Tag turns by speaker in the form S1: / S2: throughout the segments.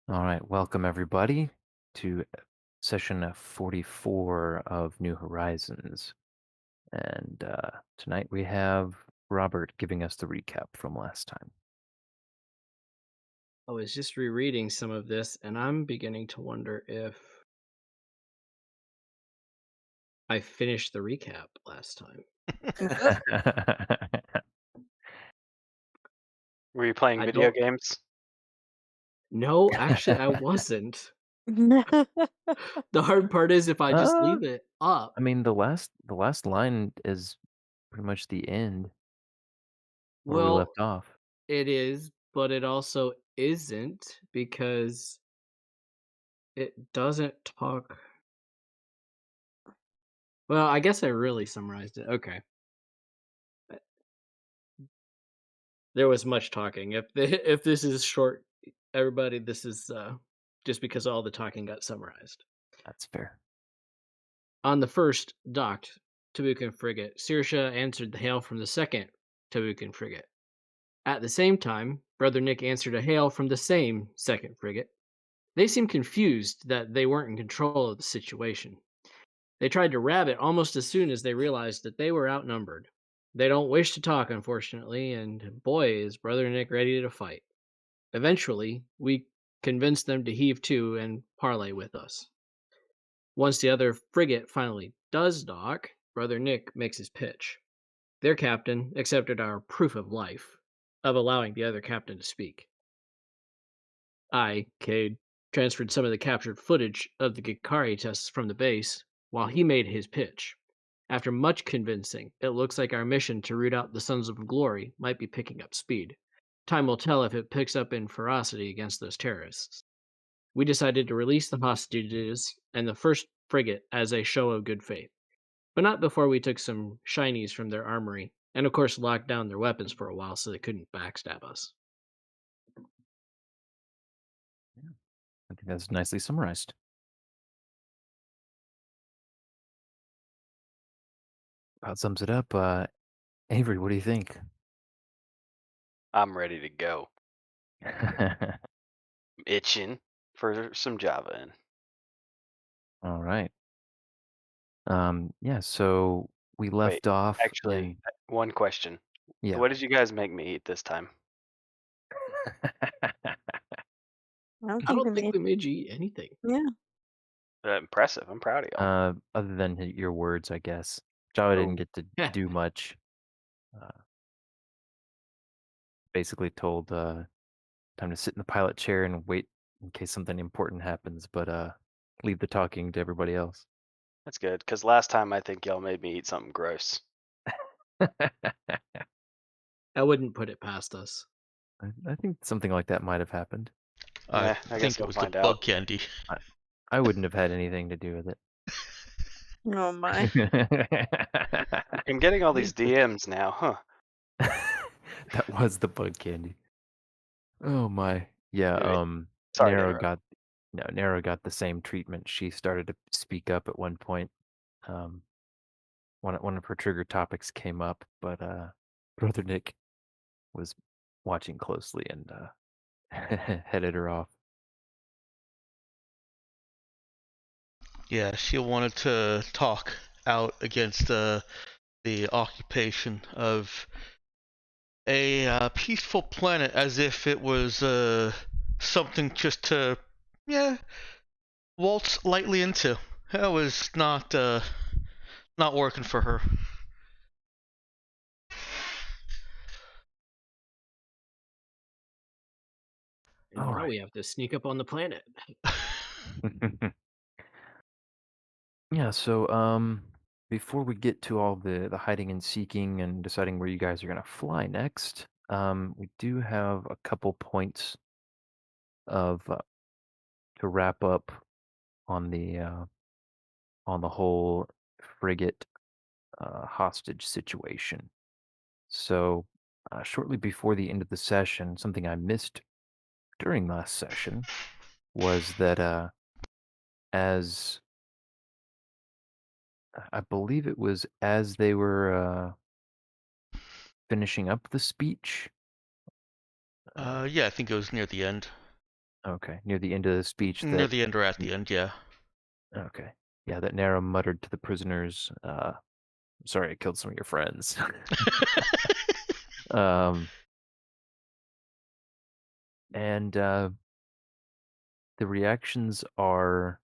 S1: All right, welcome everybody to session 44 of New Horizons. And tonight we have Robert giving us the recap from last time.
S2: I was just rereading some of this, and I'm beginning to wonder if I finished the recap last time.
S3: Were you playing
S2: I
S3: video
S2: don't
S3: games?
S2: No, actually, I wasn't. The hard part is if I just
S1: uh,
S2: leave it up.
S1: I mean, the last line is pretty much the end where we
S2: Well,
S1: left off.
S2: it is, but it also isn't because it doesn't talk. Well, I guess I really summarized it. Okay. Uh, There was much talking. If this is short, everybody, this is just because all the talking got summarized.
S1: That's fair.
S2: On the first docked Tabukan frigate, Saoirse answered the hail from the second Tabukan frigate. At the same time, Brother Nick answered a hail from the same second frigate. They seemed confused that they weren't in control of the situation. They tried to rab it almost as soon as they realized that they were outnumbered. They don't wish to talk, unfortunately, and boy, is Brother Nick ready to fight. Eventually, we convinced them to heave to and parley with us. Once the other frigate finally does dock, Brother Nick makes his pitch. Their captain accepted our proof of life, of allowing the other captain to speak. I, Cade, transferred some of the captured footage of the Gikari tests from the base, while he made his pitch. After much convincing, it looks like our mission to root out the Sons of Glory might be picking up speed. Time will tell if it picks up in ferocity against those terrorists. We decided to release the hostages and the first frigate as a show of good faith, but not before we took some shinies from their armory, and of course locked down their weapons for a while so they couldn't backstab us.
S1: Yeah, I think that's nicely summarized. About sums it up. Avery, what do you think?
S3: I'm ready to go. Itching for some Java in.
S1: All right. Yeah, so we
S3: Wait,
S1: left off
S3: actually,
S1: in
S3: one question.
S1: yeah.
S3: What did you guys make me eat this time?
S4: I don't
S2: I
S4: think we
S2: don't think
S4: made
S2: we made you eat anything.
S4: yeah.
S3: Impressive. I'm proud of y'all.
S1: Other than your words, I guess. Java didn't
S2: Oh,
S1: get to do much. Uh, basically told time to sit in the pilot chair and wait in case something important happens, but leave the talking to everybody else.
S3: That's good, because last time I think y'all made me eat something gross.
S1: I
S2: I wouldn't put it past us.
S1: I think something like that might have happened.
S5: I
S3: I
S5: think
S3: guess
S5: it
S3: we'll
S5: was the
S3: find out.
S5: bug candy.
S1: I, I wouldn't have had anything to do with
S4: Oh my.
S1: it.
S3: I'm getting all these DMs now, huh?
S1: That was the bug candy. Oh my. Yeah,
S3: Anyway, sorry to
S1: Nero
S3: interrupt.
S1: got no, Nero got the same treatment. She started to speak up at one point. Um, one of her trigger topics came up, but Brother Nick was watching closely and headed her off.
S5: Yeah, she wanted to talk out against the occupation of a peaceful planet as if it was something just to, yeah, waltz lightly into. That was not working for her.
S2: And
S1: All
S2: now
S1: right.
S2: we have to sneak up on the planet.
S1: Yeah, so before we get to all the hiding and seeking and deciding where you guys are gonna fly next, we do have a couple points of to wrap up on the whole frigate hostage situation. So shortly before the end of the session, something I missed during last session was that as I believe it was as they were finishing up the speech.
S5: Yeah, I think it was near the end.
S1: Okay, near the end of the speech
S5: Near
S1: that.
S5: the end or at the end, yeah.
S1: Okay, yeah, that Nero muttered to the prisoners, "Sorry, I killed some of your friends." um, and the reactions are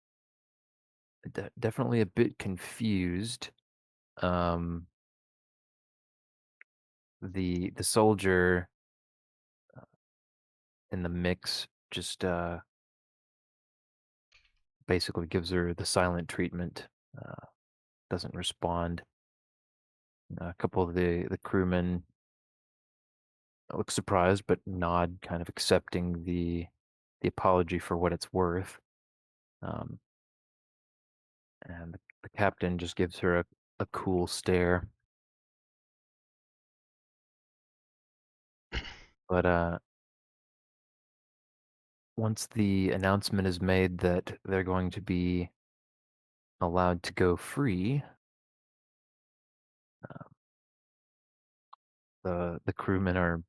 S1: definitely a bit confused. Um, the soldier in the mix just basically gives her the silent treatment. Doesn't respond. A couple of the crewmen look surprised but nod, kind of accepting the apology for what it's worth. Um, and the captain just gives her a cool stare. But once the announcement is made that they're going to be allowed to go free, uh, the crewmen are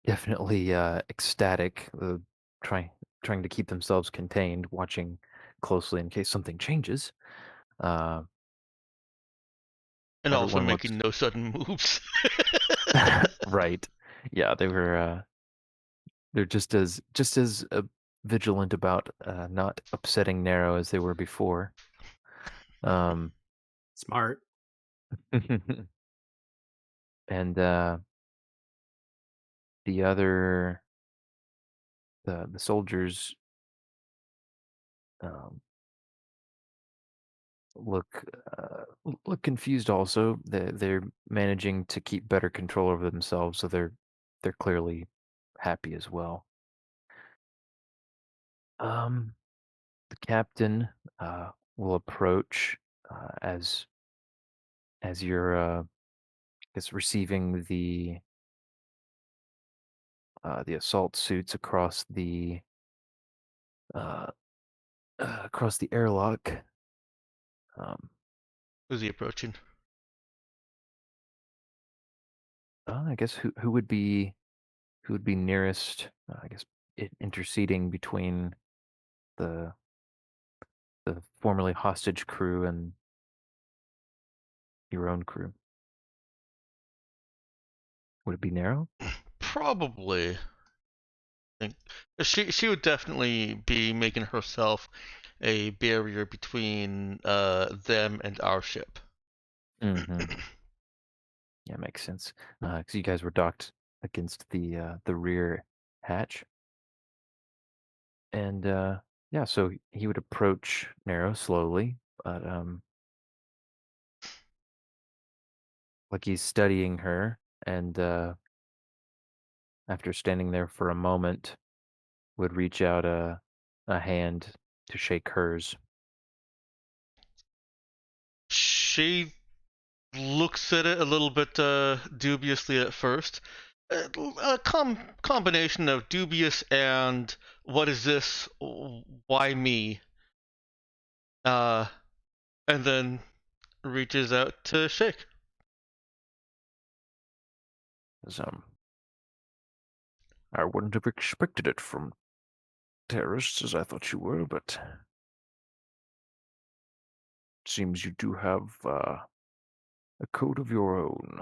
S1: definitely ecstatic, trying trying to keep themselves contained, watching closely in case something changes. Uh,
S5: And also
S1: Everyone looks
S5: making no sudden moves.
S1: right. Yeah, they're just as vigilant about not upsetting Nero as they were before. Um,
S2: Smart.
S1: and the other the soldiers um, look look confused. Also, they're managing to keep better control over themselves, so they're clearly happy as well. Um, the captain will approach as you're guess receiving the assault suits uh, across the airlock. Um,
S5: Who's he approaching?
S1: I guess who would be nearest? I guess interceding between the the formerly hostage crew and your own crew. Would it be Nero?
S5: Probably. Think she would definitely be making herself a barrier between them and our ship.
S1: Mm-hmm. Yeah, makes sense. Because you guys were docked against the rear hatch, and yeah, so he would approach Nero slowly, but like he's studying her, and after standing there for a moment, would reach out a hand to shake hers.
S5: She looks at it a little bit dubiously at first. A combination of dubious and what is this? Why me? Uh, and then reaches out to shake.
S1: 'Cause, I wouldn't have expected it from terrorists as I thought you were, but it seems you do have a code of your own.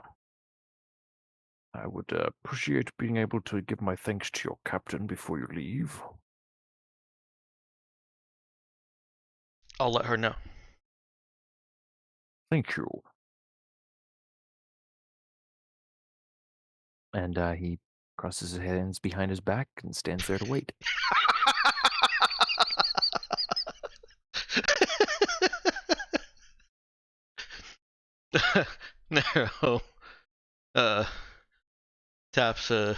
S1: I would appreciate being able to give my thanks to your captain before you leave.
S5: I'll let her know.
S1: Thank you. And he crosses his hands behind his back and stands there to wait.
S5: No. Uh, taps. I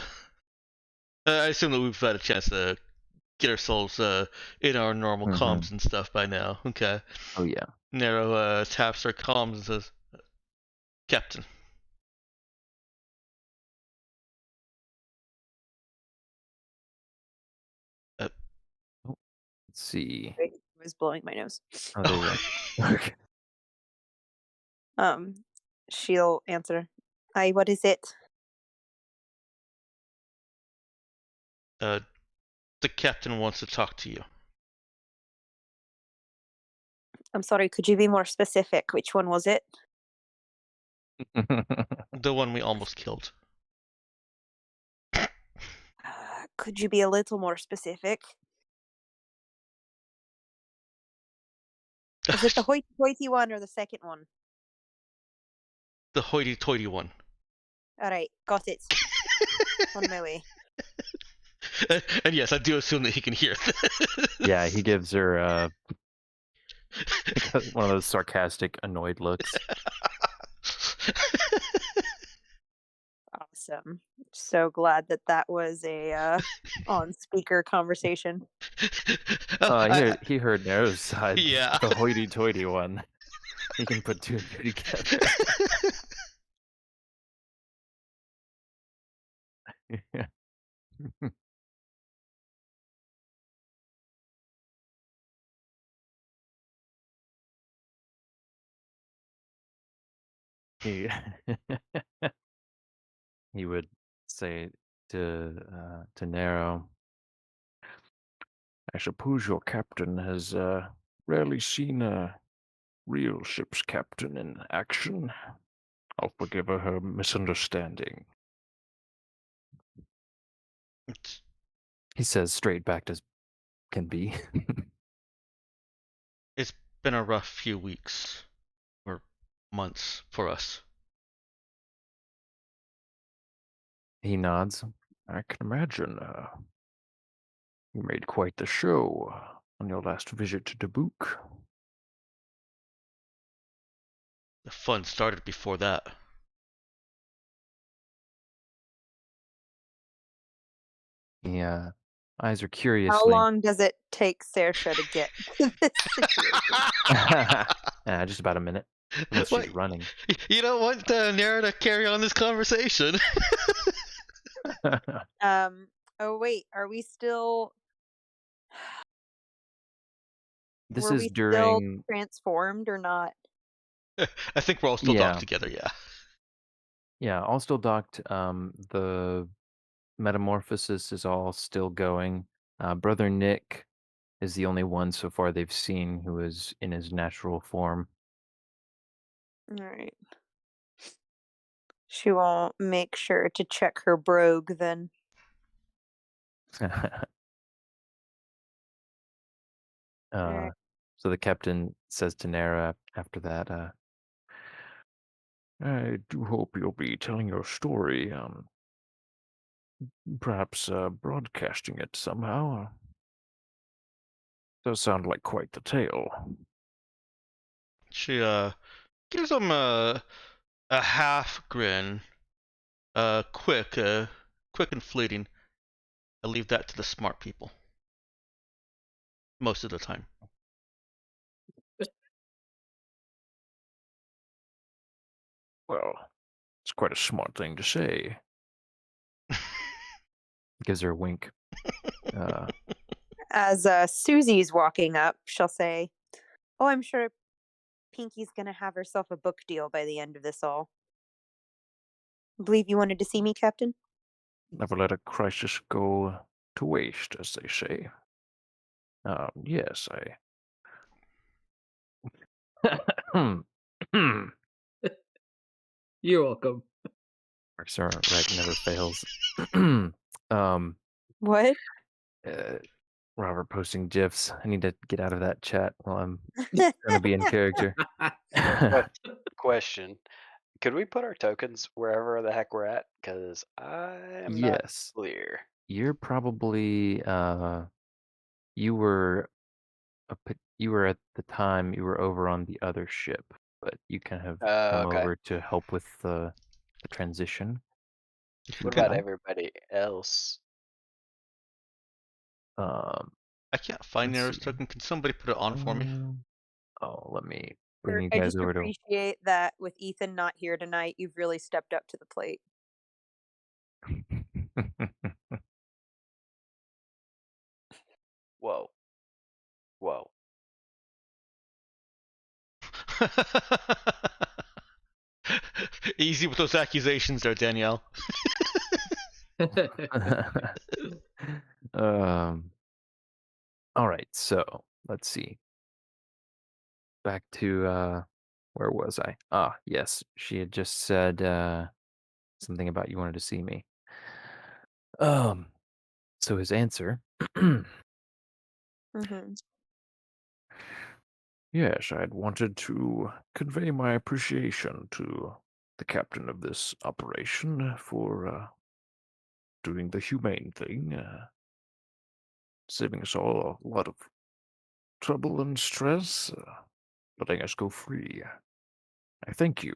S5: assume that we've had a chance to get ourselves in our normal
S1: Mm-hmm.
S5: comms and stuff by now. Okay.
S1: Oh yeah.
S5: Nero taps her comms and says, "Captain." Uh,
S1: Oh, let's see.
S4: I was blowing my nose.
S1: Oh, there you are. Okay.
S4: Um, she'll answer. Hi, what is it?
S5: The captain wants to talk to you.
S4: I'm sorry, could you be more specific? Which one was it?
S5: The one we almost killed.
S4: Could you be a little more specific? Is it the hoity-toity one or the second one?
S5: The hoity-toity one.
S4: Alright, got it. On my way.
S5: And yes, I do assume that he can hear.
S1: Yeah, he gives her one of those sarcastic, annoyed looks.
S4: Awesome. So glad that was a on-speaker conversation.
S1: He heard Nero's side.
S5: Yeah.
S1: The hoity-toity one. He can put two and two together. Yeah. he he would say to Nero, "I suppose your captain has rarely seen a real ship's captain in action. I'll forgive her misunderstanding." He says straight back as can be.
S5: It's been a rough few weeks or months for us.
S1: He nods. "I can imagine. You made quite the show on your last visit to Dubuque."
S5: The fun started before that.
S1: Yeah. Eyes are curiously.
S4: How long does it take Saoirse to get to this situation?
S1: Just about a minute. Unless
S5: What?
S1: she's running.
S5: You don't want Nara to carry on this conversation.
S4: Oh wait, are we still?
S1: This
S4: were
S1: is
S4: we
S1: during.
S4: still transformed or not?
S5: I think we're all still
S1: Yeah.
S5: docked together, yeah.
S1: Yeah, all still docked. The metamorphosis is all still going. Brother Nick is the only one so far they've seen who is in his natural form.
S4: All right. She won't make sure to check her brogue then. Alright.
S1: So the captain says to Nara after that, "I do hope you'll be telling your story, perhaps broadcasting it somehow. Does sound like quite the tale."
S5: She gives him a half grin. Quick and fleeting. I leave that to the smart people. Most of the time.
S1: "Well, it's quite a smart thing to say." Gives her a wink.
S4: As Susie's walking up, she'll say, "Oh, I'm sure Pinky's gonna have herself a book deal by the end of this all. Believe you wanted to see me, Captain?"
S1: Never let a crisis go to waste, as they say. Yes,
S2: You're welcome.
S1: Sir, right, never fails.
S4: What?
S1: Robert posting GIFs. I need to get out of that chat while I'm trying to be in character.
S3: Question: could we put our tokens wherever the heck we're at? Because I'm not
S1: Yes,
S3: clear.
S1: you're probably you were you were at the time you were over on the other ship, but you kind of come
S3: Okay.
S1: over to help with the transition. If you
S3: What about
S1: like.
S3: everybody else?
S5: I can't find
S1: Let's
S5: Nara's
S1: see.
S5: token. Can somebody put it on for me?
S1: Let me bring you
S4: I
S1: guys
S4: just
S1: over to.
S4: appreciate that with Ethan not here tonight, you've really stepped up to the plate.
S3: Whoa. Whoa.
S5: Easy with those accusations there, Danielle.
S1: um. All right. So let's see. Back to where was I? Ah, yes. She had just said something about you wanted to see me. Um. So his answer.
S4: Mm-hmm.
S1: Yes, I had wanted to convey my appreciation to the captain of this operation for doing the humane thing, saving us all a lot of trouble and stress, letting us go free. I thank you.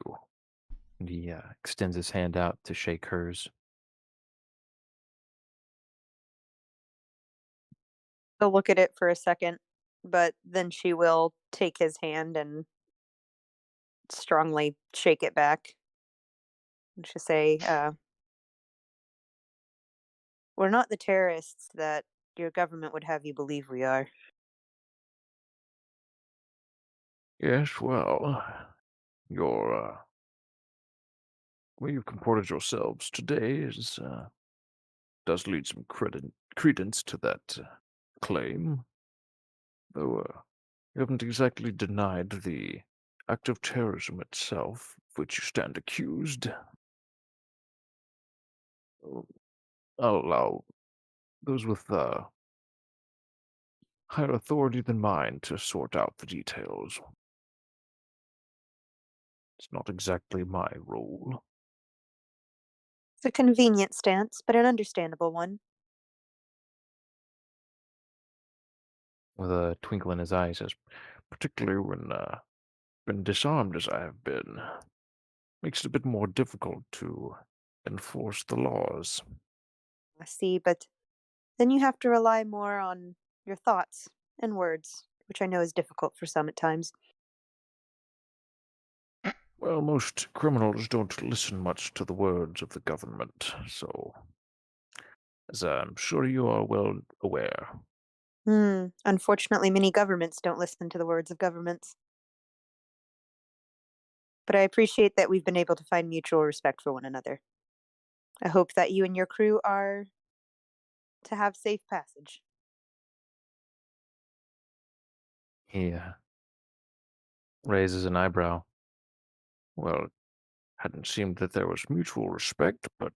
S1: And he extends his hand out to shake hers.
S4: She'll look at it for a second, but then she will take his hand and strongly shake it back. And she'll say, "We're not the terrorists that your government would have you believe we are."
S1: Yes, well, your way you've comported yourselves today is does lead some credence to that claim, though you haven't exactly denied the act of terrorism itself, of which you stand accused. Oh, I'll allow those with higher authority than mine to sort out the details. It's not exactly my role.
S4: It's a convenient stance, but an understandable one.
S1: With a twinkle in his eye, he says, particularly when been disarmed as I have been, makes it a bit more difficult to enforce the laws.
S4: I see, but then you have to rely more on your thoughts and words, which I know is difficult for some at times.
S1: Well, most criminals don't listen much to the words of the government, so, as I'm sure you are well aware.
S4: Unfortunately, many governments don't listen to the words of governments. But I appreciate that we've been able to find mutual respect for one another. I hope that you and your crew are to have safe passage.
S1: He raises an eyebrow. Well, it hadn't seemed that there was mutual respect, but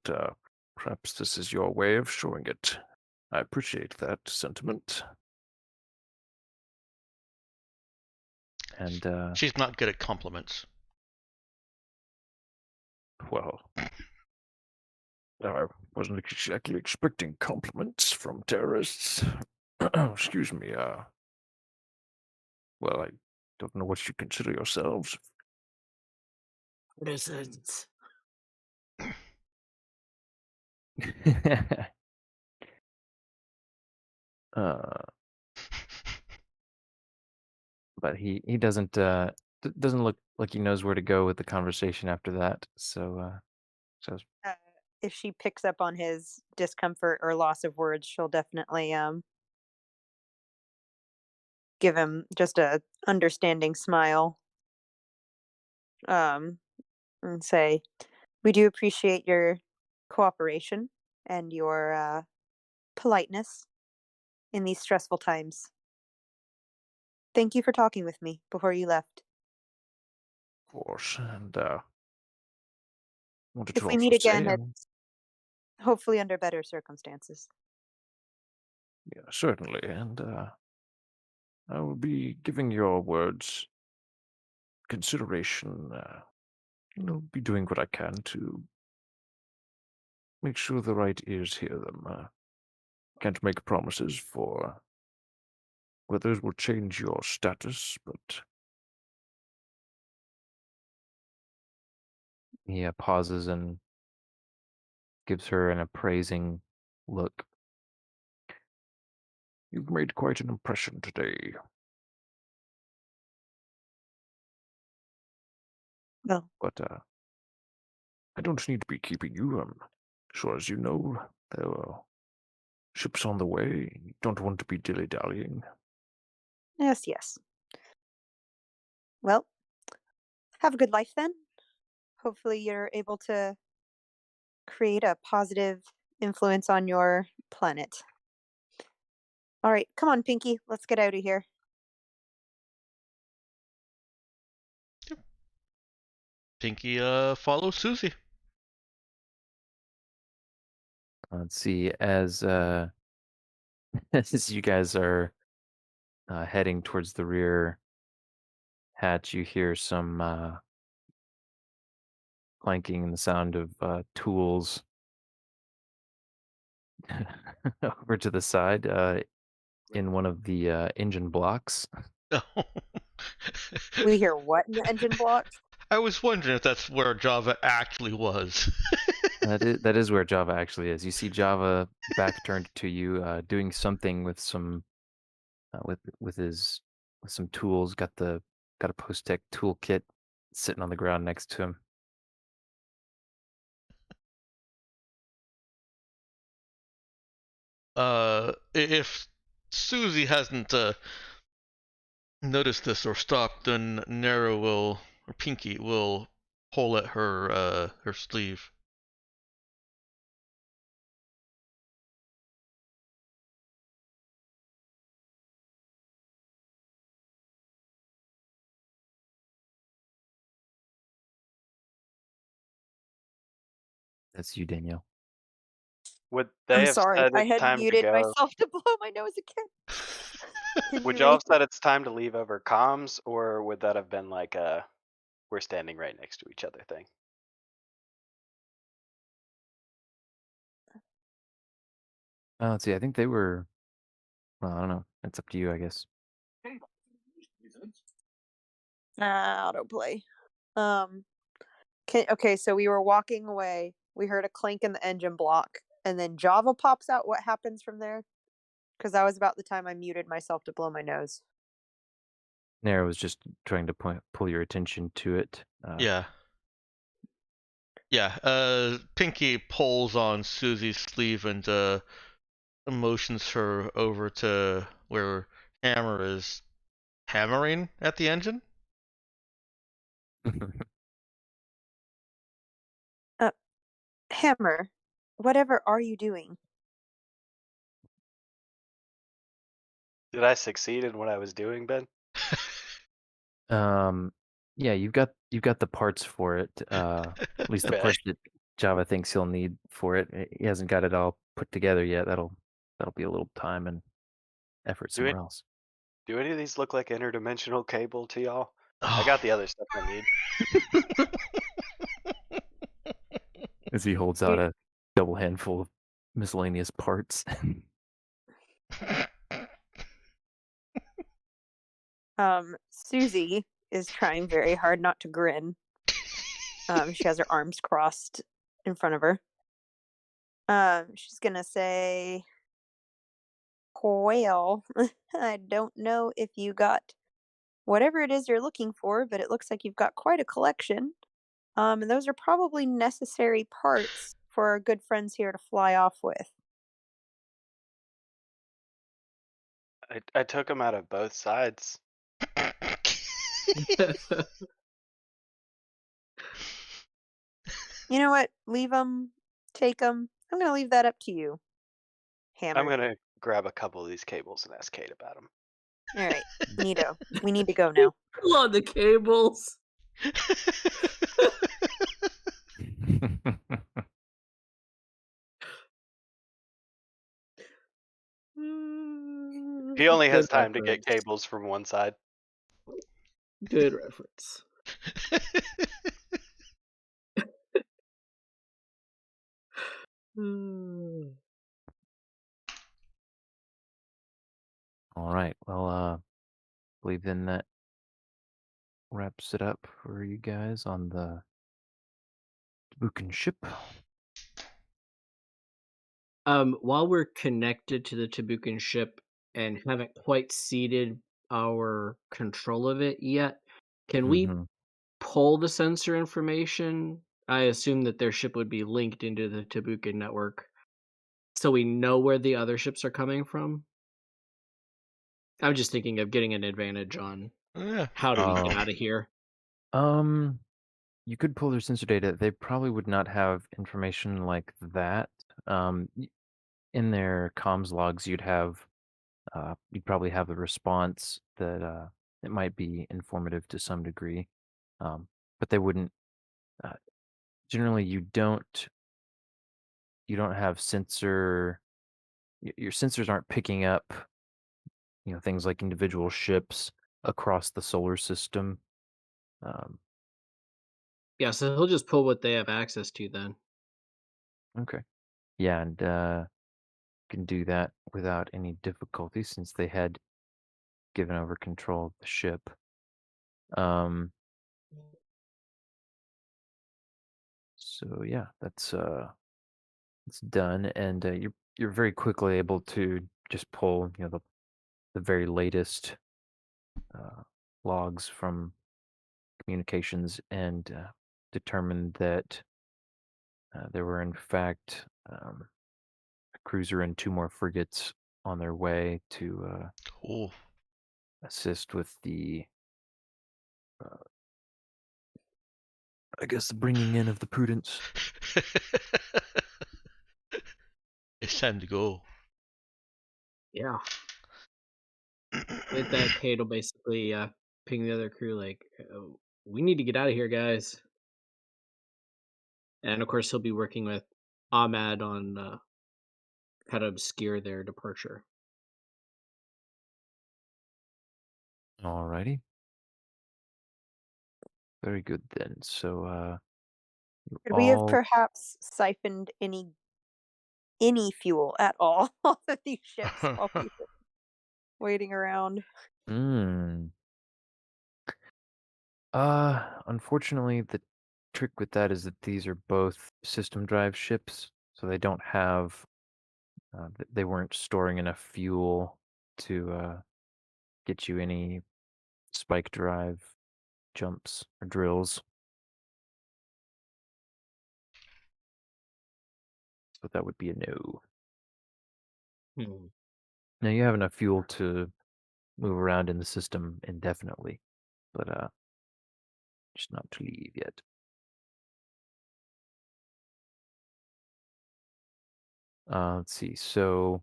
S1: perhaps this is your way of showing it. I appreciate that sentiment. And,
S5: She's not good at compliments.
S1: well, I wasn't exactly expecting compliments from terrorists. Excuse me, well, I don't know what you consider yourselves.
S2: Citizens.
S1: uh, but he doesn't doesn't look like he knows where to go with the conversation after that. So
S4: Uh, if she picks up on his discomfort or loss of words, she'll definitely give him just a understanding smile um, and say, "We do appreciate your cooperation and your politeness in these stressful times. Thank you for talking with me before you left.
S1: of course, and wanted
S4: If
S1: to
S4: we
S1: also
S4: meet
S1: say,
S4: again, it's hopefully under better circumstances."
S1: yeah, certainly, and I will be giving your words consideration. Be doing what I can to make sure the right ears hear them. Can't make promises for whether it will change your status, but he pauses and gives her an appraising look. You've made quite an impression today.
S4: Well,
S1: But I don't need to be keeping you. I'm sure, as you know, there are ships on the way. You don't want to be dilly-dallying.
S4: yes, yes. Well, have a good life then. Hopefully, you're able to create a positive influence on your planet. All right, come on, Pinky. Let's get out of here.
S5: Pinky follows Susie.
S1: Let's see. As as you guys are heading towards the rear hatch, you hear some clanking and the sound of tools over to the side in one of the engine blocks.
S4: We hear what in the engine block?
S5: I was wondering if that's where Java actually was.
S1: That is where Java actually is. You see Java back turned to you, doing something with some with some tools. Got a post-tech toolkit sitting on the ground next to him.
S5: If Susie hasn't noticed this or stopped, then Nero will, or Pinky will pull at her sleeve.
S1: That's you, Danielle.
S3: Would they
S4: I'm
S3: have
S4: sorry.
S3: said
S4: I
S3: it's
S4: had
S3: time to
S4: muted
S3: go?
S4: myself to blow my nose again. Can
S3: Would
S4: you
S3: y'all
S4: re-
S3: have said it's time to leave over comms, or would that have been like a we're standing right next to each other thing?
S1: Let's see. I think they were. Well, I don't know. It's up to you, I guess.
S4: autoplay? Okay, so we were walking away. We heard a clink in the engine block, and then Java pops out. What happens from there? Because that was about the time I muted myself to blow my nose.
S1: Nero was just trying to pull your attention to it.
S5: Yeah. Yeah, Pinky pulls on Susie's sleeve and motions her over to where Hammer is hammering at the engine.
S4: Hammer, whatever are you doing?
S3: Did I succeed in what I was doing, Ben?
S1: Yeah, you've got the parts for it. At least the
S3: Okay.
S1: parts that Java thinks he'll need for it. He hasn't got it all put together yet. That'll be a little time and effort
S3: Do it.
S1: somewhere else.
S3: Do any of these look like interdimensional cable to y'all? I got the other stuff I need.
S1: As he holds out a double handful of miscellaneous parts.
S4: Susie is trying very hard not to grin. She has her arms crossed in front of her. She's gonna say, "Well, I don't know if you got whatever it is you're looking for, but it looks like you've got quite a collection. And those are probably necessary parts for our good friends here to fly off with."
S3: I took them out of both sides.
S4: You know what? Leave them. Take them. I'm gonna leave that up to you, Hammer.
S3: I'm gonna grab a couple of these cables and ask Kate about them.
S4: All right, Neato. We need to go now.
S2: Pull on the cables.
S3: He only has
S2: Good
S3: time to get
S2: reference.
S3: cables from one side.
S2: Good reference.
S1: All right. Well, I believe then that wraps it up for you guys on the Tabukan ship.
S2: While we're connected to the Tabukan ship and haven't quite ceded our control of it yet, can we
S1: Mhm.
S2: pull the sensor information? I assume that their ship would be linked into the Tabukan network, so we know where the other ships are coming from. I'm just thinking of getting an advantage on
S5: Yeah.
S2: how do we
S1: Oh.
S2: get out of here.
S1: You could pull their sensor data. They probably would not have information like that. In their comms logs, you'd have you'd probably have a response that it might be informative to some degree, but they wouldn't. Uh, generally, you don't have your sensors aren't picking up things like individual ships across the solar system. Um,
S2: Yeah, so he'll just pull what they have access to then.
S1: okay, yeah, and can do that without any difficulty since they had given over control of the ship. Um, so yeah, it's done, and you're very quickly able to just pull the very latest uh, logs from communications and determined that there were in fact a cruiser and 2 more frigates on their way to
S5: Oh.
S1: assist with the uh, I guess the bringing in of the Prudence.
S5: It's time to go.
S2: Yeah. With that, Kate will basically ping the other crew like, "We need to get out of here, guys." And of course, he'll be working with Ahmad on how to obscure their departure.
S1: Alrighty. Very good then. So you
S4: Could we have
S1: all
S4: perhaps siphoned any fuel at all off of these ships while we were waiting around?
S1: mm, unfortunately the trick with that is that these are both system drive ships, so they don't have they weren't storing enough fuel to get you any spike drive jumps or drills. So that would be a no.
S2: Hmm.
S1: Now you have enough fuel to move around in the system indefinitely, but just not to leave yet. Let's see. So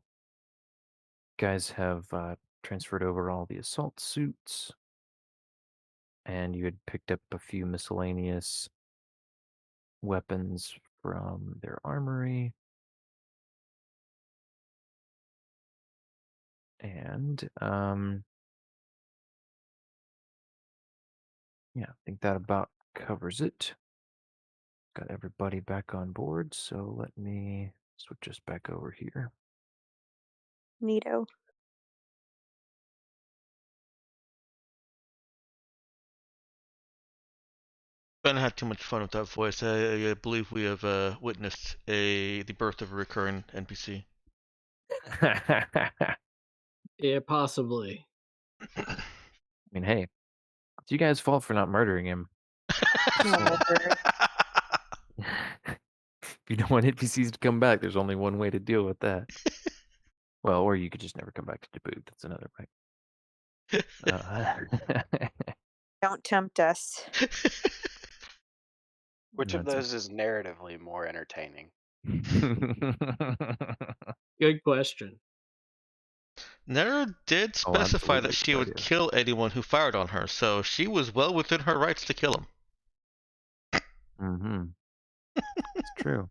S1: guys have transferred over all the assault suits, and you had picked up a few miscellaneous weapons from their armory. And yeah, I think that about covers it. Got everybody back on board, so let me switch us back over here.
S4: Neato.
S5: Ben had too much fun with that voice. I believe we have witnessed the birth of a recurring NPC.
S2: Yeah, possibly.
S1: I mean, hey, it's you guys' fault for not murdering him.
S4: No,
S1: If you don't want NPCs to come back, there's only one way to deal with that. Well, or you could just never come back to Debug. That's another way.
S4: don't tempt us.
S3: Which of
S1: That's
S3: those is narratively more entertaining?
S2: Good question.
S5: Nera did
S1: Oh,
S5: specify
S1: absolutely.
S5: that she
S1: Good
S5: would
S1: idea.
S5: kill anyone who fired on her, so she was well within her rights to kill him.
S1: Mm-hmm. It's true.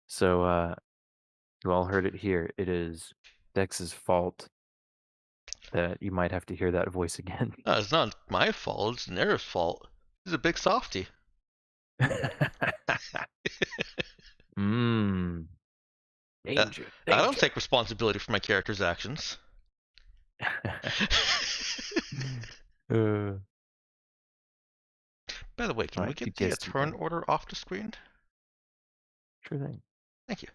S1: So, you all heard it here. It is Dex's fault that you might have to hear that voice again.
S5: It's not my fault, it's Nera's fault. She's a big softie.
S1: Mmm. Danger.
S5: I don't take responsibility for my character's actions.
S1: uh,
S5: By the way, can we
S1: Alright, you
S5: get the
S1: guessed it
S5: turn
S1: then.
S5: order off the screen?
S1: Sure thing.
S5: Thank you.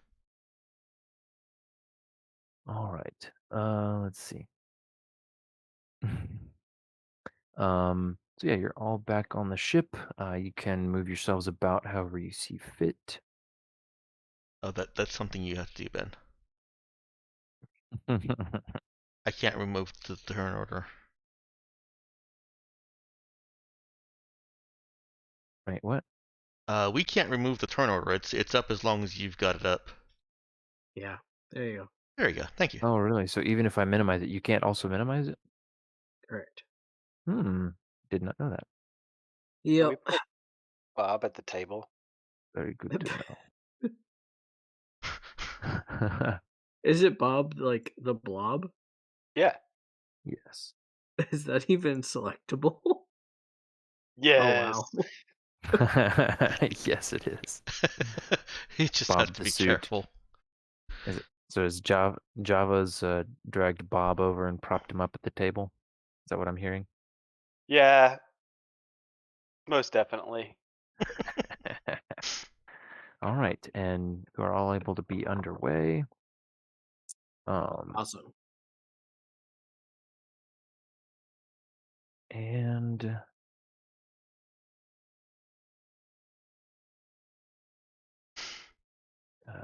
S1: All right. Let's see. So yeah, you're all back on the ship. You can move yourselves about however you see fit.
S5: Oh, that's something you have to do, Ben. I can't remove the turn order.
S1: Wait, what?
S5: We can't remove the turn order. It's up as long as you've got it up.
S2: Yeah, there you go.
S5: There you go. Thank you.
S1: Oh, really? So even if I minimize it, you can't also minimize it?
S2: Correct.
S1: Did not know that.
S3: Can we
S2: Yep.
S3: put Bob at the table?
S1: Very good to know.
S2: Is it Bob like the Blob?
S3: Yeah.
S1: Yes.
S2: Is that even selectable? Oh
S3: Yes.
S2: wow.
S1: Yes, it is.
S5: You just
S1: Bob
S5: have to
S1: the
S5: be
S1: suit.
S5: careful.
S1: So is Java's dragged Bob over and propped him up at the table? Is that what I'm hearing?
S3: Yeah. Most definitely.
S1: All right, and we're all able to be underway.
S2: Awesome.
S1: And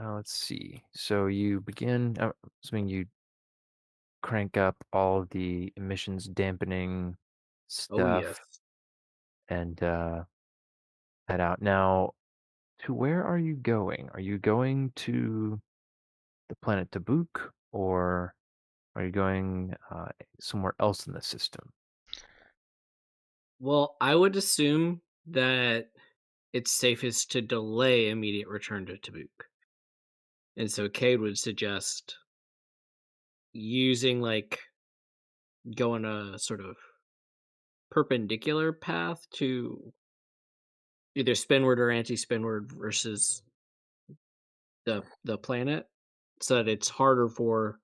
S1: let's see. So you begin, assuming you crank up all of the emissions dampening
S2: Oh yes.
S1: stuff and head out. Now, to where are you going? Are you going to the planet Tabuk, or are you going somewhere else in the system?
S2: Well, I would assume that it's safest to delay immediate return to Tabuk. And so Cade would suggest using going a sort of perpendicular path to either spinward or anti-spinward versus the planet, so that it's harder for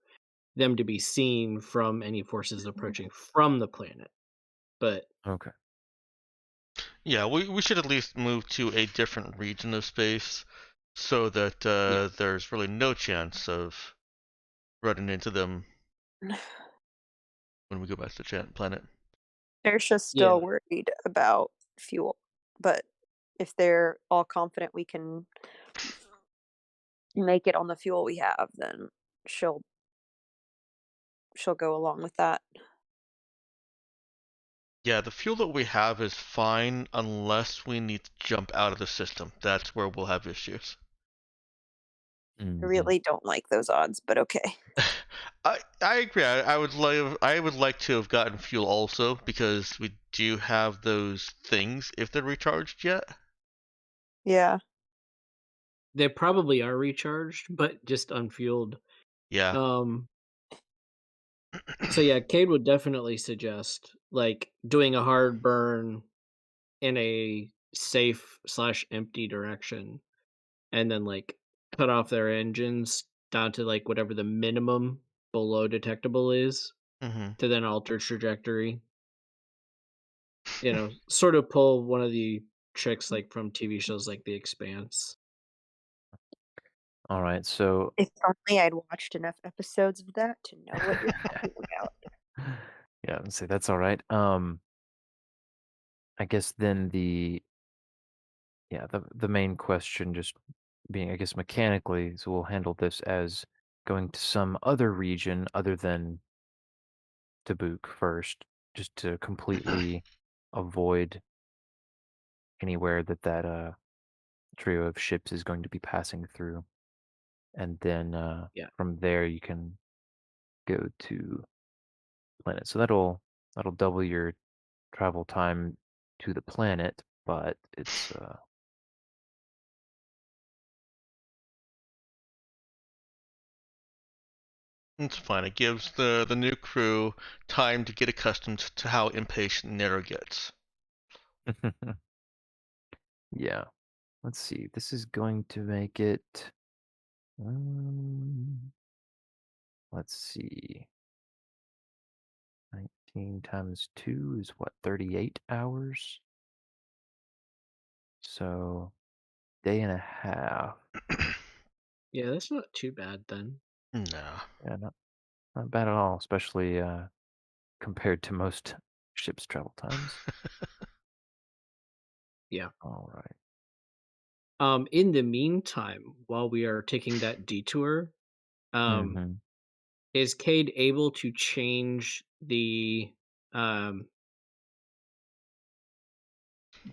S2: them to be seen from any forces approaching from the planet. But
S1: Okay.
S5: Yeah, we should at least move to a different region of space so that
S2: yeah,
S5: there's really no chance of running into them when we go back to the planet.
S4: Saoirse's
S2: yeah,
S4: still worried about fuel, but if they're all confident we can make it on the fuel we have, then she'll she'll go along with that.
S5: Yeah, the fuel that we have is fine unless we need to jump out of the system. That's where we'll have issues.
S4: I
S1: Mhm.
S4: really don't like those odds, but okay.
S5: I agree. I would like to have gotten fuel also because we do have those things if they're recharged yet.
S4: Yeah.
S2: they probably are recharged, but just unfueled.
S5: Yeah.
S2: Um, so yeah, Cade would definitely suggest doing a hard burn in a safe slash empty direction, and then cut off their engines down to whatever the minimum below detectable is,
S5: hmm
S2: to then alter trajectory. Sort of pull one of the tricks from TV shows like The Expanse.
S1: All right. So
S4: If only I'd watched enough episodes of that to know what you're talking about.
S1: yeah, let's see. That's all right. I guess then the main question just being, I guess, mechanically, so we'll handle this as going to some other region other than Tabuk first, just to completely avoid anywhere that trio of ships is going to be passing through. And then
S2: Yeah.
S1: from there you can go to planet. So that'll double your travel time to the planet, but
S5: It's fine. It gives the new crew time to get accustomed to how impatient Nero gets.
S1: yeah. Let's see. This is going to make it. Um, let's see. 19 times 2 is what, 38 hours? So, day and a half.
S2: Yeah, that's not too bad then.
S5: No.
S1: Yeah, not bad at all, especially compared to most ships' travel times.
S2: Yeah.
S1: All right.
S2: In the meantime, while we are taking that detour, um,
S1: Mm-hmm.
S2: is Cade able to change um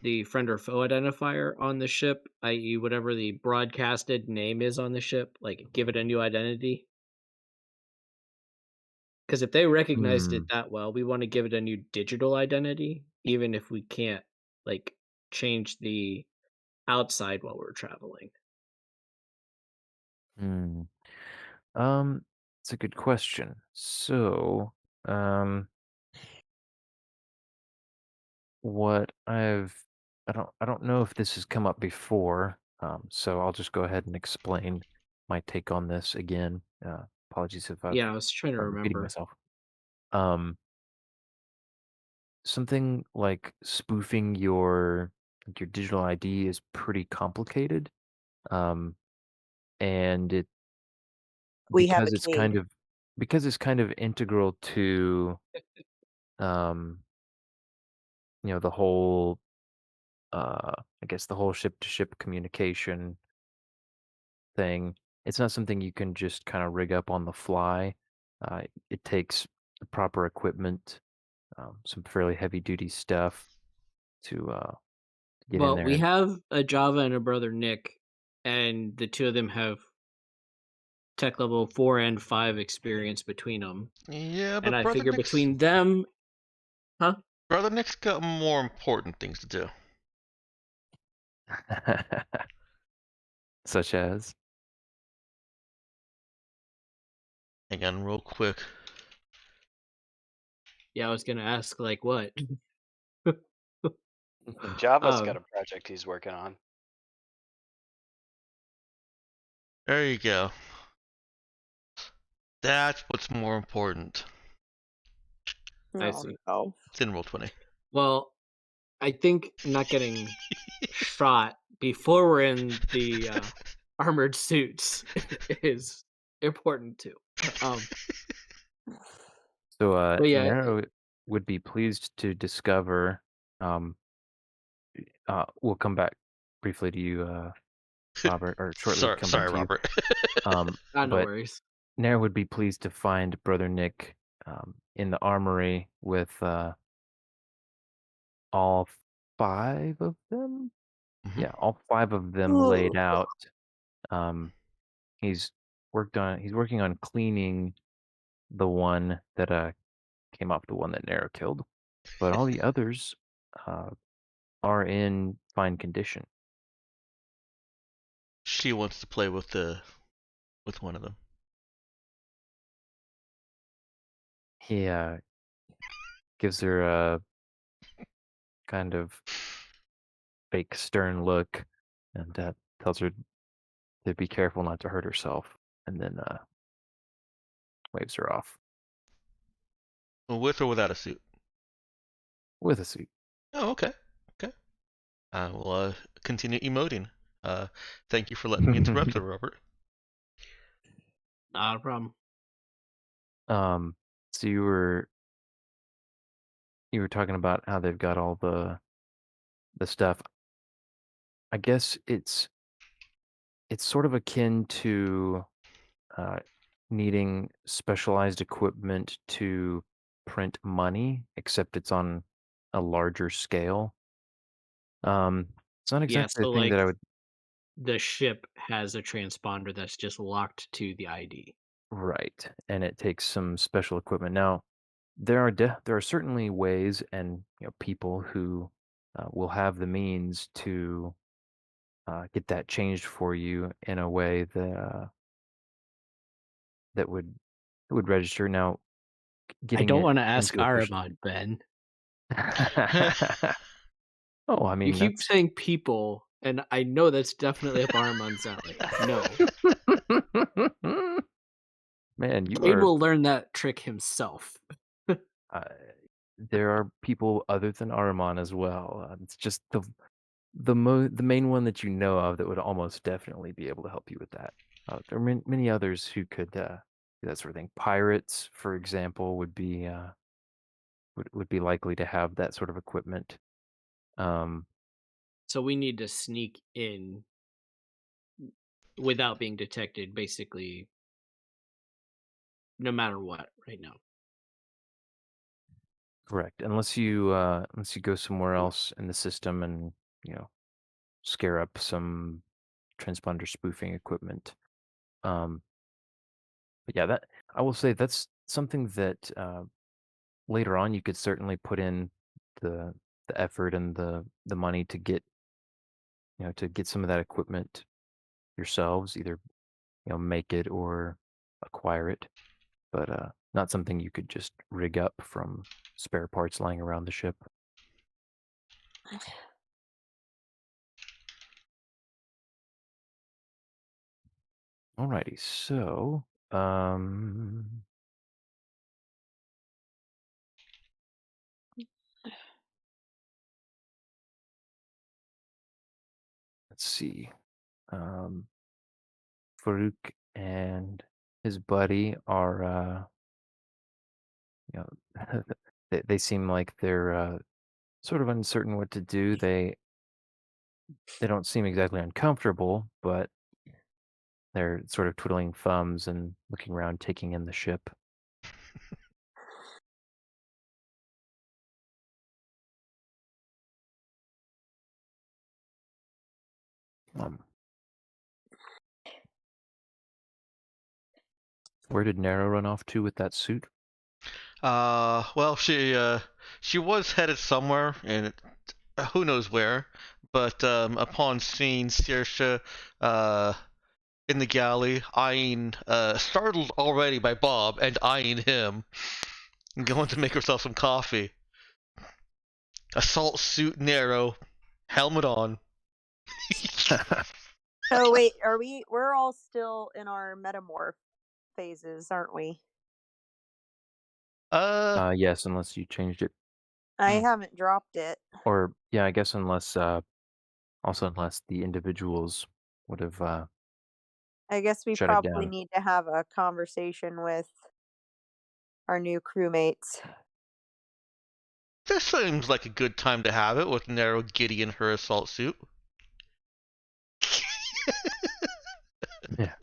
S2: the friend or foe identifier on the ship, i.e., whatever the broadcasted name is on the ship, give it a new identity? Because if they recognized
S1: Hmm.
S2: it that well, we want to give it a new digital identity, even if we can't like change the outside while we're traveling.
S1: Hmm. It's a good question. So, um, what I don't know if this has come up before. So I'll just go ahead and explain my take on this again. Apologies if
S2: Yeah, I was trying to
S1: I'm repeating
S2: remember.
S1: myself. Um, Something like spoofing your digital ID is pretty complicated. Um, and it
S4: We have a
S1: because it's
S4: cade.
S1: kind of integral to um, the whole I guess the whole ship to ship communication thing. It's not something you can just kind of rig up on the fly. It takes the proper equipment, some fairly heavy duty stuff to get in
S2: Well,
S1: there.
S2: we
S1: And
S2: have a Java and a brother Nick, and the two of them have tech level 4 and 5 experience between them.
S5: Yeah,
S2: And
S5: but
S2: I figure between them, huh?
S5: Brother Nick's got more important things to do.
S1: such as
S5: Hang on, real quick.
S2: Yeah, I was gonna ask like what.
S3: Java's got
S2: um,
S3: a project he's working on.
S5: There you go. That's what's more important.
S2: I
S4: Oh
S2: see.
S4: no.
S5: It's in Roll20.
S2: Well, I think not getting shot before we're in the armored suits is important too. Um,
S1: so
S2: but yeah,
S1: Nero would be pleased to discover um we'll come back briefly to you Robert, or shortly come back
S5: Sorry,
S1: to you.
S5: Robert.
S2: no
S1: But
S2: worries.
S1: Nair would be pleased to find Brother Nick in the armory with all five of them.
S5: Mhm.
S1: Yeah, all five of them laid out. Um, he's he's working on cleaning the one that came off the one that Nair killed, but all the others uh, are in fine condition.
S5: She wants to play with one of them.
S1: He gives her a kind of fake stern look and tells her to be careful not to hurt herself, and then waves her off
S5: With or without a suit.
S1: with a suit.
S5: Oh, okay. Okay. I will continue emoting. Uh, Thank you for letting me interrupt her, Robert.
S2: Not a problem.
S1: So you were talking about how they've got all the stuff. I guess it's sort of akin to uh, needing specialized equipment to print money, except it's on a larger scale. It's not
S2: Yeah,
S1: exactly a
S2: so
S1: thing
S2: like
S1: that I would
S2: the ship has a transponder that's just locked to the ID.
S1: right, and it takes some special equipment. Now, there are certainly ways and people who will have the means to get that changed for you in a way that would register. Now,
S2: I
S1: getting
S2: don't
S1: it
S2: want to ask
S1: into official.
S2: Aramon, Ben.
S1: Oh, I
S2: You
S1: mean
S2: keep
S1: that's
S2: saying people, and I know that's definitely up Aramon's alley. No.
S1: man, you
S2: Cade
S1: are.
S2: will learn that trick himself.
S1: Uh, there are people other than Aramon as well. It's just the main one that you know of that would almost definitely be able to help you with that. There are many others who could do that sort of thing. Pirates, for example, would be likely to have that sort of equipment. Um,
S2: So we need to sneak in without being detected, basically, no matter what, right now.
S1: Correct, unless you go somewhere else in the system and you know scare up some transponder spoofing equipment. Um, but yeah, that I will say something that later on you could certainly put in the effort and the money to get to get some of that equipment yourselves, either make it or acquire it, but not something you could just rig up from spare parts lying around the ship. Alrighty, so let's see. Farouk and his buddy are you know they seem like they're sort of uncertain what to do. They don't seem exactly uncomfortable, but they're sort of twiddling thumbs and looking around, taking in the ship. Um, where did Nero run off to with that suit?
S5: Well, she was headed somewhere, and who knows where. But upon seeing Saoirse in the galley, eyeing, startled already by Bob and eyeing him, and going to make herself some coffee. Assault suit, Nero, helmet on.
S4: Oh wait, we're all still in our metamorph phases, aren't we?
S1: Yes, unless you changed it,
S4: I haven't dropped it.
S1: or yeah, I guess unless also unless the individuals would have
S4: I guess we
S1: shut it
S4: probably
S1: down.
S4: need to have a conversation with our new crewmates.
S5: This seems like a good time to have it with Nero giddy in her assault suit.
S1: Yeah.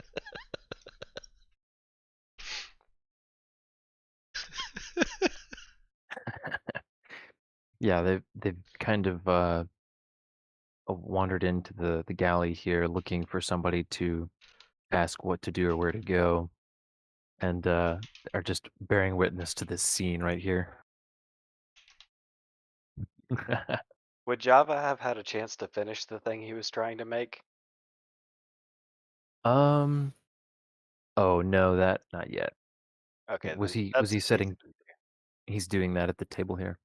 S1: Yeah, they've kind of wandered into the galley here, looking for somebody to ask what to do or where to go, and are just bearing witness to this scene right here.
S3: Would Java have had a chance to finish the thing he was trying to make?
S1: um. Oh no, that not yet.
S3: Okay,
S1: Was
S3: then
S1: he
S3: that's easy
S1: setting?
S3: to do.
S1: He's doing that at the table here.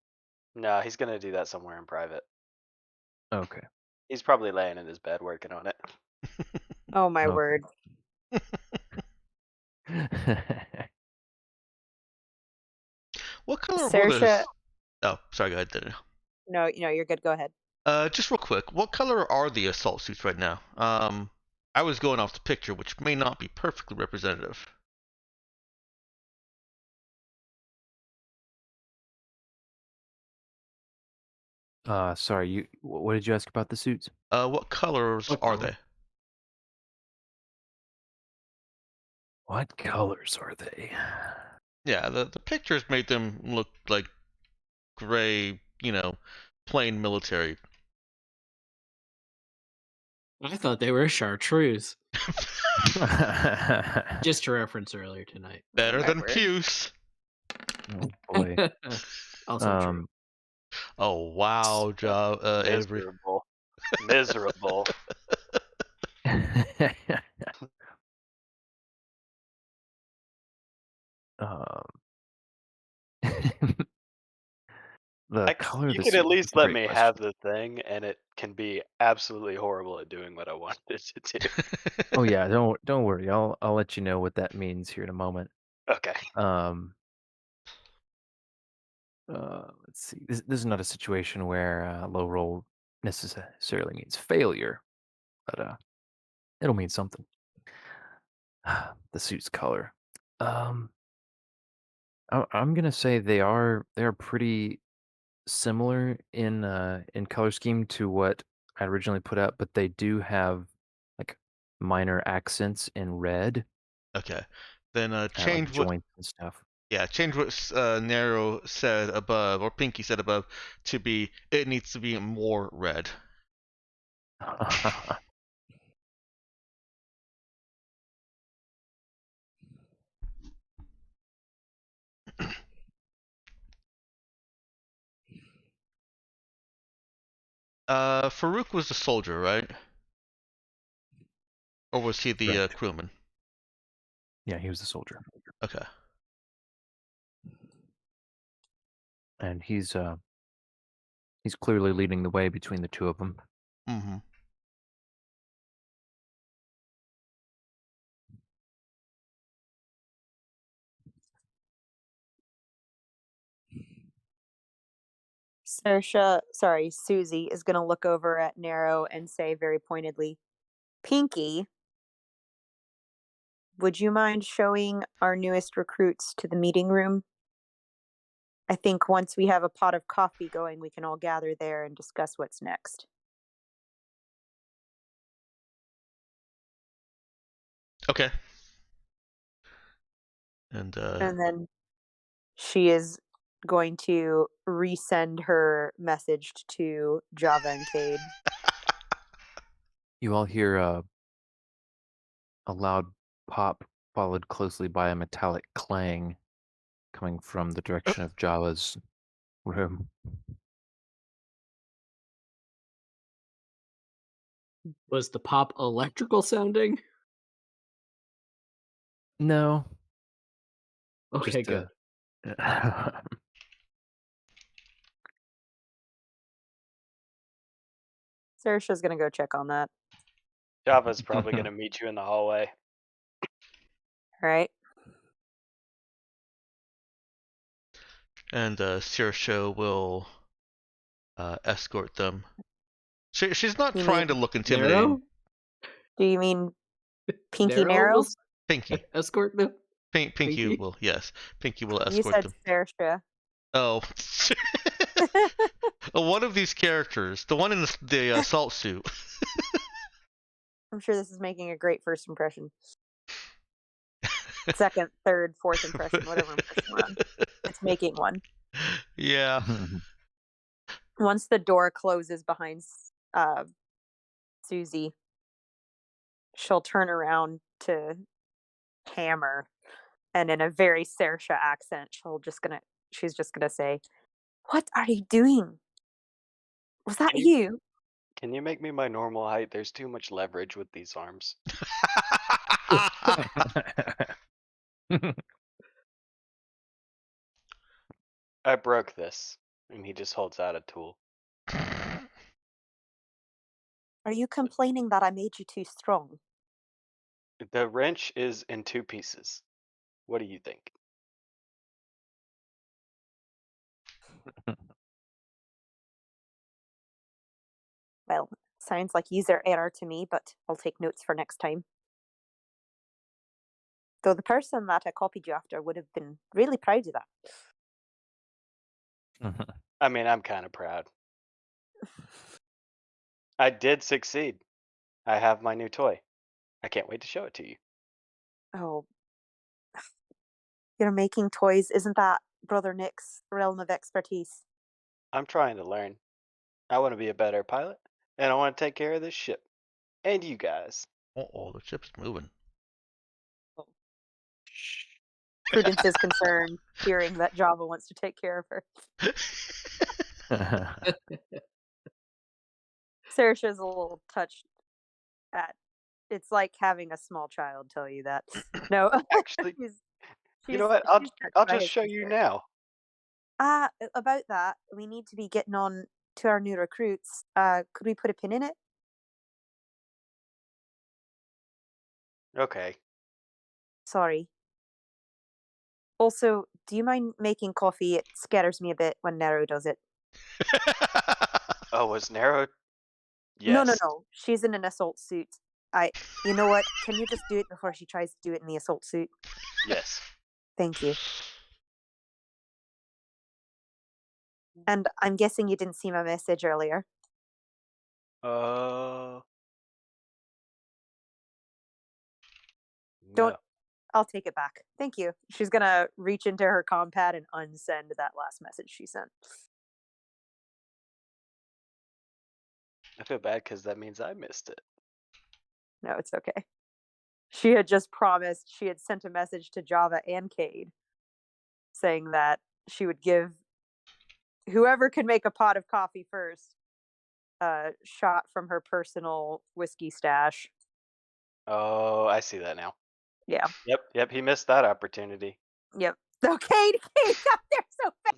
S3: No, he's gonna do that somewhere in private.
S1: Okay.
S3: He's probably laying in his bed working on it.
S4: Oh my
S1: Okay.
S4: word.
S5: What color were those?
S4: Saoirse,
S5: Oh, sorry, go ahead, Daniel.
S4: no, you're good. Go ahead.
S5: Just real quick, what color are the assault suits right now? I was going off the picture, which may not be perfectly representative.
S1: Sorry, what did you ask about the suits?
S5: What colors
S2: What
S5: are
S2: color?
S5: they?
S1: What colors are they?
S5: Yeah, the pictures made them look like gray, plain military.
S2: I thought they were chartreuse. Just to reference earlier tonight.
S5: Better
S4: my
S5: than
S4: word.
S5: Puce.
S1: Oh boy.
S2: Also true.
S5: Oh wow, Avery.
S3: Miserable. Miserable.
S1: um, the color of
S3: You
S1: the
S3: can at
S1: suit. That's
S3: least
S1: a
S3: let
S1: great
S3: me
S1: question.
S3: have the thing, and it can be absolutely horrible at doing what I wanted it to do.
S1: Oh yeah, don't worry. I'll let you know what that means here in a moment.
S3: Okay.
S1: Um, let's see. This is not a situation where low roll necessarily means failure, but it'll mean something. The suit's color. Um, I'm gonna say they are pretty similar in color scheme to what I originally put up, but they do have like minor accents in red,
S5: Okay, then
S1: like
S5: change what.
S1: joints and stuff.
S5: Yeah, change what Nero said above, or Pinky said above, to be it needs to be more red. Farouk was the soldier, right? Or was he the
S1: Correct.
S5: crewman?
S1: Yeah, he was the soldier,
S5: Okay.
S1: and he's clearly leading the way between the two of them.
S5: Mm-hmm.
S4: Susie is going to look over at Narrow and say very pointedly, Pinky, would you mind showing our newest recruits to the meeting room? I think once we have a pot of coffee going, we can all gather there and discuss what's next.
S5: Okay. And
S4: And then she is going to resend her message to Java and Cade.
S1: You all hear a loud pop, followed closely by a metallic clang, coming from the direction of Java's room.
S2: Was the pop electrical sounding?
S1: No,
S2: Okay,
S1: just
S2: good.
S4: Saoirse's going to go check on that.
S3: Java's probably gonna meet you in the hallway.
S4: All right.
S5: and Saoirse will escort them. She's not
S4: You
S5: trying
S4: mean
S5: to look intimidating.
S2: Narrow?
S4: Do you mean Pinky Narrow?
S2: will
S5: Pinky.
S2: escort them?
S5: Pinky
S2: Pinky?
S5: will, yes. Pinky will
S4: You
S5: escort
S4: said
S5: them.
S4: Saoirse.
S5: Oh. One of these characters, the one in the assault suit.
S4: I'm sure this is making a great first impression. Second, third, fourth impression, whatever impression we're on. It's making one.
S5: Yeah.
S4: Once the door closes behind Susie, she'll turn around to Hammer, and in a very Saoirse accent, she's just gonna say, "What are you doing? Was that
S3: Can you-
S4: you?"
S3: Can you make me my normal height? There's too much leverage with these arms. I broke this. And he just holds out a tool.
S4: Are you complaining that I made you too strong?
S3: The wrench is in 2 pieces. What do you think?
S4: Well, sounds like user error to me, but I'll take notes for next time. Though the person that I copied you after would have been really proud of that.
S3: I mean, I'm kind of proud. I did succeed. I have my new toy. I can't wait to show it to you.
S4: Oh. You're making toys. Isn't that Brother Nick's realm of expertise?
S3: I'm trying to learn. I want to be a better pilot, and I want to take care of this ship. And you guys.
S5: Uh-oh, the ship's moving.
S4: Prudence is concerned, hearing that Java wants to take care of her. Saoirse is a little touched at. It's like having a small child tell you that. No,
S3: Actually, you know what?
S4: she's touched
S3: I'll
S4: by
S3: just
S4: his
S3: show you
S4: concern.
S3: now.
S4: About that, we need to be getting on to our new recruits. Could we put a pin in it?
S3: Okay.
S4: Sorry. Also, do you mind making coffee? It scatters me a bit when Nero does it.
S3: Oh, was Narrow? Yes.
S4: No. She's in an assault suit. You know what? Can you just do it before she tries to do it in the assault suit?
S3: Yes.
S4: Thank you. And I'm guessing you didn't see my message earlier.
S3: No.
S4: Don't. I'll take it back. Thank you. She's gonna reach into her compad and unsend that last message she sent.
S3: I feel bad because that means I missed it.
S4: No, it's okay. She had just promised, she had sent a message to Java and Cade saying that she would give whoever could make a pot of coffee first a shot from her personal whiskey stash.
S3: Oh, I see that now.
S4: Yeah.
S3: Yep, he missed that opportunity.
S4: Yep. Okay, Cade got there so fast.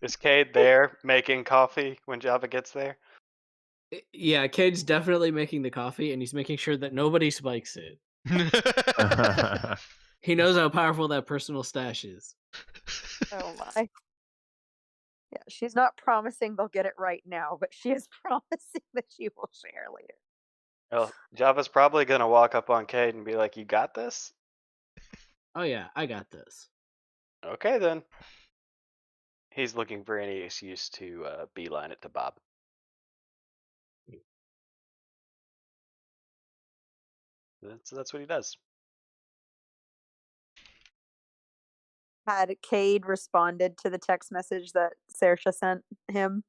S3: Is Cade there making coffee when Java gets there?
S2: Yeah, Cade's definitely making the coffee, and he's making sure that nobody spikes it. He knows how powerful that personal stash is.
S4: Oh my. Yeah, she's not promising they'll get it right now, but she is promising that she will share later.
S3: Well, Java's probably gonna walk up on Cade and be like, "You got this?"
S2: Oh yeah, I got this.
S3: Okay then. He's looking for any excuse to beeline it to Bob. That's what he does.
S4: Had Cade responded to the text message that Saoirse sent him?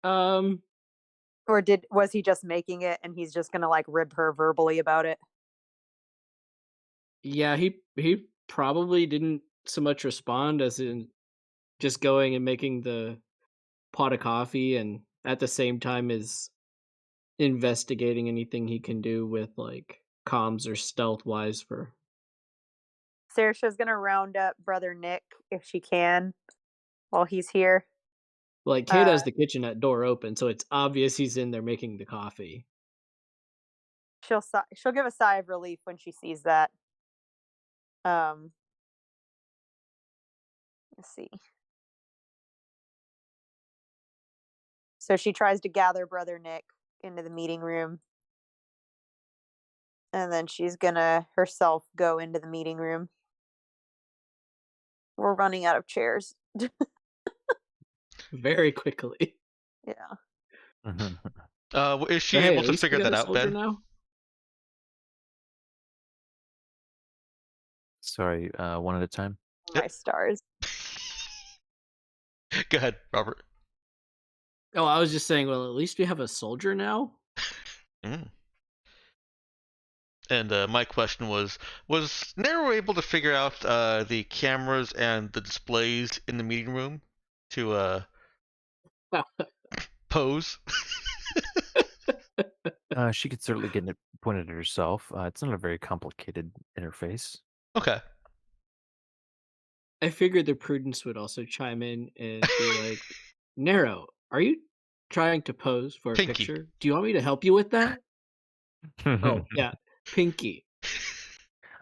S2: Um,
S4: Or was he just making it and he's just gonna like rib her verbally about it?
S2: yeah, he probably didn't so much respond as in just going and making the pot of coffee, and at the same time is investigating anything he can do with like comms or stealth wise for.
S4: Saoirse's gonna round up Brother Nick if she can while he's here.
S2: Like Kate has the kitchenette door open, so it's obvious he's in there making the coffee.
S4: She'll give a sigh of relief when she sees that. Let's see. So she tries to gather Brother Nick into the meeting room. And then she's gonna herself go into the meeting room. We're running out of chairs.
S2: Very quickly.
S4: Yeah.
S5: Is she
S2: But hey,
S5: able
S2: at
S5: to
S2: least we
S5: figure
S2: got
S5: that
S2: a
S5: out,
S2: soldier
S5: Ben?
S2: now.
S1: Sorry, one at a time.
S4: My stars.
S5: Go ahead, Robert.
S2: Oh, I was just saying, well, at least we have a soldier now.
S5: Mm. And my question was Nero able to figure out the cameras and the displays in the meeting room to pose?
S1: She could certainly get it pointed at herself. It's not a very complicated interface.
S5: Okay.
S2: I figured the prudence would also chime in and be like, Nero, are you trying to pose for a
S5: Pinky.
S2: picture? Do you want me to help you with that? Oh, yeah. Pinky.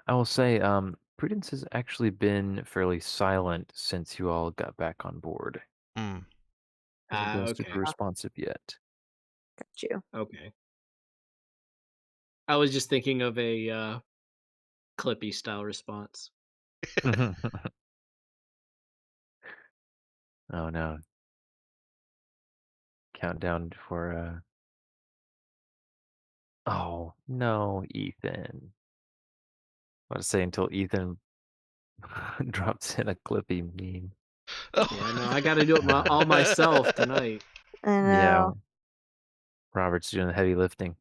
S1: I will say, Prudence has actually been fairly silent since you all got back on board.
S5: Mm.
S1: Hasn't been
S2: Okay.
S1: super responsive yet.
S4: Got you.
S2: Okay. I was just thinking of a Clippy style response.
S1: Oh no. Countdown for oh no, Ethan. I was say until Ethan drops in a Clippy meme.
S2: Yeah, no, I got to do it all myself tonight.
S4: I
S1: Yeah.
S4: know.
S1: Robert's doing the heavy lifting.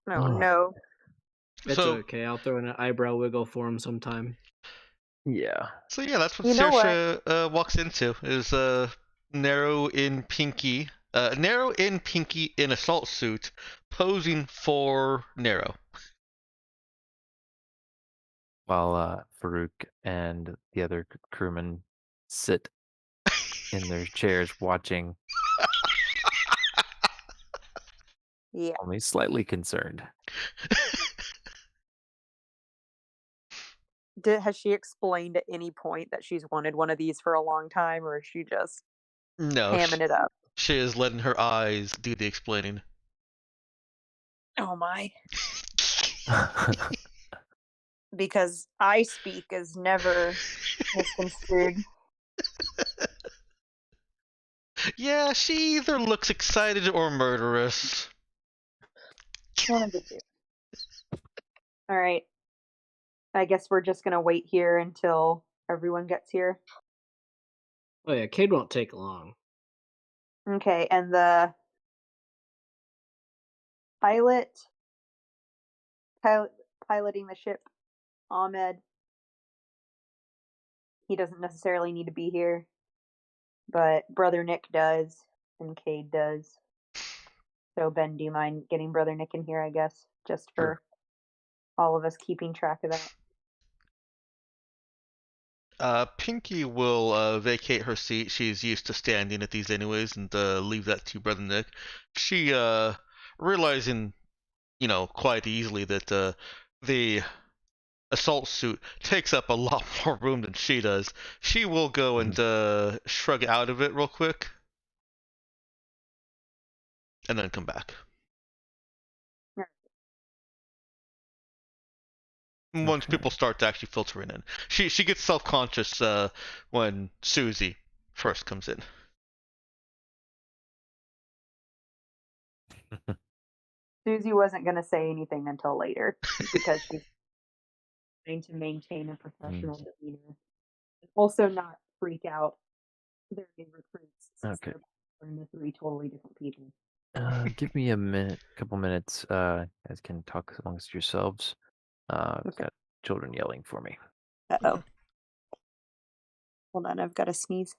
S4: Oh
S1: Oh.
S4: no.
S2: It's
S5: So-
S2: okay. I'll throw in an eyebrow wiggle for him sometime.
S1: Yeah.
S5: So yeah, that's what
S4: You know what?
S5: Saoirse walks into is Nero in Pinky. Nero in Pinky in assault suit, posing for Nero.
S1: While Farouk and the other crewmen sit in their chairs watching,
S4: Yeah.
S1: only slightly concerned.
S4: Has she explained at any point that she's wanted one of these for a long time, or is she just
S5: No,
S4: hamming it up?
S5: she is letting her eyes do the explaining.
S4: Oh my. Because I speak is never misconstrued.
S5: Yeah, she either looks excited or murderous.
S4: One of the two. All right. I guess we're just gonna wait here until everyone gets here.
S2: Oh yeah, Cade won't take long.
S4: Okay, and the piloting the ship Ahmed. He doesn't necessarily need to be here, but Brother Nick does, and Cade does. So Ben, do you mind getting Brother Nick in here? I guess just for all of us keeping track of that.
S5: Pinky will vacate her seat. She's used to standing at these anyways, and leave that to Brother Nick. She, realizing, quite easily that the assault suit takes up a lot more room than she does, she will go and shrug out of it real quick, and then come back. Once
S1: Okay.
S5: people start to actually filtering in, she gets self-conscious when Susie first comes in.
S4: Susie wasn't going to say anything until later because she's trying to maintain a professional demeanor, and also not freak out their new recruits since
S1: Okay.
S4: they're the three totally different people.
S1: Give me a minute, couple minutes. Guys can talk amongst yourselves. I've
S4: Okay.
S1: got children yelling for me.
S4: Uh-oh. Hold on, I've got to sneeze.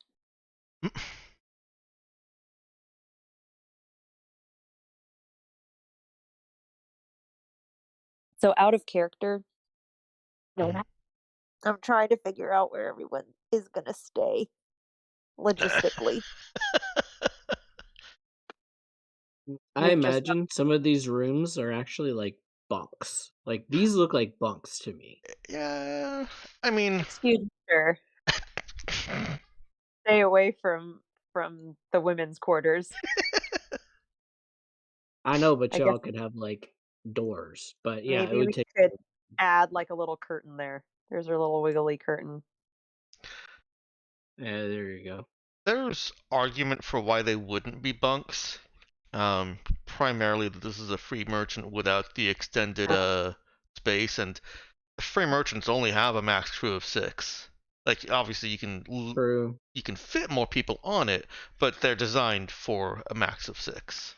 S4: So out of character,
S5: Mhm.
S4: I'm trying to figure out where everyone is going to stay logistically.
S2: I
S4: We've just
S2: imagine some of these rooms are actually like bunks. Like these look like bunks to me.
S5: Yeah, I mean,
S4: excuse me, sir. Stay away from the women's quarters.
S2: I know, but
S4: I guess
S2: y'all could have like doors. But yeah, it
S4: maybe
S2: would
S4: we
S2: take.
S4: could add like a little curtain there. There's our little wiggly curtain.
S2: Yeah, there you go.
S5: there's argument for why they wouldn't be bunks. Primarily that this is a free merchant without the extended space, and free merchants only have a max crew of 6. Like obviously
S2: True.
S5: you can fit more people on it, but they're designed for a max of 6.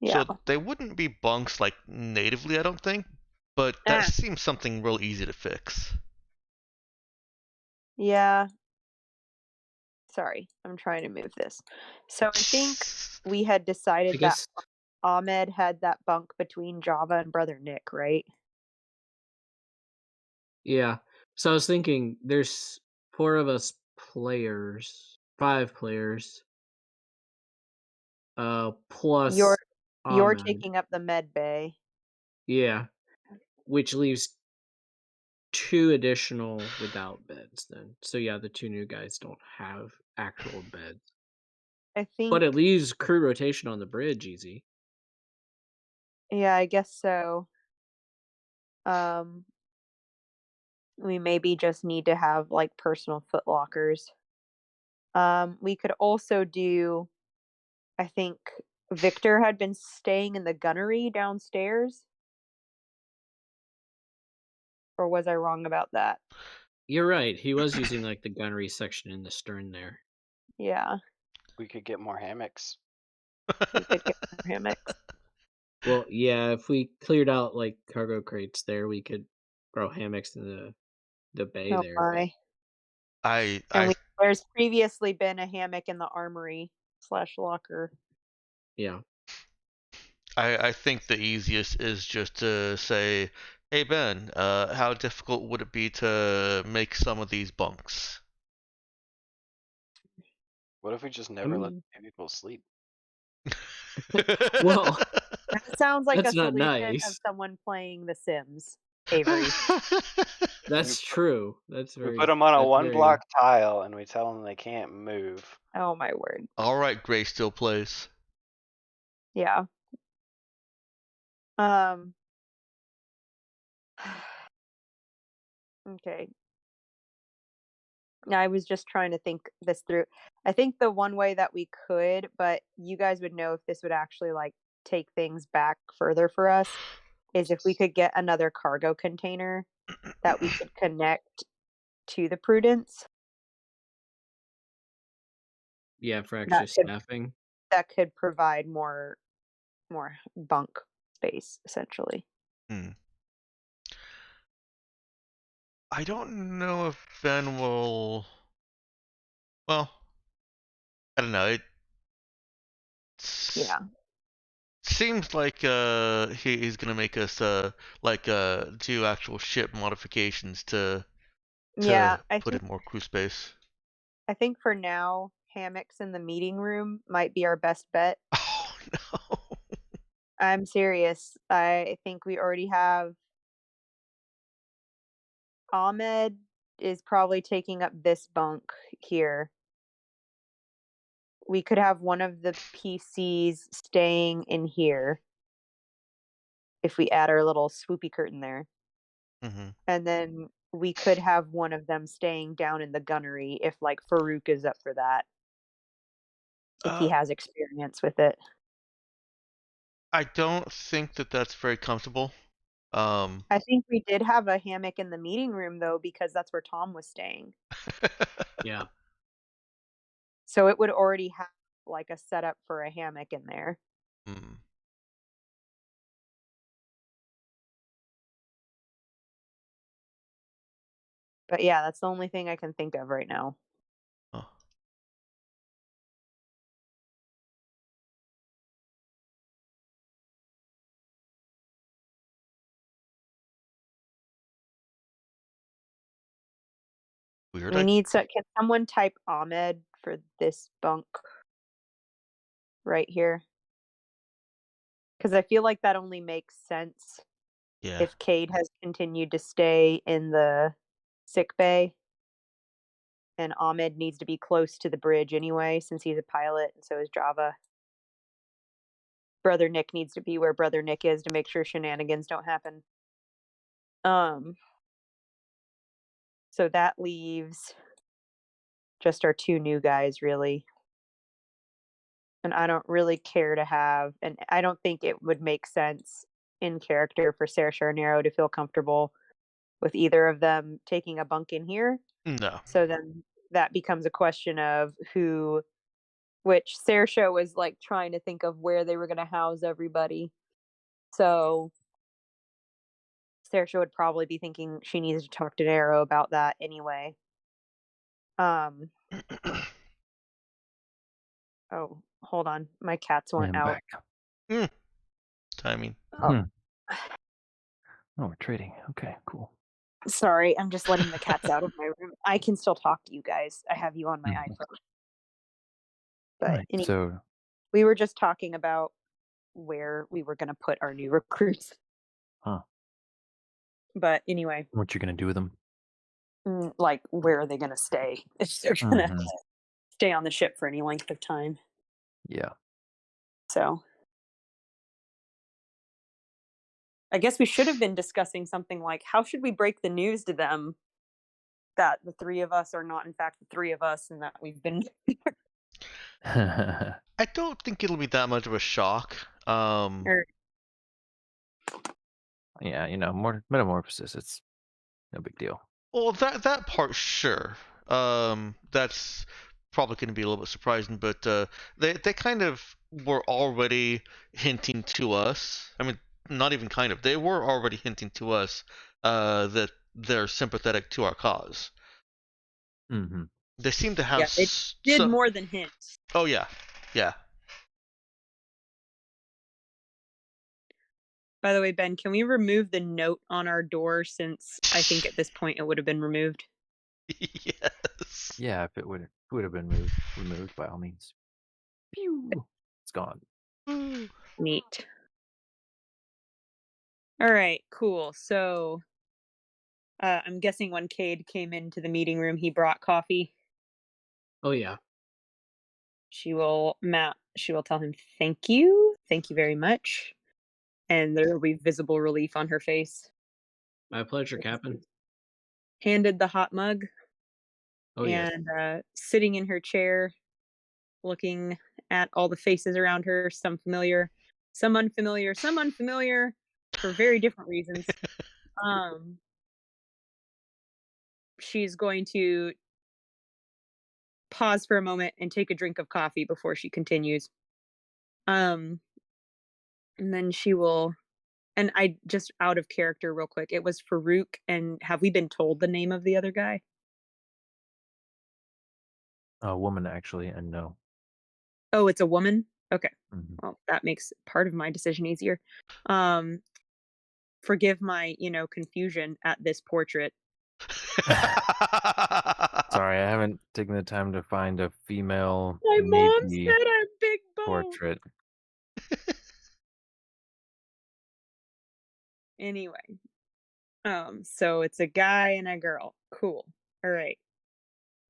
S4: Yeah.
S5: So they wouldn't be bunks like natively, I don't think, but that seems something real easy to fix.
S4: Yeah. Sorry, I'm trying to move this. So I think we had
S2: I
S4: decided that
S2: guess.
S4: Ahmed had that bunk between Java and Brother Nick, right?
S2: Yeah. So I was thinking, there's 4 of us players, 5 players. Plus
S4: You're
S2: Ahmed.
S4: taking up the med bay.
S2: Yeah, which leaves 2 additional without beds then. So yeah, the 2 new guys don't have actual beds.
S4: I think.
S2: But it leaves crew rotation on the bridge easy.
S4: Yeah, I guess so. We maybe just need to have like personal foot lockers. We could also do, I think Victor had been staying in the gunnery downstairs. Or was I wrong about that?
S2: You're right. He was using like the gunnery section in the stern there.
S4: Yeah,
S3: We could get more hammocks.
S4: we could get more hammocks.
S2: Well, yeah, if we cleared out like cargo crates there, we could throw hammocks in the bay
S4: Oh
S2: there. But
S4: my.
S5: I
S4: And there's previously been a hammock in the armory / locker.
S2: yeah,
S5: I think the easiest is just to say, "Hey Ben, how difficult would it be to make some of these bunks?"
S3: What if we just never let
S2: mean-
S3: people sleep?
S2: Well,
S4: That sounds like a
S2: that's not
S4: solution of
S2: nice.
S4: someone playing The Sims, Avery.
S2: That's true. That's
S3: We
S2: very.
S3: put them on a
S2: that's
S3: one
S2: very-
S3: block tile and we tell them they can't move.
S4: Oh my word.
S5: All right, Gray still plays.
S4: Yeah. Um. Okay. I was just trying to think this through. I think the one way that we could, but you guys would know if this would actually like take things back further for us, is if we could get another cargo container that we could connect to the Prudence
S2: Yeah, for extra staffing.
S4: that could provide more bunk space essentially.
S5: Hmm. I don't know if Ben will. Well, I don't know. It
S4: Yeah.
S5: seems like he's gonna make us do actual ship modifications
S4: Yeah,
S5: to put in more crew space.
S4: I think for now, hammocks in the meeting room might be our best bet.
S5: Oh no.
S4: I'm serious. I think we already have Ahmed is probably taking up this bunk here. We could have one of the PCs staying in here if we add our little swoopy curtain there.
S5: Hmm.
S4: And then we could have one of them staying down in the gunnery if like Farouk is up for that, if he has experience with it.
S5: I don't think that that's very comfortable.
S4: I think we did have a hammock in the meeting room though, because that's where Tom was staying.
S2: Yeah.
S4: So it would already have like a setup for a hammock in there.
S5: Hmm.
S4: But yeah, that's the only thing I can think of right now.
S5: Oh. Weird.
S4: We need can someone type Ahmed for this bunk right here? Because I feel like that only makes sense
S5: Yeah.
S4: if Cade has continued to stay in the sick bay. And Ahmed needs to be close to the bridge anyway, since he's a pilot, and so is Java. Brother Nick needs to be where Brother Nick is to make sure shenanigans don't happen. So that leaves just our two new guys, really. And I don't really care to have, and I don't think it would make sense in character for Sarah Charnero to feel comfortable with either of them taking a bunk in here.
S5: No.
S4: So then that becomes a question of which Saoirse was like trying to think of where they were going to house everybody. So Saoirse would probably be thinking she needs to talk to Darrow about that anyway. Oh, hold on. My cats went
S1: I'm
S4: out.
S1: back.
S5: Timing.
S4: Oh,
S1: Hmm. Oh, we're trading. Okay, cool.
S4: sorry. I'm just letting the cats out of my room. I can still talk to you guys. I have you on my
S1: Mhm.
S4: iPhone. But
S1: Right. So,
S4: we were just talking about where we were going to put our new recruits.
S1: huh?
S4: But anyway,
S1: What you gonna do with them?
S4: like, where are they going to stay? If they're going to
S1: Mhm.
S4: stay on the ship for any length of time.
S1: Yeah.
S4: So I guess we should have been discussing something like how should we break the news to them that the three of us are not, in fact, the three of us and that we've been.
S5: I don't think it'll be that much of a shock.
S4: Or,
S1: Yeah, more metamorphosis. It's no big deal.
S5: Well, that part, sure. That's probably going to be a little bit surprising, but they kind of were already hinting to us. I mean, not even kind of. They were already hinting to us that they're sympathetic to our cause.
S1: Mm-hmm.
S5: They seem to have
S4: yeah, it did
S5: so.
S4: more than hint.
S5: Oh yeah, yeah.
S4: By the way, Ben, can we remove the note on our door since I think at this point it would have been removed?
S5: Yes.
S1: Yeah, if it would have been removed by all means. Pew. It's gone.
S4: Neat. All right, cool. So I'm guessing when Cade came into the meeting room, he brought coffee.
S2: Oh yeah.
S4: She will tell him thank you very much, and there will be visible relief on her face.
S2: My pleasure, Captain.
S4: Handed the hot mug
S2: Oh yes.
S4: and sitting in her chair, looking at all the faces around her, some familiar, some unfamiliar, for very different reasons. Um, she's going to pause for a moment and take a drink of coffee before she continues. And then she will
S6: And I just out of character real quick, it was Farouk, and have we been told the name of the other guy?
S1: A woman, actually, and no.
S6: Oh, it's a woman? Okay.
S1: Mhm.
S6: Well, that makes part of my decision easier. Um, Forgive my, confusion at this portrait.
S1: Sorry, I haven't taken the time to find a female
S6: My mom
S1: maybe
S6: said I'm big bone.
S1: portrait.
S6: Anyway, so it's a guy and a girl. Cool. All right.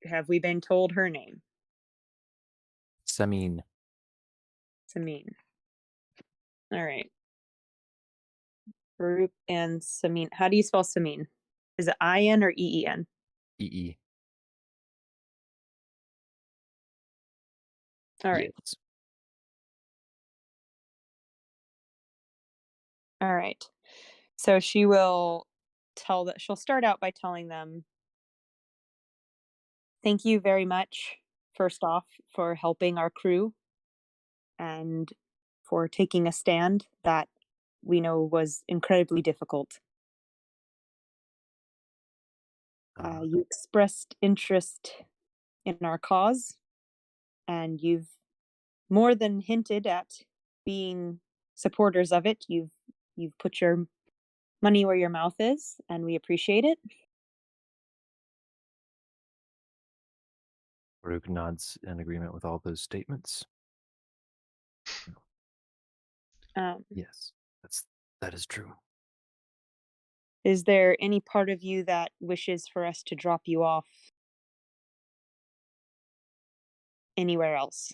S6: Have we been told her name?
S1: Samin.
S6: Samin. All right. Farouk and Samin. How do you spell Samin? Is it I-N or E-E-N?
S1: EE.
S6: All right.
S1: Yes.
S6: All right. So she'll start out by telling them, thank you very much, first off, for helping our crew and for taking a stand that we know was incredibly difficult. You expressed interest in our cause, and you've more than hinted at being supporters of it. You've put your money where your mouth is, and we appreciate it.
S1: Farouk nods in agreement with all those statements.
S6: Um,
S1: Yes, that is true.
S6: is there any part of you that wishes for us to drop you off anywhere else?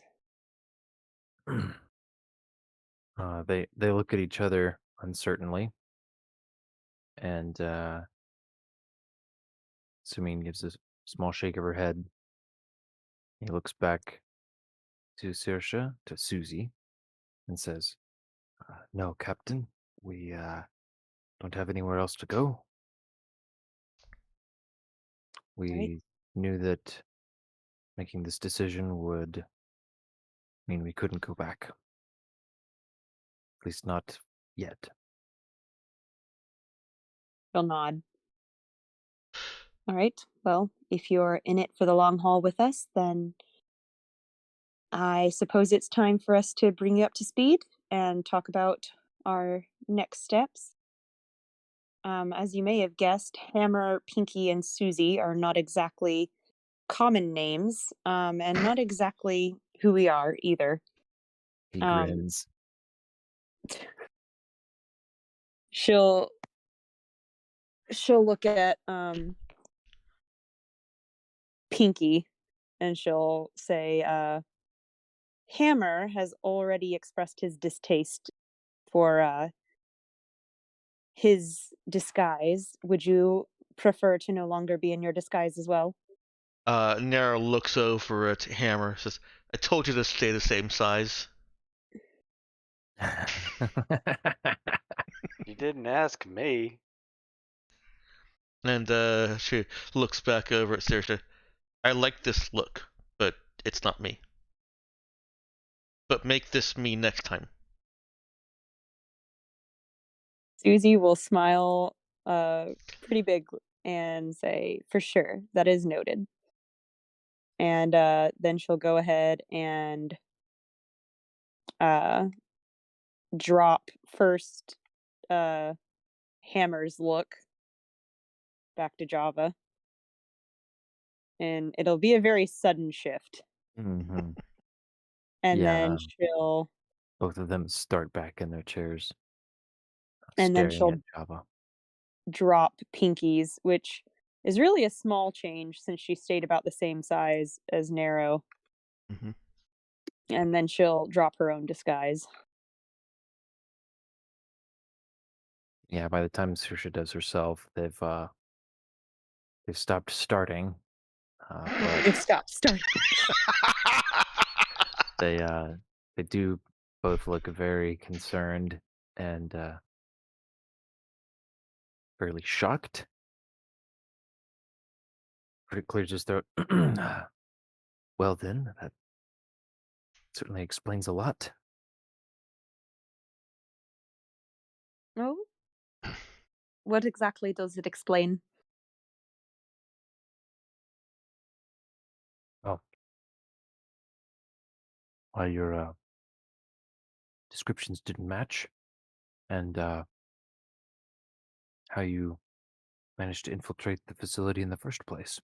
S1: They look at each other uncertainly, and Samin gives a small shake of her head. He looks back to Saoirse, to Susie, and says, "No, Captain, we don't have anywhere else to go.
S6: Right?
S1: We knew that making this decision would mean we couldn't go back. At least not yet."
S6: She'll nod. All right. Well, if you're in it for the long haul with us, then I suppose it's time for us to bring you up to speed and talk about our next steps. As you may have guessed, Hammer, Pinky, and Susie are not exactly common names, and not exactly who we are either.
S1: He
S6: Um,
S1: grins.
S6: she'll look at Pinky and she'll say, Hammer has already expressed his distaste for his disguise. Would you prefer to no longer be in your disguise as well?
S5: Nara looks over at Hammer, says, I told you to stay the same size.
S3: You didn't ask me.
S5: And she looks back over at Saoirse. I like this look, but it's not me. But make this me next time.
S6: Susie will smile pretty big and say, for sure, that is noted. And then she'll go ahead and uh, drop first Hammer's look back to Java. And it'll be a very sudden shift.
S1: hmm
S6: And
S1: Yeah,
S6: then she'll
S1: both of them start back in their chairs,
S6: and then
S1: staring
S6: she'll
S1: at Java.
S6: drop Pinky's, which is really a small change since she stayed about the same size as Narrow.
S5: Mm-hmm.
S6: And then she'll drop her own disguise.
S1: Yeah, by the time Saoirse does herself, they've stopped starting, but
S6: It stopped starting.
S1: they do both look very concerned and fairly shocked. Pretty clear just throat. Well then, that certainly explains a lot.
S6: Oh, What exactly does it explain?
S1: Oh, well, your descriptions didn't match, and how you managed to infiltrate the facility in the first place.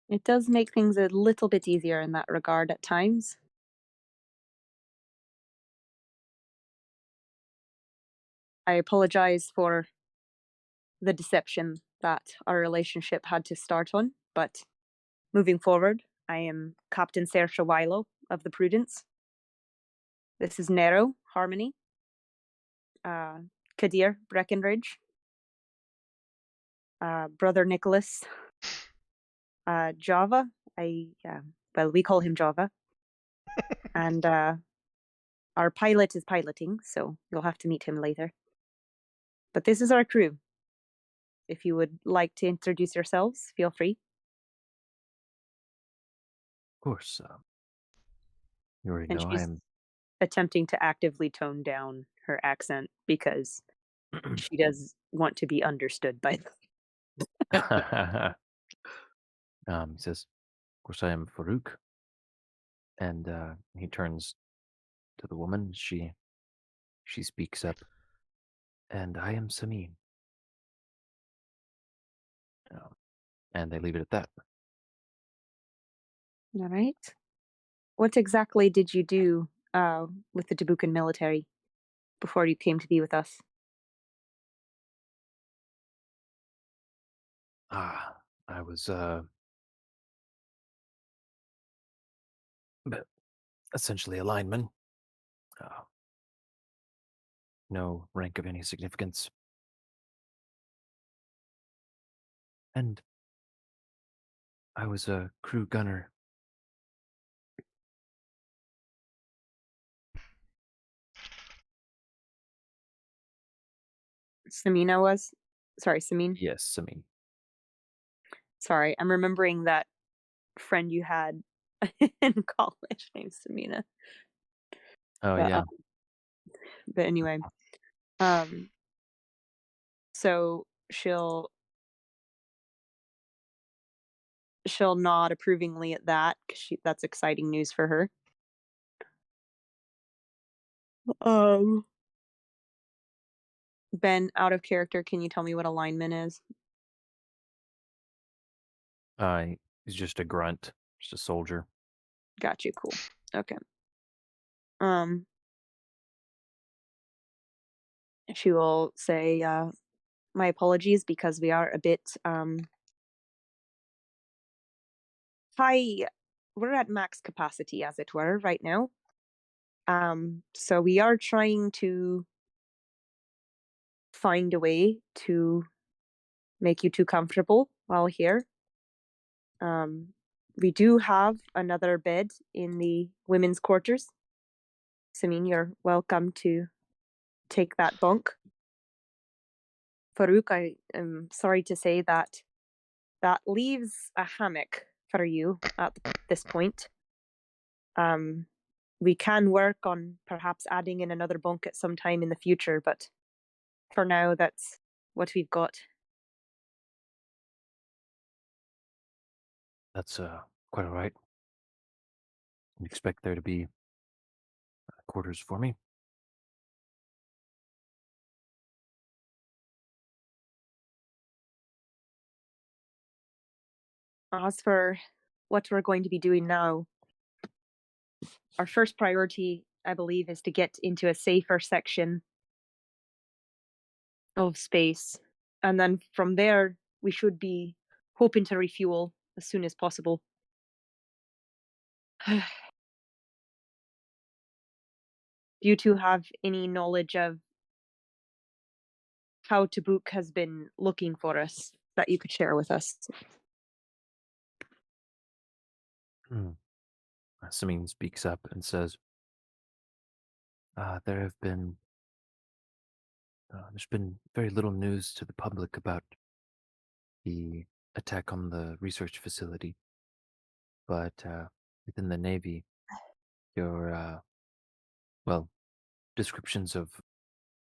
S6: It does make things a little bit easier in that regard at times. I apologize for the deception that our relationship had to start on, but moving forward, I am Captain Saoirse Wilo of the Prudence. This is Nero, Harmony, Kadir, Breckenridge, Brother Nicholas, Java. Well, we call him Java, and our pilot is piloting, so you'll have to meet him later. But this is our crew. If you would like to introduce yourselves, feel free.
S1: Of course, you already
S6: And
S1: know I
S6: she's
S1: am.
S6: attempting to actively tone down her accent because she does want to be understood by
S1: He says, "Of course, I am Farouk," and he turns to the woman. She speaks up, and I am Samin. Um, and they leave it at that.
S6: All right. What exactly did you do with the Tabukan military before you came to be with us?
S1: I was but essentially a lineman. Uh, no rank of any significance, and I was a crew gunner.
S6: Samina was? Sorry, Samin.
S1: Yes, Samin.
S6: Sorry, I'm remembering that friend you had in college named Samina.
S1: Oh
S6: But,
S1: yeah.
S6: but anyway, um, so she'll nod approvingly at that because that's exciting news for her. Um, Ben, out of character, can you tell me what a lineman is?
S1: He's just a grunt, just a soldier.
S6: Got you. Cool. Okay. Um, she will say, "My apologies because we are a bit high. We're at max capacity, as it were, right now. So we are trying to find a way to make you too comfortable while here. Um, we do have another bed in the women's quarters. Samin, you're welcome to take that bunk. Farouk, I am sorry to say that that leaves a hammock for you at this point. We can work on perhaps adding in another bunk at some time in the future, but for now, that's what we've got.
S1: That's quite all right. You expect there to be quarters for me?
S6: As for what we're going to be doing now, our first priority, I believe, is to get into a safer section of space. And then from there, we should be hoping to refuel as soon as possible. Do you two have any knowledge of how Tabuk has been looking for us that you could share with us?
S1: Hmm. Samin speaks up and says, "There have been there's been very little news to the public about the attack on the research facility, but within the Navy, your well, descriptions of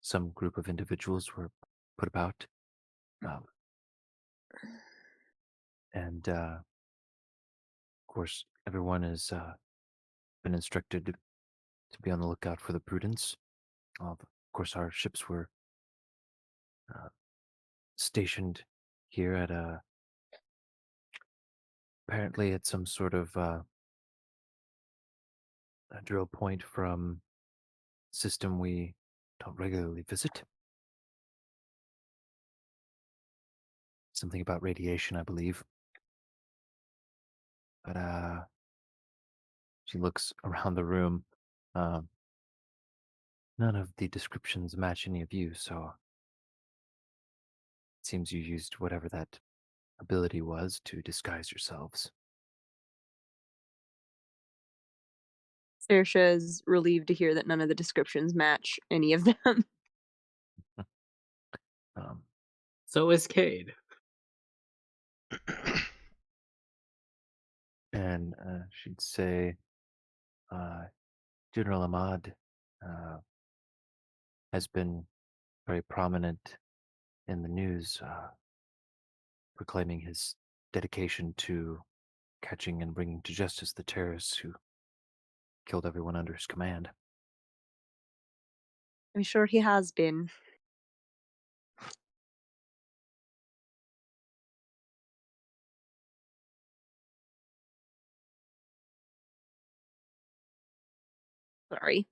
S1: some group of individuals were put about. Um, and of course, everyone has been instructed to be on the lookout for the Prudence. Of course, our ships were uh, stationed here at apparently at some sort of a drill point from system we don't regularly visit. Something about radiation, I believe. But she looks around the room. Um, none of the descriptions match any of you, so it seems you used whatever that ability was to disguise yourselves.
S6: Saoirse is relieved to hear that none of the descriptions match any of them.
S1: Um,
S2: So is Cade.
S1: and she'd say, General Ahmad has been very prominent in the news, proclaiming his dedication to catching and bringing to justice the terrorists who killed everyone under his command.
S6: I'm sure he has been. Sorry.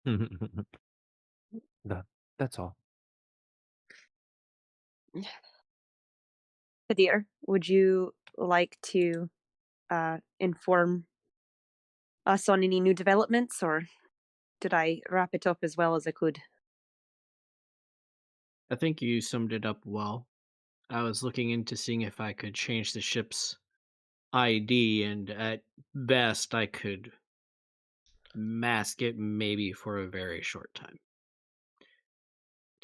S1: that, that's all.
S6: Kadir, would you like to inform us on any new developments, or did I wrap it up as well as I could?
S2: I think you summed it up well. I was looking into seeing if I could change the ship's ID, and at best, I could mask it maybe for a very short time.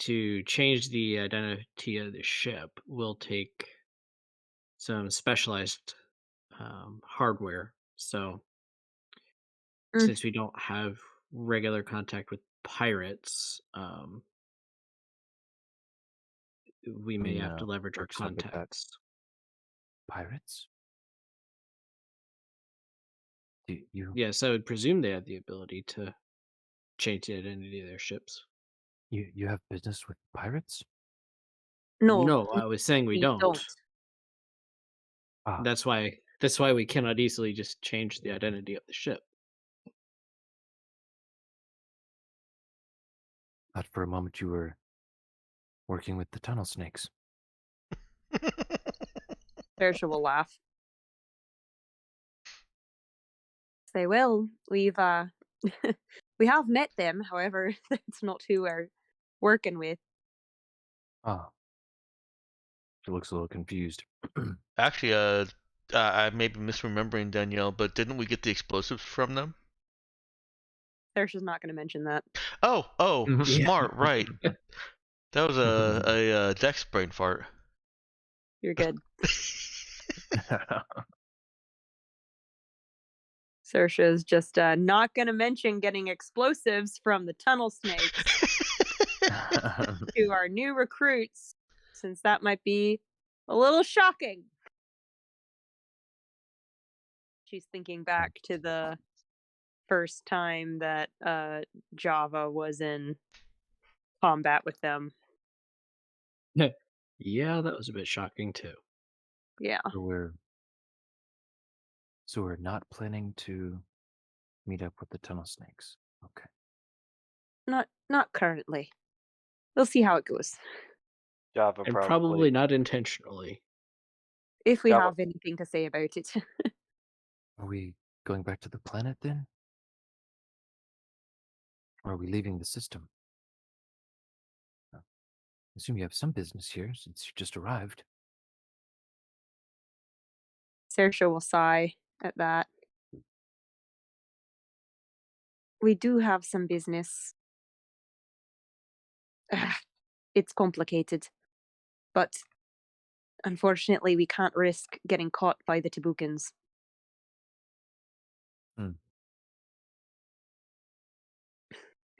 S2: To change the identity of the ship will take some specialized hardware. So,
S6: Mm.
S2: since we don't have regular contact with pirates, we may have to leverage our
S1: Looks like it, that
S2: contacts.
S1: pirates? Do you
S2: Yes, I would presume they have the ability to change the identity of their ships.
S1: you have business with pirates?
S6: No,
S2: No, I was saying we
S6: we
S2: don't.
S6: don't.
S1: Ah,
S2: That's why we cannot easily just change the identity of the ship.
S1: thought for a moment you were working with the tunnel snakes.
S6: Saoirse will laugh. Say, well, we've we have met them, however, that's not who we're working with.
S1: Ah, she looks a little confused.
S5: Actually, I may be misremembering Danielle, but didn't we get the explosives from them?
S6: Saoirse's not going to mention that.
S5: Oh,
S1: Yeah.
S5: smart, right. That was a Dex brain fart.
S6: You're good. Saoirse's just not going to mention getting explosives from the tunnel snakes to our new recruits, since that might be a little shocking. She's thinking back to the first time that Java was in combat with them.
S2: Yeah, that was a bit shocking too.
S6: Yeah.
S1: So we're not planning to meet up with the tunnel snakes. Okay.
S6: Not currently. We'll see how it goes.
S3: Java
S2: And
S3: probably.
S2: probably not intentionally.
S6: If we
S3: Java-
S6: have anything to say about it.
S1: Are we going back to the planet then? Or are we leaving the system? I assume you have some business here since you just arrived.
S6: Saoirse will sigh at that. We do have some business. It's complicated. But unfortunately, we can't risk getting caught by the Tabukans.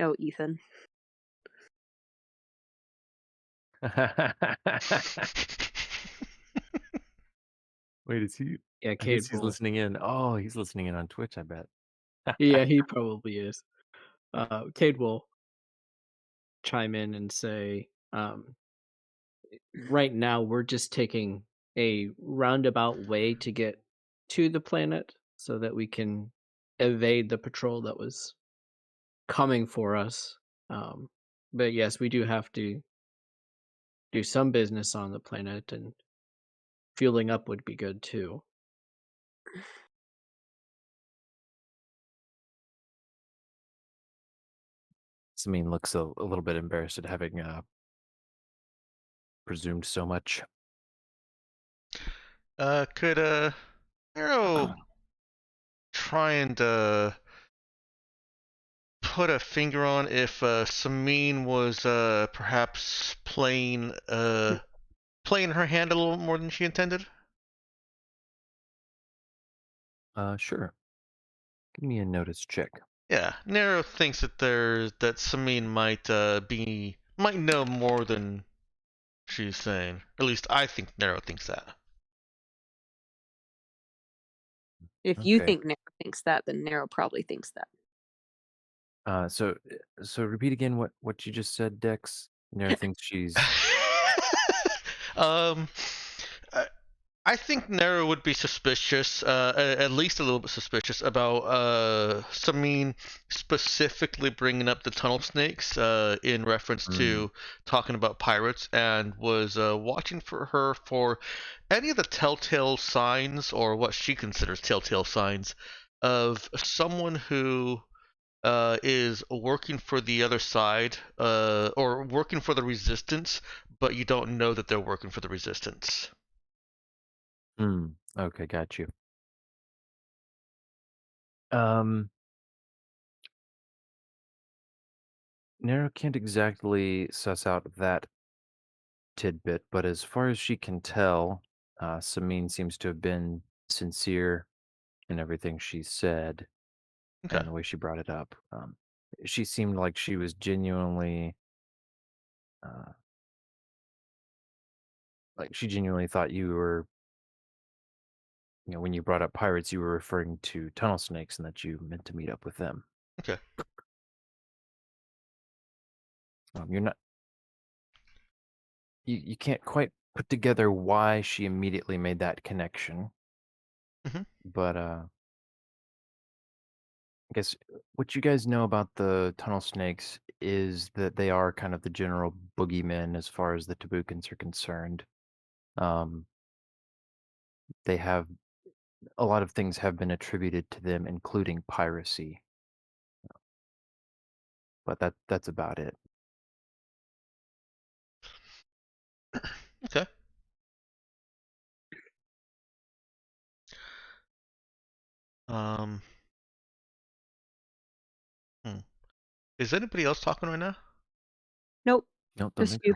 S6: Oh, Ethan.
S1: Wait, is he?
S2: Yeah,
S1: I guess
S2: Cade
S1: he's
S2: will.
S1: listening in. Oh, he's listening in on Twitch, I bet.
S2: Yeah, he probably is. Cade will chime in and say, right now we're just taking a roundabout way to get to the planet so that we can evade the patrol that was coming for us. Um, but yes, we do have to do some business on the planet, and fueling up would be good too.
S1: Samine looks a little bit embarrassed at having presumed so much.
S5: Could Nero try and put a finger on if Samine was perhaps playing her hand a little more than she intended?
S1: Sure. Give me a notice check.
S5: Yeah, Nero thinks that Samine might know more than she's saying. At least I think Nero thinks that.
S6: If you
S1: Okay.
S6: think Nero thinks that, then Nero probably thinks that.
S1: So repeat again what you just said, Dex. Nero thinks she's.
S5: um, I, I think Nero would be suspicious, at least a little bit suspicious about Samine specifically bringing up the tunnel snakes in reference to talking about pirates, and was watching for her for any of the telltale signs, or what she considers telltale signs, of someone who is working for the other side, or working for the resistance, but you don't know that they're working for the resistance.
S1: Okay, got you. Um, Nero can't exactly suss out that tidbit, but as far as she can tell, Samine seems to have been sincere in everything she said
S5: Okay.
S1: and the way she brought it up. She seemed like she was genuinely, uh, like she genuinely thought you were, when you brought up pirates, you were referring to tunnel snakes and that you meant to meet up with them.
S5: Okay.
S1: You're not, you can't quite put together why she immediately made that connection,
S5: Mhm.
S1: but I guess what you guys know about the tunnel snakes is that they are kind of the general boogeymen as far as the Tabukans are concerned. Um, they have a lot of things have been attributed to them, including piracy, but that's about it.
S5: Okay. Um. Hmm. Is anybody else talking right now?
S6: Nope,
S1: Nope, don't
S6: just
S1: think
S6: you.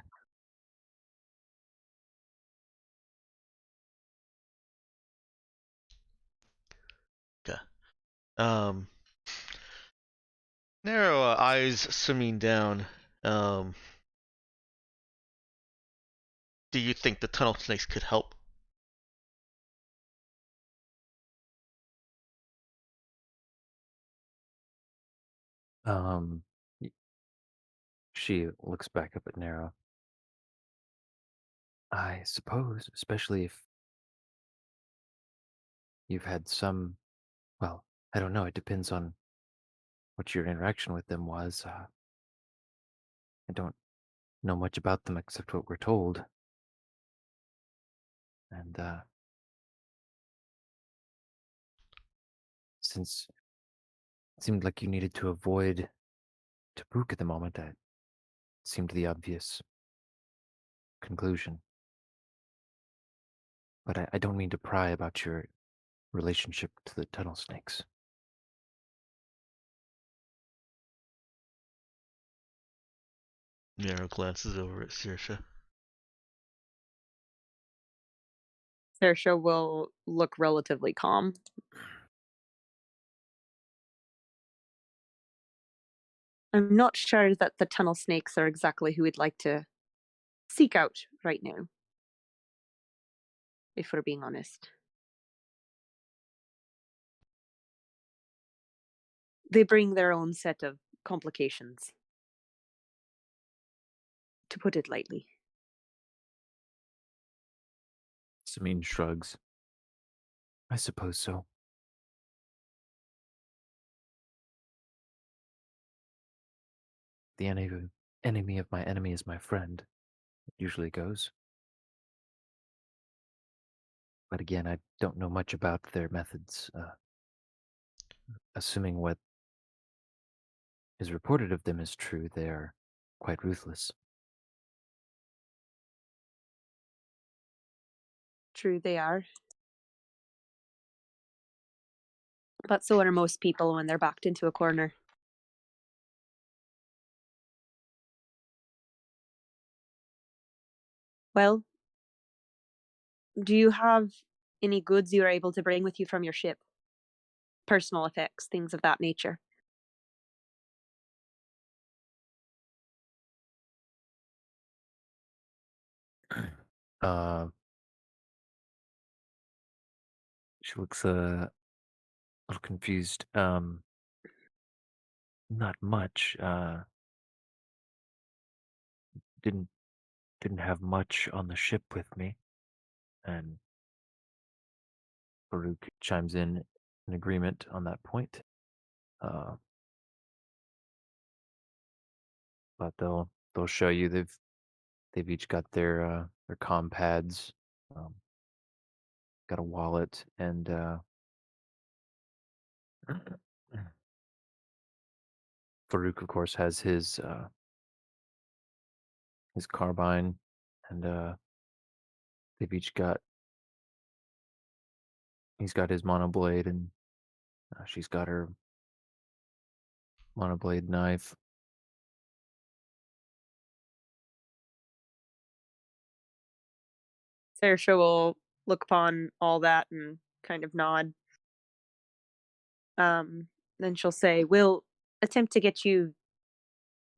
S1: so.
S5: Okay. Um. Narrow eyes Samine down. Um. Do you think the tunnel snakes could help?
S1: Um, y- she looks back up at Nero. I suppose, especially if you've had some, well, I don't know. It depends on what your interaction with them was. I don't know much about them except what we're told. And since it seemed like you needed to avoid Tabuk at the moment, that seemed the obvious conclusion. But I don't mean to pry about your relationship to the tunnel snakes.
S5: Narrow glances over at Saoirse.
S6: Saoirse will look relatively calm. I'm not sure that the tunnel snakes are exactly who we'd like to seek out right now, if we're being honest. They bring their own set of complications, to put it lightly.
S1: Samine shrugs. I suppose so. The enemy of my enemy is my friend. It usually goes. But again, I don't know much about their methods. Assuming what is reported of them is true, they are quite ruthless.
S6: True, they are. But so are most people when they're backed into a corner. Well, do you have any goods you are able to bring with you from your ship? Personal effects, things of that nature.
S1: Uh, she looks a little confused. Not much. Didn't have much on the ship with me, and Farouk chimes in agreement on that point. But they'll show you they've each got their comm pads, got a wallet, and Farouk, of course, has his carbine, and they've each got he's got his monoblade, and she's got her monoblade knife.
S6: Saoirse will look upon all that and kind of nod. Then she'll say, "We'll attempt to get you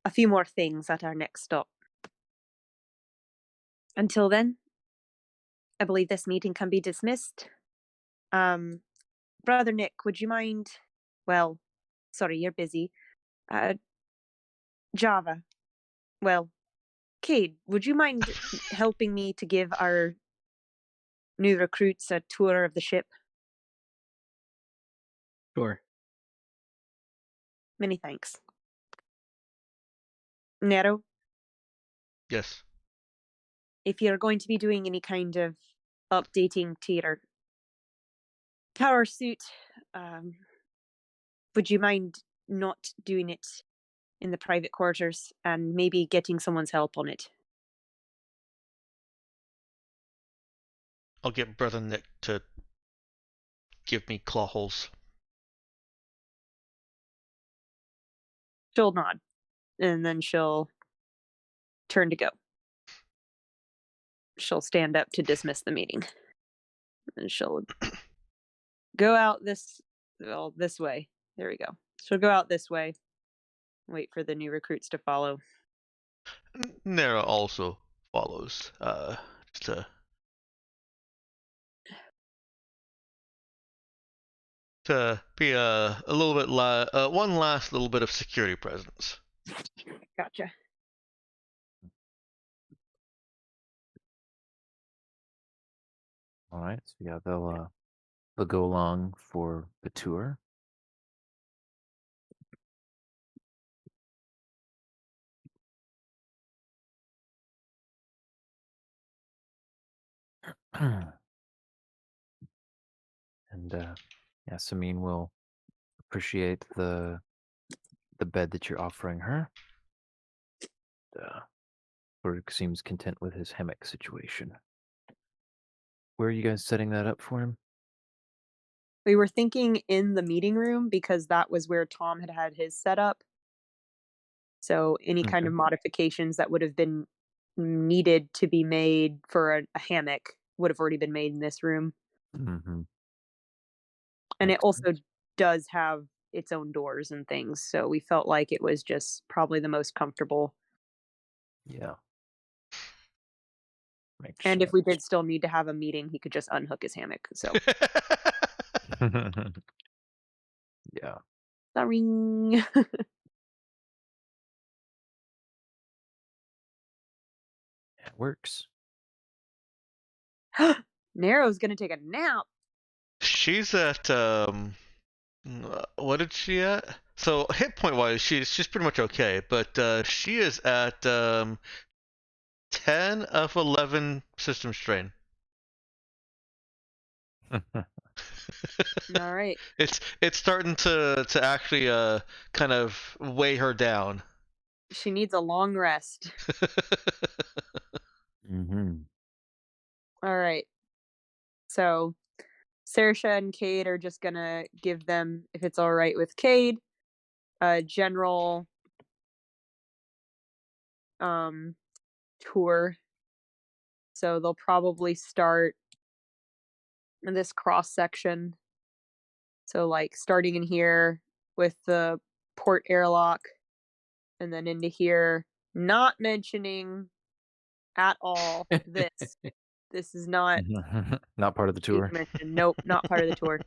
S6: a few more things at our next stop. Until then, I believe this meeting can be dismissed. Brother Nick, would you mind? Well, sorry, you're busy. Java. Well, Cade, would you mind helping me to give our new recruits a tour of the ship?
S2: Sure.
S6: Many thanks. Nero,
S5: Yes.
S6: if you're going to be doing any kind of updating to your power suit, would you mind not doing it in the private quarters and maybe getting someone's help on it?
S5: I'll get Brother Nick to give me claw holes.
S6: She'll nod, and then she'll turn to go. She'll stand up to dismiss the meeting. And she'll go out this way. There we go. She'll go out this way. Wait for the new recruits to follow.
S5: Nera also follows. Just to be a little bit one last little bit of security presence.
S6: Gotcha.
S1: All right, so yeah, they'll go along for the tour. And yeah, Samine will appreciate the bed that you're offering her. Farouk seems content with his hammock situation. Where are you guys setting that up for him?
S6: We were thinking in the meeting room because that was where Tom had had his setup. So any kind
S1: Okay.
S6: of modifications that would have been needed to be made for a hammock would have already been made in this room.
S1: Mm-hmm.
S6: And it
S1: Makes
S6: also
S1: sense.
S6: does have its own doors and things. So we felt like it was just probably the most comfortable.
S1: Yeah. Makes
S6: And if we
S1: sense.
S6: did still need to have a meeting, he could just unhook his hammock. So
S1: Yeah.
S6: sorry.
S1: It works.
S6: Nero's gonna take a nap.
S5: She's at what did she at? So hit point wise, she's pretty much okay, but she is at 10 of 11 system strain.
S6: All right.
S5: It's starting to actually kind of weigh her down.
S6: She needs a long rest.
S1: Mm-hmm.
S6: All right. So Saoirse and Cade are just gonna give them, if it's all right with Cade, a general tour. So they'll probably start in this cross section. So like starting in here with the port airlock and then into here, not mentioning at all this. This is not
S1: Not part of the
S6: being
S1: tour.
S6: mentioned. Nope, not part of the tour.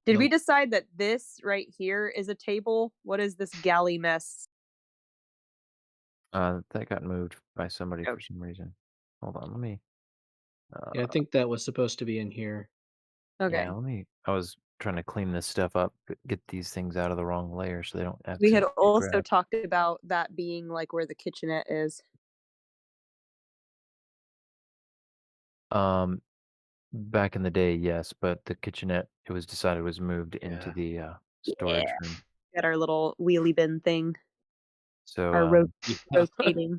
S6: Did we
S2: Nope.
S6: decide that this right here is a table? What is this galley mess?
S1: That got moved by somebody
S6: Oh,
S1: for some reason. Hold on, let me.
S2: Yeah, I think that was supposed to be in here.
S6: okay.
S1: Yeah, let me. I was trying to clean this stuff up, get these things out of the wrong layer so they don't
S6: We had
S1: accidentally get
S6: also
S1: grabbed.
S6: talked about that being like where the kitchenette is.
S1: Back in the day, yes, but the kitchenette, it was decided was moved into
S3: Yeah.
S1: the storage
S6: Yeah.
S1: room.
S6: At our little wheelie bin thing,
S1: So,
S6: our
S2: Yeah.
S6: rotating.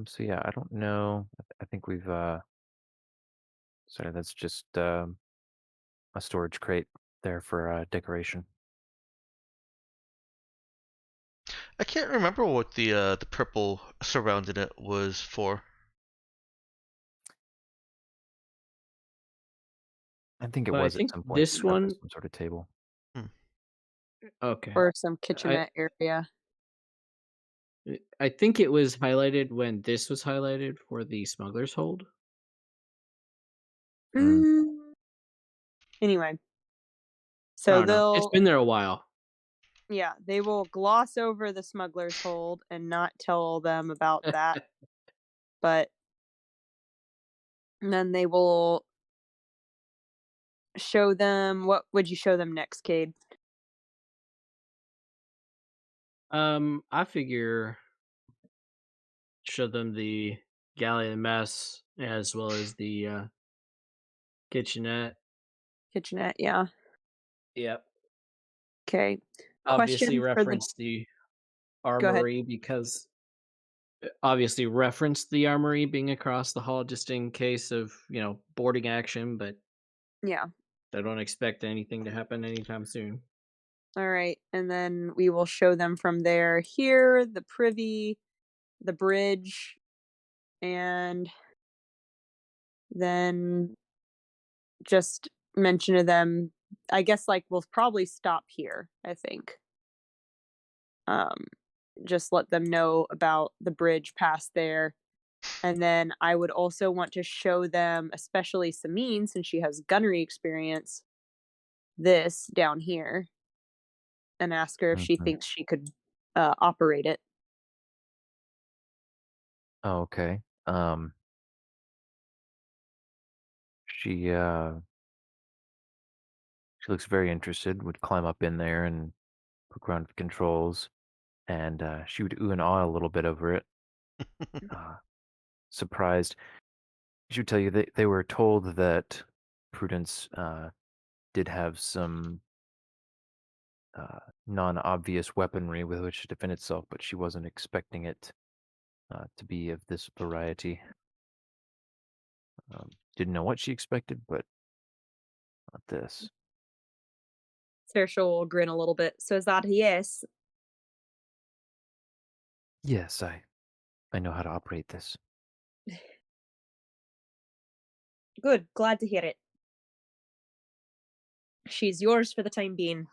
S1: so yeah, I don't know. I think we've sorry, that's just a storage crate there for decoration.
S5: I can't remember what the purple surrounding it was for.
S1: I think it
S2: Well, I
S1: was at
S2: think
S1: some point
S2: this
S1: set up as
S2: one.
S1: some sort of table.
S2: Okay.
S6: Or some
S2: I
S6: kitchenette area.
S2: I think it was highlighted when this was highlighted for the smuggler's hold.
S1: Mm.
S6: Anyway,
S2: I
S6: so
S2: don't know. It's
S6: they'll
S2: been there a while.
S6: yeah, they will gloss over the smuggler's hold and not tell them about that. But then they will show them, what would you show them next, Cade?
S2: I figure show them the galley and mess as well as the kitchenette.
S6: Kitchenette, yeah.
S2: Yep.
S6: Okay.
S2: Obviously
S6: Question for the
S2: reference the
S6: go ahead.
S2: armory because obviously reference the armory being across the hall just in case of, boarding action, but
S6: Yeah.
S2: I don't expect anything to happen anytime soon.
S6: All right. And then we will show them from there here, the privy, the bridge, and then just mention to them, I guess like we'll probably stop here, I think. Just let them know about the bridge past there. And then I would also want to show them, especially Samine, since she has gunnery experience, this down here and ask her if she
S1: Mhm.
S6: thinks she could operate it.
S1: Oh, okay. She she looks very interested. Would climb up in there and poke around with controls, and she would ooh and ah a little bit over it. Uh, Surprised. She would tell you they were told that Prudence did have some non-obvious weaponry with which to defend itself, but she wasn't expecting it to be of this variety. Didn't know what she expected, but not this.
S6: Saoirse will grin a little bit. So is that a yes?
S1: Yes, I know how to operate this.
S6: Good. Glad to hear it. She's yours for the time being.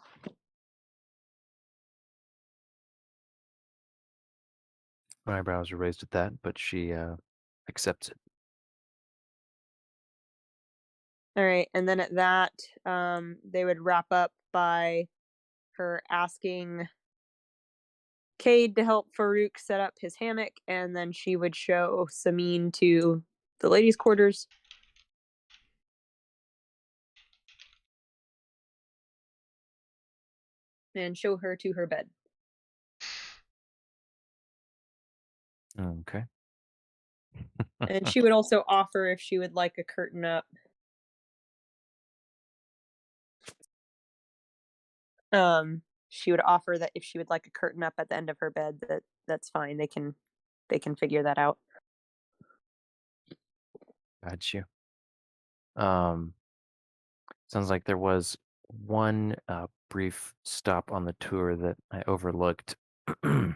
S1: My eyebrows are raised at that, but she accepts it.
S6: All right, and then at that, they would wrap up by her asking Cade to help Farouk set up his hammock, and then she would show Samin to the ladies' quarters. And show her to her bed.
S1: Okay.
S6: And she would also offer if she would like a curtain up. She would offer that if she would like a curtain up at the end of her bed, that's fine. They can figure that out.
S1: Got you. Um, sounds like there was one brief stop on the tour that I overlooked, and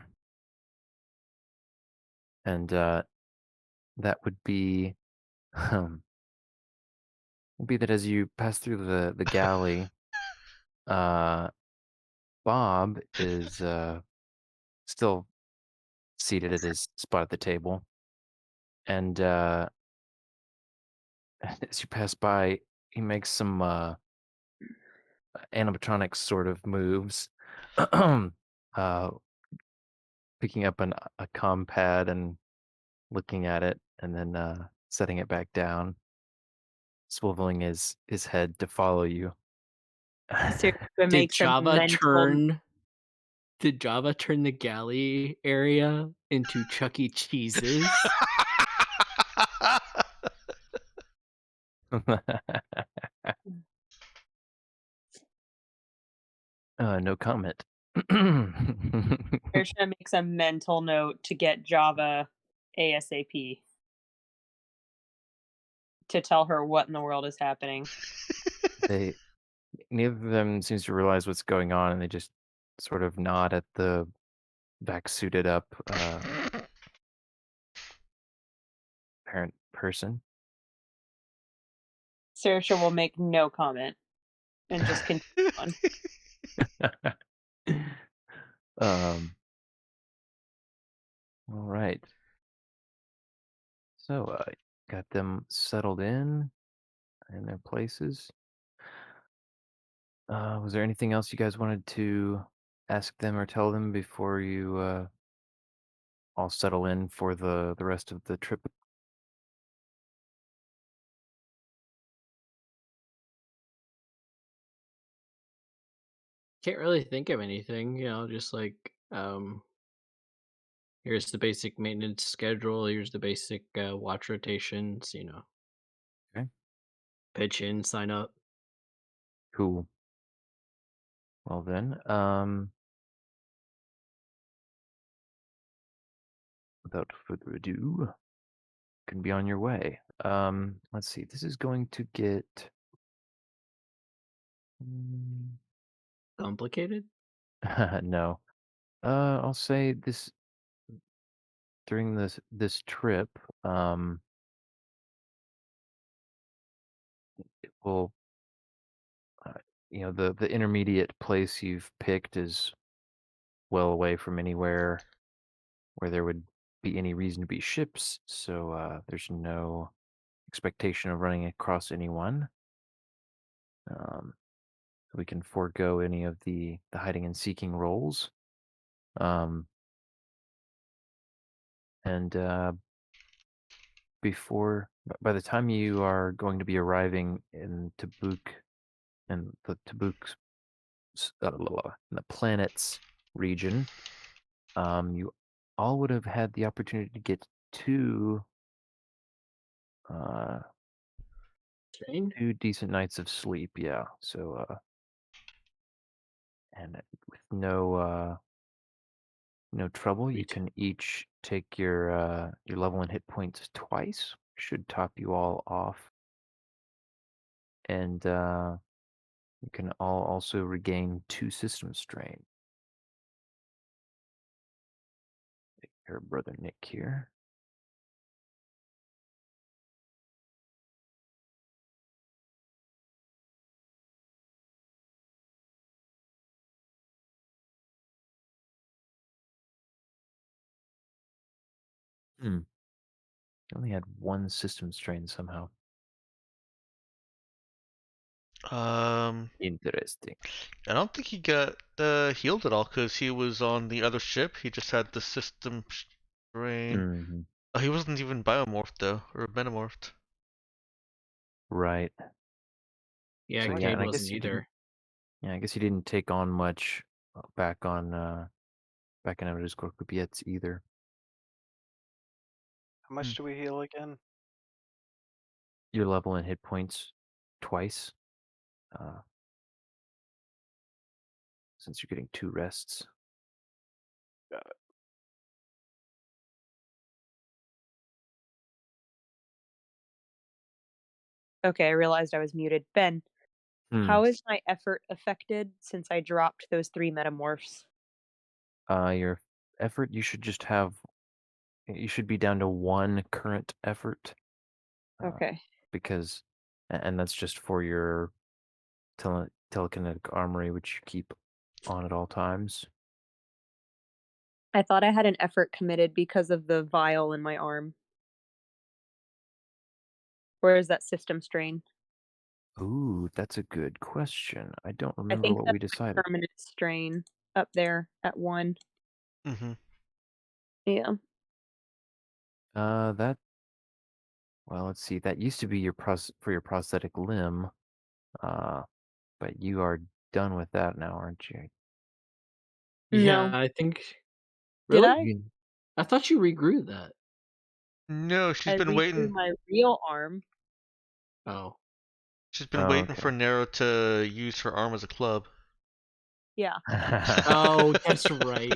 S1: that would be that as you pass through the galley, Bob is still seated at his spot at the table, and as you pass by, he makes some animatronic sort of moves, uh, picking up a comm pad and looking at it, and then setting it back down, swiveling his head to follow you.
S6: Sarah
S2: Did
S6: makes a
S2: Java
S6: mental
S2: turn? Did Java turn the galley area into Chuck E. Cheese's?
S1: No comment.
S6: Saoirse makes a mental note to get Java ASAP to tell her what in the world is happening.
S1: They neither of them seems to realize what's going on, and they just sort of nod at the back suited up parent person.
S6: Saoirse will make no comment and just continue on.
S1: All right. So got them settled in their places. Was there anything else you guys wanted to ask them or tell them before you all settle in for the rest of the trip?
S2: Can't really think of anything, just like here's the basic maintenance schedule, here's the basic watch rotations,
S1: Okay.
S2: pitch in, sign up.
S1: Cool. Well then, without further ado, you can be on your way. Let's see. This is going to get
S2: Complicated?
S1: no. I'll say this during this trip, it will, uh, the intermediate place you've picked is well away from anywhere where there would be any reason to be ships, so there's no expectation of running across anyone. We can forego any of the hiding and seeking roles. And by the time you are going to be arriving in Tabuk, in the Tabuk, in the planet's region, you all would have had the opportunity to get two
S2: Train?
S1: 2 decent nights of sleep, yeah. So, and with no trouble, you
S2: Sweet.
S1: can each take your level and hit points twice. Should top you all off. And you can all also regain 2 system strain. Take care of Brother Nick here. Hmm. I only had one system strain somehow. Interesting.
S5: I don't think he got healed at all because he was on the other ship. He just had the system strain.
S1: Hmm.
S5: Oh, he wasn't even biomorphed though, or metamorphed.
S1: Right.
S2: Yeah,
S1: So yeah,
S2: Cade
S1: and I guess
S2: wasn't
S1: you didn't.
S2: either.
S1: Yeah, I guess you didn't take on much back in Outer's Corcupiets either.
S3: How much do we heal again?
S1: Your level and hit points twice, uh, since you're getting 2 rests.
S3: Got it.
S6: Okay, I realized I was muted. Ben,
S1: Hmm.
S6: how is my effort affected since I dropped those 3 metamorphs?
S1: Your effort, you should just have. You should be down to 1 current effort,
S6: Okay.
S1: because, and that's just for your telekinetic armory, which you keep on at all times.
S6: I thought I had an effort committed because of the vial in my arm. Where is that system strain?
S1: Ooh, that's a good question. I don't
S6: I
S1: remember
S6: think
S1: what
S6: that's
S1: we
S6: my
S1: decided.
S6: permanent strain up there at 1.
S5: Mm-hmm.
S6: Yeah.
S1: That. Well, let's see. That used to be for your prosthetic limb, uh, but you are done with that now, aren't you?
S2: Yeah,
S6: No.
S2: I think.
S6: Did
S2: Really?
S6: I?
S2: I thought you regrew that.
S5: No, she's
S6: I
S5: been
S6: regrew
S5: waiting.
S6: my real arm.
S2: Oh.
S5: She's been
S1: Oh,
S5: waiting for
S1: okay.
S5: Nero to use her arm as a club.
S6: Yeah.
S2: Oh, that's right.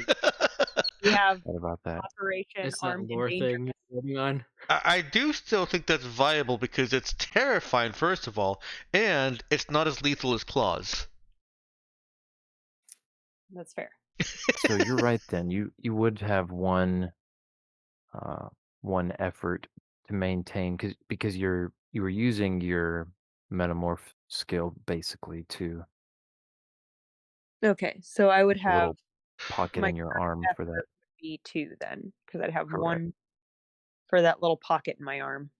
S6: We have
S1: What about that?
S6: Operation
S2: It's that
S6: Armed
S2: lore thing
S6: Endangerment.
S2: you're working on.
S5: I do still think that's viable because it's terrifying, first of all, and it's not as lethal as claws.
S6: That's fair.
S1: So you're right then. You would have uh, one effort to maintain, because you were using your metamorph skill basically to
S6: Okay, so I would
S1: make a
S6: have
S1: little pocket
S6: my
S1: in your
S6: current
S1: arm for
S6: effort
S1: that.
S6: would be 2 then, because I'd have
S1: Correct.
S6: 1 for that little pocket in my arm.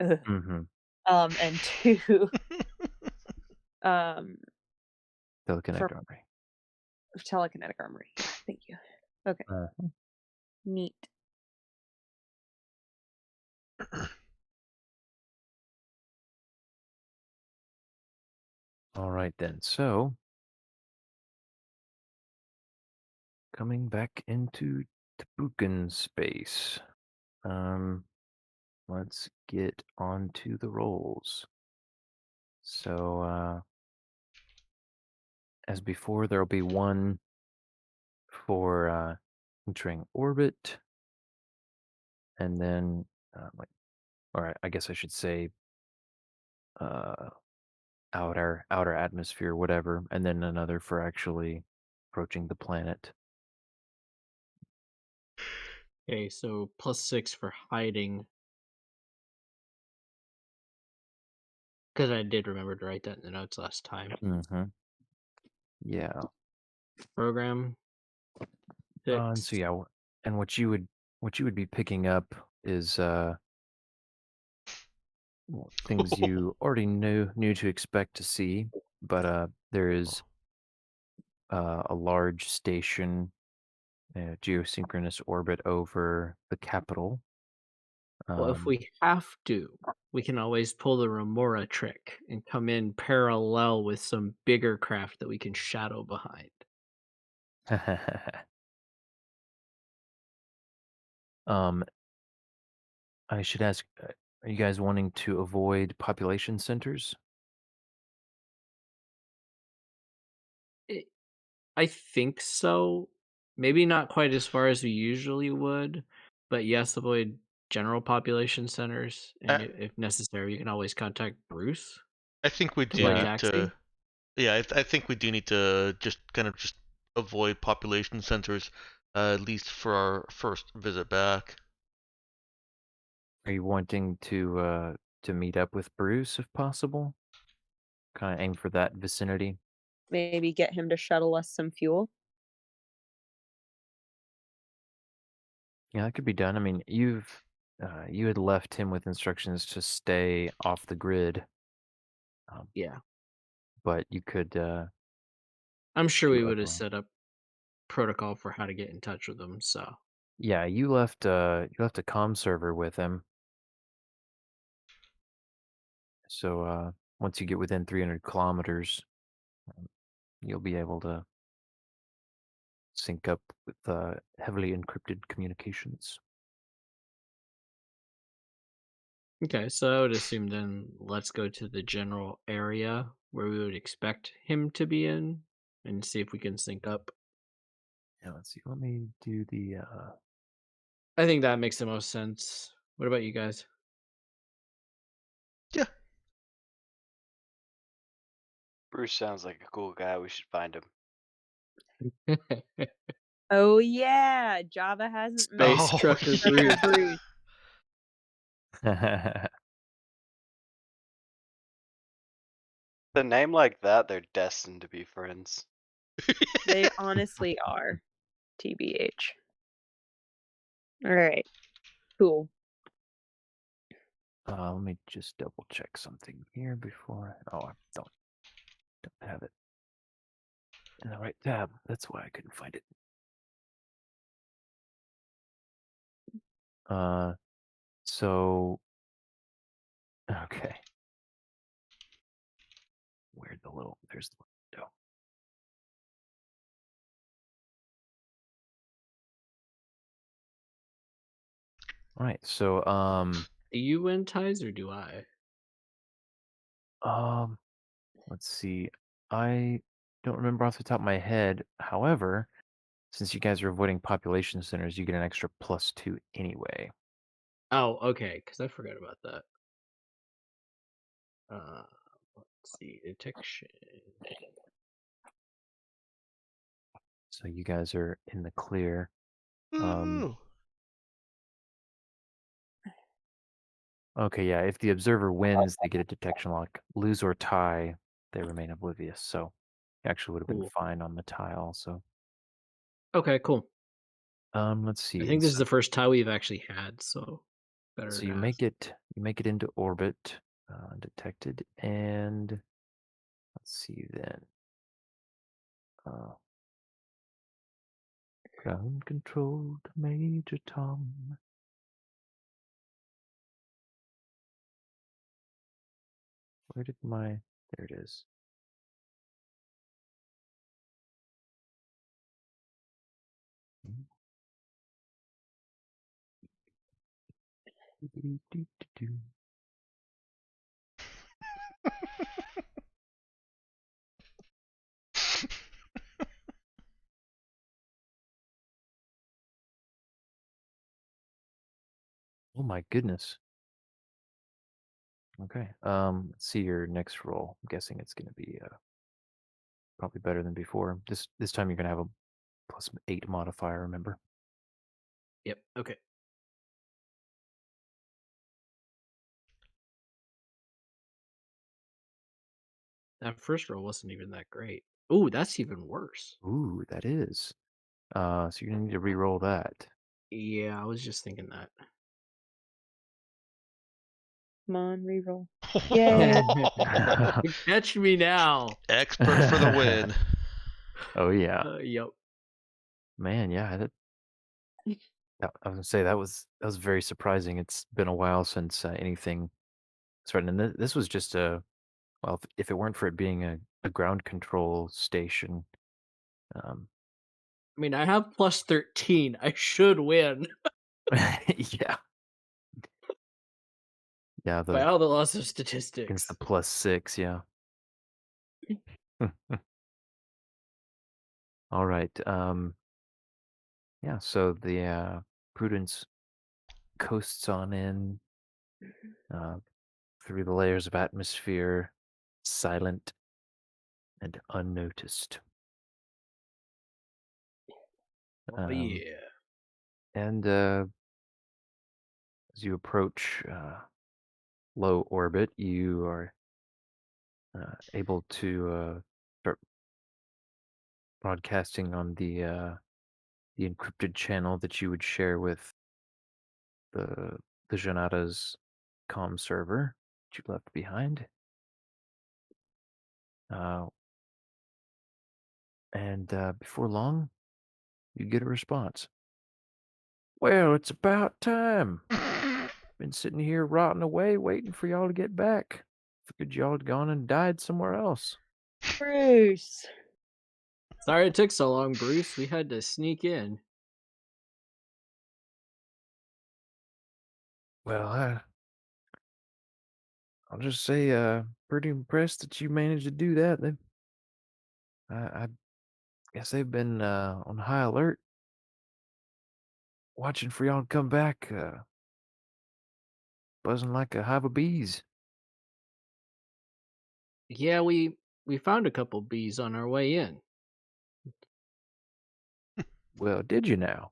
S6: Ugh.
S1: Mm-hmm.
S6: And 2, um, for
S1: Telekinetic armory.
S6: telekinetic armory. Yeah, thank you. Okay, neat.
S1: All right then. So coming back into Tabukan space. Um, let's get on to the rolls. So, as before, there'll be 1 for entering orbit, and then, or I guess I should say, uh, outer atmosphere, whatever, and then another for actually approaching the planet.
S2: Okay, so +6 for hiding. Because I did remember to write that in the notes last time.
S1: Mm-hmm. Yeah.
S2: Program
S1: And
S2: 6.
S1: so yeah, and what you would be picking up is things you already knew to expect to see, but there is a large station, geosynchronous orbit over the capital.
S2: Well, if
S1: Um,
S2: we have to, we can always pull the Remora trick and come in parallel with some bigger craft that we can shadow behind.
S1: um, I should ask, are you guys wanting to avoid population centers?
S2: I I think so. Maybe not quite as far as we usually would, but yes, avoid general population centers, and
S5: I,
S2: if necessary, you can always contact Bruce
S5: I think we
S2: to
S5: do
S2: play
S1: Yeah.
S5: need to.
S2: taxi.
S5: Yeah, I think we do need to just avoid population centers, at least for our first visit back.
S1: Are you wanting to meet up with Bruce if possible? Kind of aim for that vicinity.
S6: Maybe get him to shuttle us some fuel.
S1: Yeah, that could be done. I mean, you had left him with instructions to stay off the grid,
S2: Yeah.
S1: but you could
S2: I'm sure
S1: do
S2: we would
S1: other
S2: have
S1: way.
S2: set up protocol for how to get in touch with them. So
S1: Yeah, you left a comm server with him. So once you get within 300 kilometers, you'll be able to sync up with heavily encrypted communications.
S2: okay, so I would assume then let's go to the general area where we would expect him to be in and see if we can sync up.
S1: Yeah, let's see. Let me do the.
S2: I think that makes the most sense. What about you guys?
S5: Yeah.
S3: Bruce sounds like a cool guy. We should find him.
S6: Oh yeah, Java hasn't met
S2: Space
S5: Oh,
S2: Trucker
S5: yeah.
S2: Bruce.
S6: Bruce.
S3: The name like that, they're destined to be friends.
S6: They honestly are. TBH. All right. Cool.
S1: Let me just double check something here before. Oh, I don't have it in the right tab. That's why I couldn't find it. So okay. Where'd the little? There's the window. All right. So
S2: Do you win ties or do I?
S1: let's see. I don't remember off the top of my head. However, since you guys are avoiding population centers, you get an extra +2 anyway.
S2: Oh, okay, because I forgot about that. Uh, let's see, detection.
S1: So you guys are in the clear.
S5: Ooh.
S1: Okay, yeah. If the observer wins, they get a detection lock. Lose or tie, they remain oblivious. So actually would have been
S2: Cool.
S1: fine on the tie also.
S2: Okay, cool.
S1: Let's
S2: I
S1: see.
S2: think this is the first tie we've actually had, so better
S1: So
S2: to
S1: you
S2: ask.
S1: make it into orbit, detected, and let's see then. Ground control to Major Tom. Where did my? There it is. Oh my goodness. Okay. Let's see your next roll. I'm guessing it's gonna be probably better than before. This time you're gonna have a +8 modifier. Remember?
S2: Yep. Okay. That first roll wasn't even that great. Ooh, that's even worse.
S1: Ooh, that is. So you're gonna need to re-roll that.
S2: Yeah, I was just thinking that.
S6: Come on, reroll. Yay.
S2: Catch me now.
S5: Expert for the win.
S1: Oh yeah,
S2: Yep.
S1: man. Yeah, I was gonna say that was very surprising. It's been a while since anything started, and this was just a well, if it weren't for it being a ground control station, um,
S2: I mean, I have +13. I should win
S1: yeah, yeah,
S2: by
S1: the
S2: all the laws of
S1: against the
S2: statistics.
S1: +6, yeah. All right, yeah. So the Prudence coasts on in uh, through the layers of atmosphere, silent and unnoticed.
S2: Oh
S1: Um,
S2: yeah.
S1: and as you approach low orbit, you are able to start broadcasting on the encrypted channel that you would share with the Janata's comm server that you left behind. Uh, and before long, you get a response. Well, it's about time. Been sitting here rotting away, waiting for y'all to get back. Figured y'all had gone and died somewhere else.
S6: Bruce.
S2: Sorry it took so long, Bruce. We had to sneak in.
S1: Well, I'll just say, pretty impressed that you managed to do that. I guess they've been on high alert, watching for y'all to come back, buzzing like a hive of bees.
S2: Yeah, we found a couple bees on our way in.
S1: Well, did you now?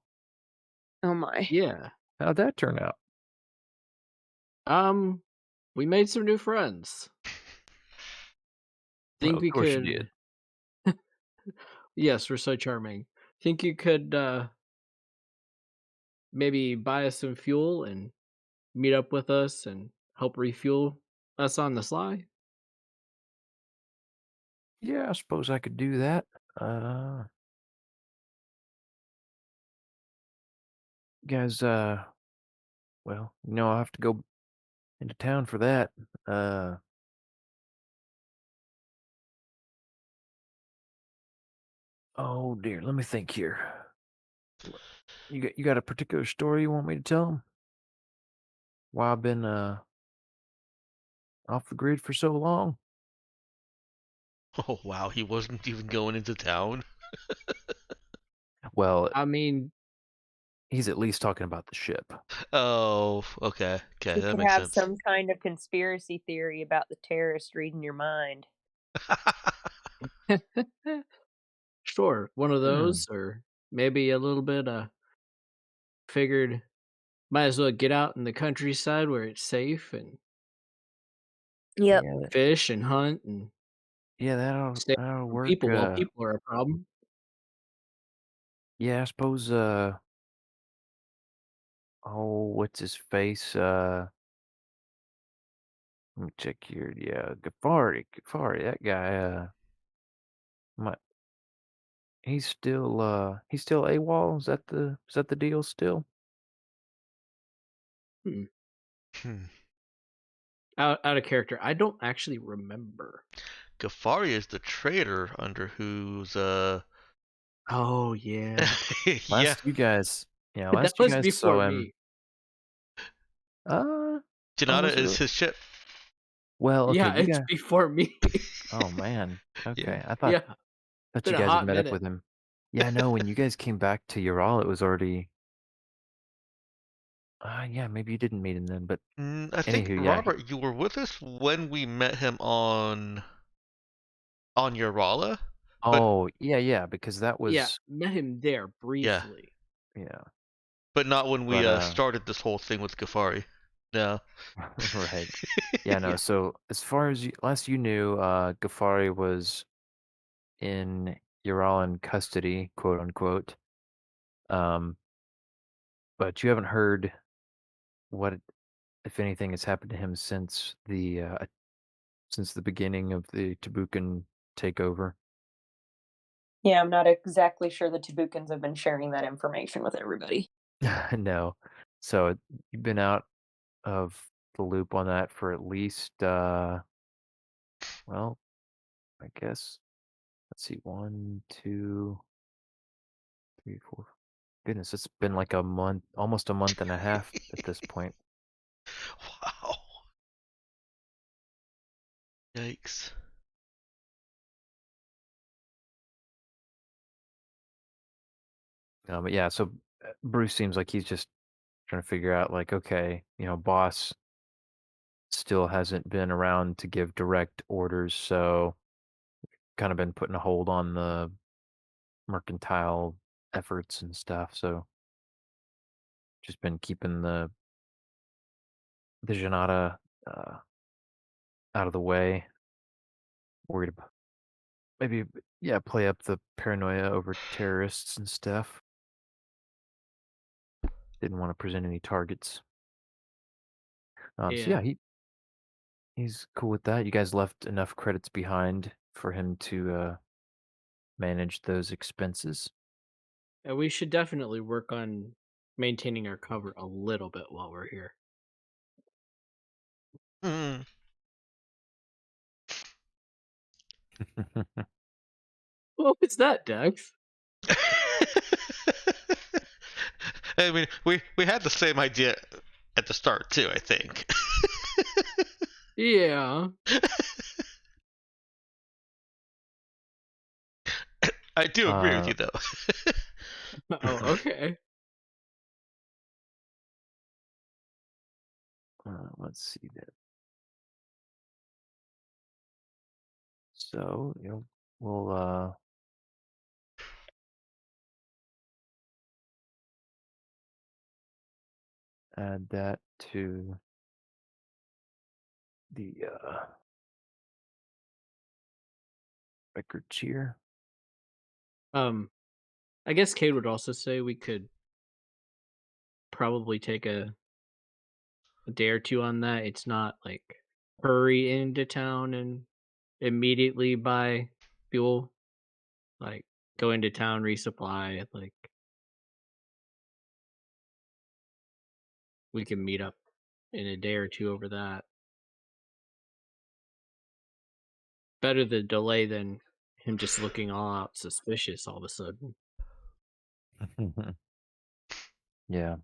S6: Oh my.
S2: Yeah.
S1: How'd that turn out?
S2: We made some new friends.
S1: Well,
S2: Think
S1: of
S2: we
S1: course you did.
S2: could Yes, we're so charming. Think you could maybe buy us some fuel and meet up with us and help refuel us on the sly?
S1: Yeah, I suppose I could do that. Uh, guys, well, I'll have to go into town for that. Uh, oh dear, let me think here. You got a particular story you want me to tell them? Why I've been off the grid for so long?
S5: Oh wow, he wasn't even going into town.
S1: Well,
S2: I mean,
S1: he's at least talking about the ship.
S5: Oh, okay, okay,
S6: You
S5: that
S6: could
S5: makes
S6: have
S5: sense.
S6: some kind of conspiracy theory about the terrorist reading your mind.
S2: sure, one of
S1: Hmm.
S2: those, or maybe a little bit. Figured might as well get out in the countryside where it's safe and
S6: Yep.
S1: Yeah,
S2: fish and hunt and
S1: yeah, that'll
S2: stay
S1: that'll
S2: from
S1: work.
S2: people while people are a problem.
S1: Yeah, I suppose. Oh, what's his face? Let me check here. Yeah, Gafari, that guy. My, he's still AWOL. Is that the deal still?
S2: Hmm.
S5: Hmm.
S2: Out of character. I don't actually remember.
S5: Gafari is the traitor under whose
S2: Oh yeah,
S5: yeah.
S1: Last you guys, yeah,
S2: that
S1: last you
S2: was
S1: guys
S2: before
S1: saw him.
S2: me.
S1: Uh, oh,
S5: Janata
S1: was it
S5: is
S1: really?
S5: his ship.
S1: Well, okay,
S2: Yeah,
S1: you
S2: it's
S1: guys.
S2: before me.
S1: Oh man.
S5: Yeah.
S1: Okay, I thought
S2: Yeah,
S1: thought
S2: been
S1: you
S2: a
S1: guys had
S2: hot
S1: met up
S2: minute.
S1: with him. Yeah, no. When you guys came back to Ural, it was already. Yeah, maybe you didn't meet him then, but
S5: I think
S1: anywho, yeah.
S5: Robert, you were with us when we met him on Urala, but
S1: Oh, yeah, yeah, because that
S2: Yeah,
S1: was
S2: met him there
S5: yeah,
S2: briefly.
S1: yeah,
S5: but not when we
S1: but
S5: started this whole thing with Gafari. No.
S1: right. Yeah, no.
S2: Yeah.
S1: So as far as last you knew, Ghaffari was in Ural in custody, quote unquote. Um, but you haven't heard what, if anything, has happened to him since the beginning of the Tabukan takeover.
S6: Yeah, I'm not exactly sure the Tabukans have been sharing that information with everybody.
S1: No. So you've been out of the loop on that for at least, well, I guess, let's see, 1, 2, 3, 4. Goodness, it's been like a month, almost a month and a half at this point.
S5: Wow. Yikes.
S1: But yeah, so Bruce seems like he's just trying to figure out, like, okay, boss still hasn't been around to give direct orders, so kind of been putting a hold on the mercantile efforts and stuff. So just been keeping the Janata out of the way, worried about maybe, yeah, play up the paranoia over terrorists and stuff. Didn't want to present any targets. So
S2: Yeah.
S1: yeah, he's cool with that. You guys left enough credits behind for him to manage those expenses.
S2: And we should definitely work on maintaining our cover a little bit while we're here.
S5: Mm.
S2: What was that, Dex?
S5: I mean, we had the same idea at the start too, I think.
S2: Yeah.
S5: I do agree with
S1: uh,
S5: you though.
S2: Oh, okay.
S1: let's see there. So we'll add that to the records here.
S2: I guess Cade would also say we could probably take a day or two on that. It's not like hurry into town and immediately buy fuel. Like go into town, resupply. Like we can meet up in a day or two over that. Better the delay than him just looking all out suspicious all of a sudden.
S1: Yeah.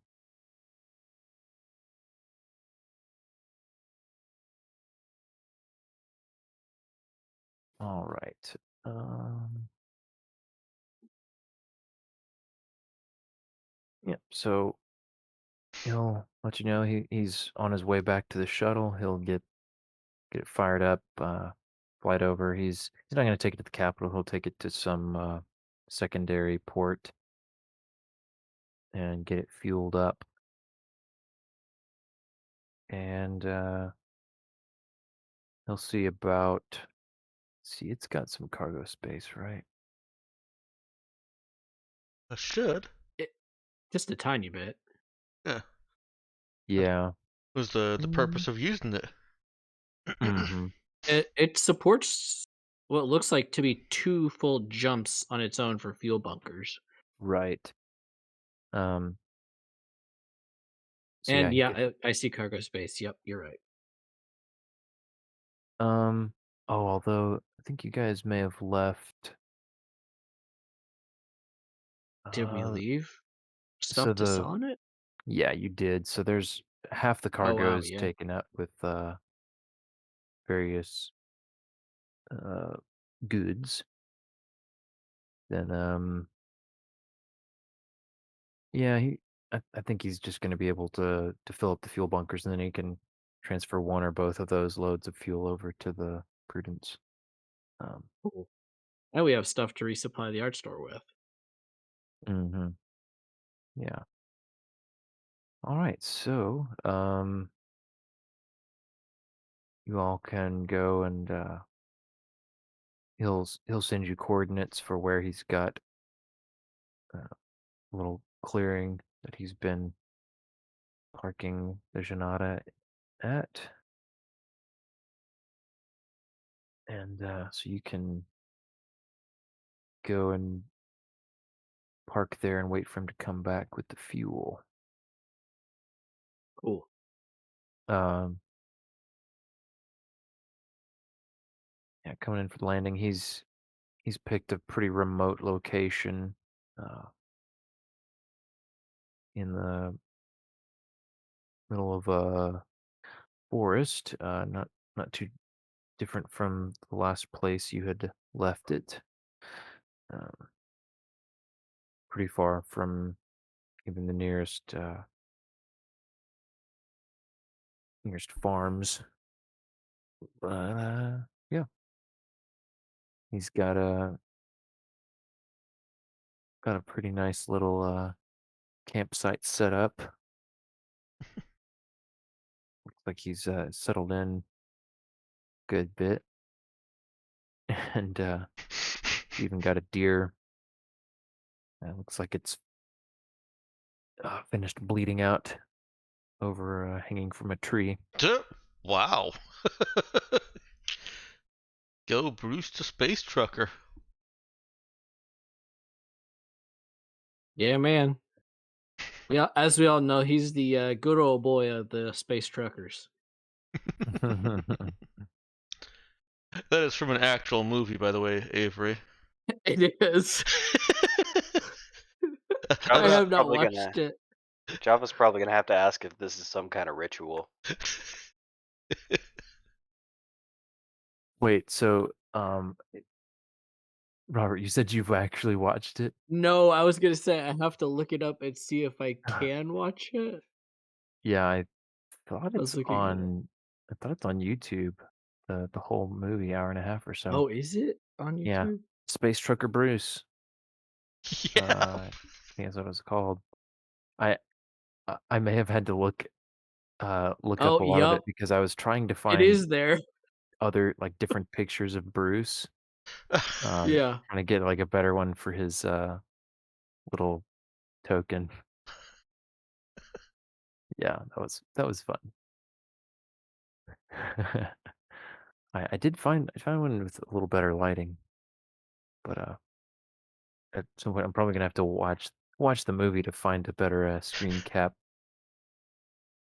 S1: All right. Yeah. So he'll let you know he's on his way back to the shuttle. He'll get it fired up, flight over. He's not going to take it to the capital. He'll take it to some secondary port and get it fueled up. And he'll see about. See, it's got some cargo space, right?
S5: I should.
S2: Just a tiny bit.
S5: Yeah.
S1: Yeah.
S5: Was the purpose of using it?
S1: Mm-hmm.
S2: It supports what looks like to be 2 full jumps on its own for fuel bunkers.
S1: Right. Um. So yeah,
S2: And
S1: he could.
S2: yeah, I see cargo space. Yep, you're right.
S1: Oh, although I think you guys may have left.
S2: Did we
S1: Uh.
S2: leave
S1: So
S2: stuff to
S1: the
S2: sell on it?
S1: Yeah, you did. So there's half the
S2: Oh
S1: cargo
S2: wow,
S1: is
S2: yeah.
S1: taken up with various uh goods. Then yeah, I think he's just going to be able to fill up the fuel bunkers, and then he can transfer one or both of those loads of fuel over to the Prudence.
S2: Cool. And we have stuff to resupply the art store with.
S1: Mm-hmm. Yeah. All right. So you all can go and he'll send you coordinates for where he's got a little clearing that he's been parking the Janata at. And so you can go and park there and wait for him to come back with the fuel.
S2: Cool.
S1: Um, yeah, coming in for the landing, he's picked a pretty remote location in the middle of a forest, not too different from the last place you had left it. Um, pretty far from even the nearest farms. But yeah, he's got a pretty nice little campsite set up. Looks like he's settled in a good bit, and even got a deer. Looks like it's finished bleeding out hanging from a tree.
S5: Wow. Go Bruce the Space Trucker.
S2: Yeah, man. Yeah, as we all know, he's the good old boy of the space truckers.
S5: That is from an actual movie, by the way, Avery.
S2: It is. I
S3: Java's
S2: have not
S3: probably
S2: watched
S3: gonna
S2: it.
S3: Java's probably gonna have to ask if this is some kind of ritual.
S1: Wait, so Robert, you said you've actually watched it?
S2: No, I was gonna say I have to look it up and see if I can watch it.
S1: Yeah, I thought
S2: I was
S1: it's
S2: looking it up.
S1: on. I thought it's on YouTube. The whole movie, hour and a half or so.
S2: Oh, is it on
S1: Yeah,
S2: YouTube?
S1: Space Trucker Bruce.
S5: Yeah.
S1: I think that's what it's called. I I may have had to look up
S2: Oh,
S1: a lot of it
S2: yup.
S1: because I was trying to
S2: It
S1: find
S2: is there.
S1: other like different pictures of Bruce.
S2: Yeah.
S1: Trying to get like a better one for his little token. Yeah, that was fun. I did find one with a little better lighting, but at some point I'm probably gonna have to watch the movie to find a better screen cap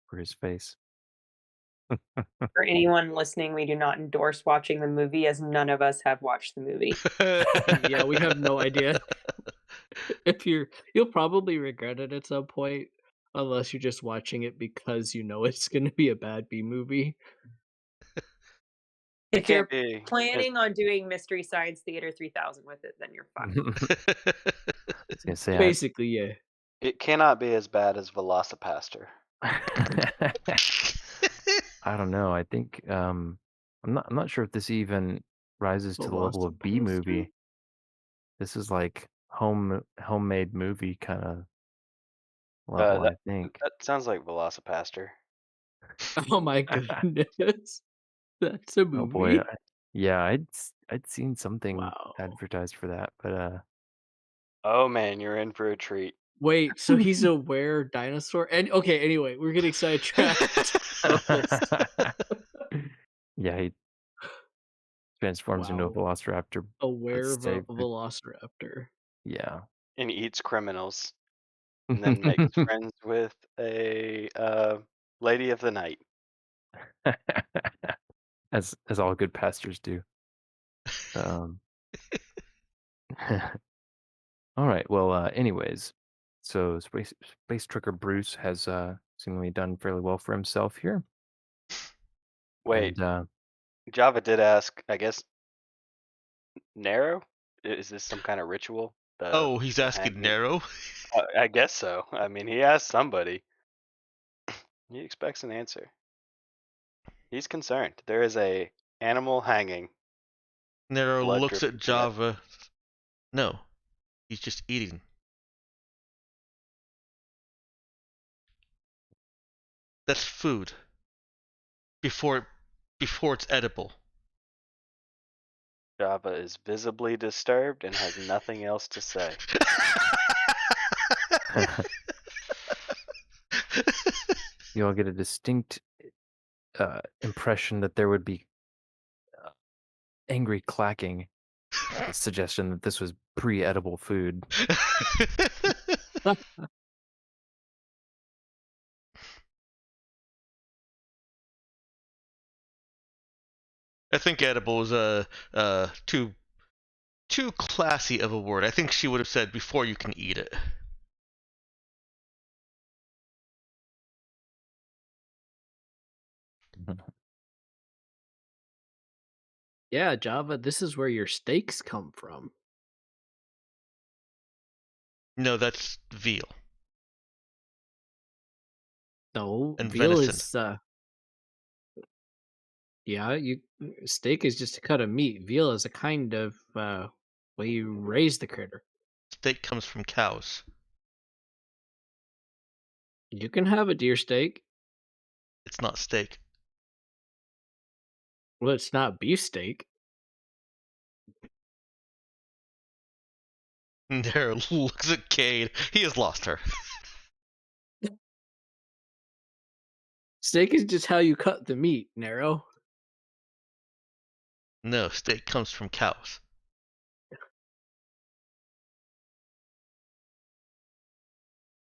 S1: for his face.
S7: For anyone listening, we do not endorse watching the movie as none of us have watched the movie.
S2: Yeah, we have no idea. If you'll probably regret it at some point, unless you're just watching it because you know it's gonna be a bad B movie.
S3: It
S7: If you're
S3: can't be.
S7: planning on doing Mystery Science Theater 3000 with it, then you're fine.
S1: I was gonna say
S2: Basically, yeah.
S3: It cannot be as bad as Velocipaster.
S1: I don't know. I think I'm not sure if this even rises to the level of B
S2: Velocipaster?
S1: movie. This is like homemade movie kind of level,
S3: That
S1: I think.
S3: that sounds like Velocipaster.
S2: Oh my goodness. That's a
S1: Oh boy.
S2: movie?
S1: Yeah, I'd seen something
S2: Wow.
S1: advertised for that, but
S3: Oh man, you're in for a treat.
S2: Wait, so he's a were dinosaur? And okay, anyway, we're getting sidetracked from this.
S1: yeah, he transforms into a
S2: Wow.
S1: velociraptor.
S2: A
S1: Let's say,
S2: velociraptor.
S1: yeah.
S3: And eats criminals, and then makes friends with a lady of the night.
S1: As all good pastors do. Um, all right. Well, anyways, so Space Trucker Bruce has seemingly done fairly well for himself here,
S3: Wait,
S1: and
S3: Java did ask, I guess, Nero? Is this some kind of ritual?
S5: Oh, he's
S3: The
S5: asking
S3: hanging?
S5: Nero?
S3: I guess so. I mean, he asked somebody. He expects an answer. He's concerned. There is a animal hanging,
S5: Nero
S3: blood
S5: looks at
S3: dripping from it.
S5: Java. No, he's just eating. That's food. Before it's edible.
S3: Java is visibly disturbed and has nothing else to say.
S1: you all get a distinct impression that there would be angry clacking, the suggestion that this was pre-edible food.
S5: I think edible is too classy of a word. I think she would have said before you can eat it.
S2: Yeah, Java, this is where your steaks come from.
S5: No, that's veal
S2: No,
S5: and
S2: veal
S5: venison.
S2: is yeah, steak is just a cut of meat. Veal is a kind of way you raise the critter.
S5: Steak comes from cows.
S2: You can have a deer steak.
S5: It's not steak.
S2: Well, it's not beef steak.
S5: Nero looks at Cade. He has lost her.
S2: Steak is just how you cut the meat, Narrow.
S5: No, steak comes from cows.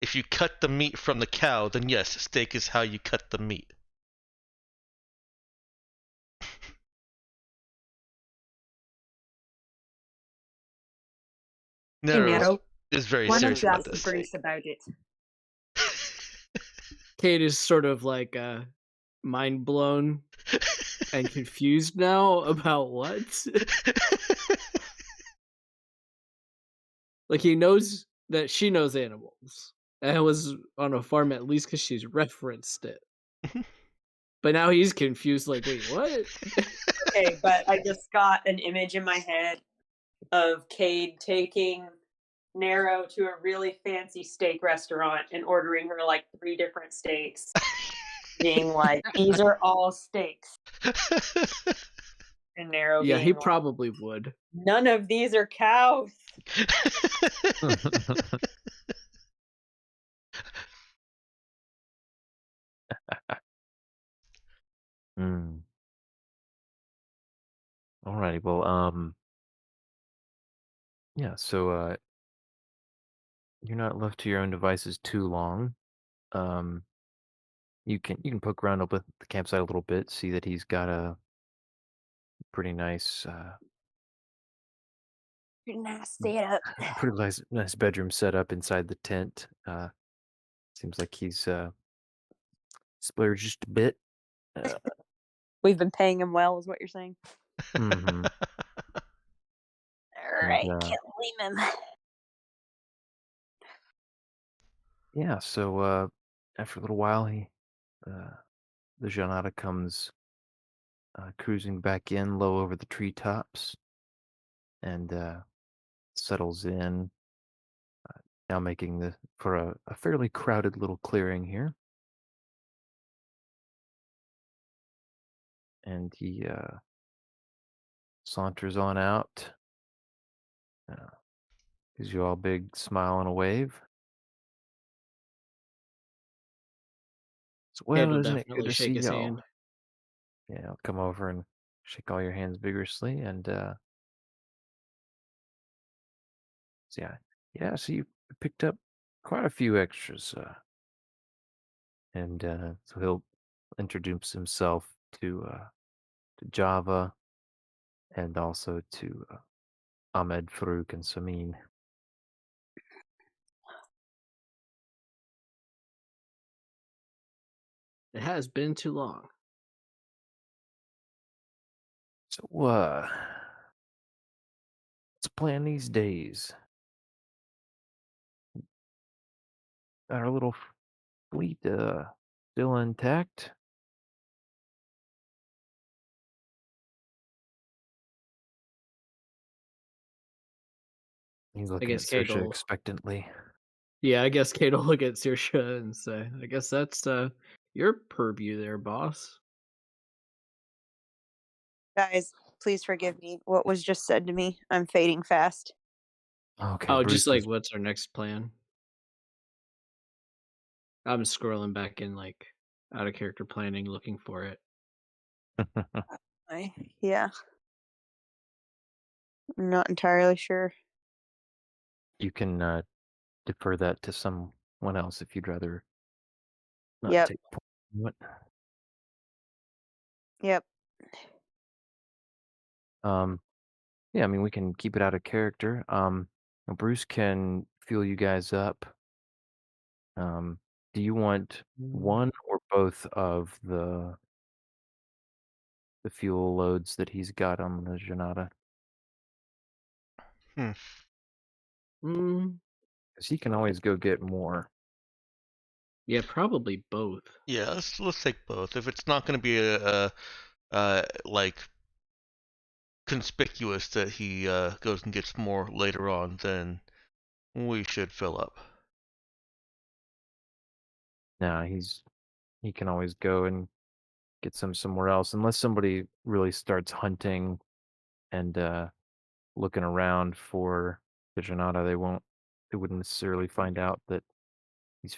S5: If you cut the meat from the cow, then yes, steak is how you cut the meat.
S7: Hey,
S5: Nero
S7: Nero,
S5: is very
S7: why don't
S5: serious
S7: you
S5: about
S7: ask
S5: this.
S7: Bruce about it?
S2: Kate is sort of like mind blown and confused now about what? Like he knows that she knows animals and was on a farm at least because she's referenced it. But now he's confused. Like, wait, what?
S7: Okay, but I just got an image in my head of Cade taking Nero to a really fancy steak restaurant and ordering her like 3 different steaks, being like, "These are all steaks," and Nero
S2: Yeah, he
S7: being like,
S2: probably would.
S7: "None of these are cows."
S1: Mm. Alrighty. Well, yeah. So, you're not left to your own devices too long. Um, you can poke around up at the campsite a little bit, see that he's got a pretty nice,
S4: Nice setup.
S1: pretty nice bedroom set up inside the tent. Seems like he's splurged just a bit. Uh,
S4: We've been paying him well, is what you're saying.
S1: mhm.
S4: All
S1: And,
S4: right, can't blame him.
S1: yeah. So, after a little while, uh, the Janata comes cruising back in low over the treetops and settles in, now making the for a fairly crowded little clearing here. And he saunters on out, uh, gives you all a big smile and a wave. So,
S2: Cade
S1: well,
S2: will
S1: isn't it good
S2: definitely
S1: to
S2: shake
S1: see
S2: his
S1: y'all?
S2: hand.
S1: Yeah, I'll come over and shake all your hands vigorously. And so yeah. So you picked up quite a few extras, and so he'll introduce himself to Java and also to Ahmed, Farouk, and Samin.
S2: It has been too long.
S1: So, what's the plan these days? Our little fleet still intact? He's
S2: I
S1: looking at
S2: guess Cade
S1: Saoirse
S2: will.
S1: expectantly.
S2: Yeah, I guess Cade will look at Saoirse and say, "I guess that's your purview there, boss."
S4: Guys, please forgive me. What was just said to me? I'm fading fast.
S1: Okay,
S2: Oh,
S1: Bruce
S2: just like
S1: is.
S2: what's our next plan? I'm scrolling back in like out of character planning, looking for it.
S4: Yeah. I'm not entirely sure.
S1: You can defer that to someone else if you'd rather not
S4: Yep.
S1: take point on it.
S4: Yep.
S1: Um, yeah, I mean, we can keep it out of character. Bruce can fuel you guys up. Do you want one or both of the fuel loads that he's got on the Janata?
S2: Mm,
S1: Because he can always go get more.
S2: yeah, probably both.
S5: Yeah, let's take both. If it's not going to be like conspicuous that he goes and gets more later on, then we should fill up.
S1: Nah, he can always go and get some somewhere else, unless somebody really starts hunting and looking around for the Janata. They wouldn't necessarily find out that he's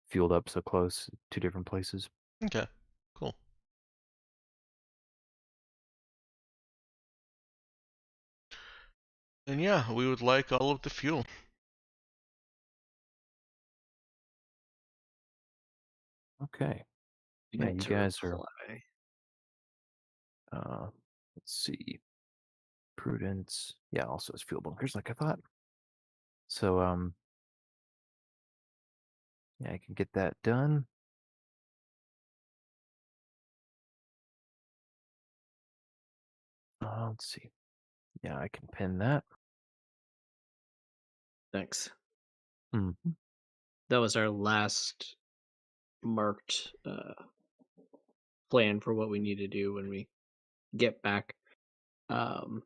S1: fueled up so close, two different places.
S5: Okay, cool. And yeah, we would like all of the fuel.
S1: Okay. Yeah,
S2: Need
S1: you
S2: to
S1: guys are.
S2: reply.
S1: Uh, let's see. Prudence. Yeah, also it's fuel bunkers, like I thought. So yeah, I can get that done. Let's see. Yeah, I can pin that.
S2: Thanks.
S1: Hmm.
S2: That was our last marked plan for what we need to do when we get back. Um,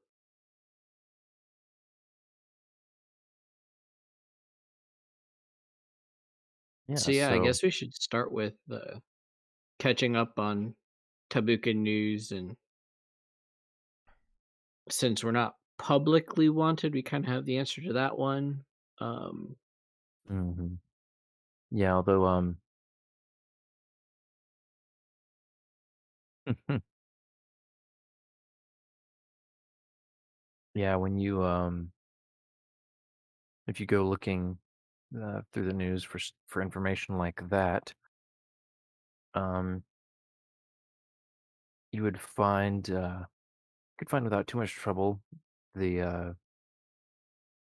S1: Yeah.
S2: so yeah, I
S1: So.
S2: guess we should start with catching up on Tabuka news, and since we're not publicly wanted, we kind of have the answer to that one. Um,
S1: Mhm. Yeah. Although yeah, when you if you go looking through the news for information like that, um, you would find could find without too much trouble the uh,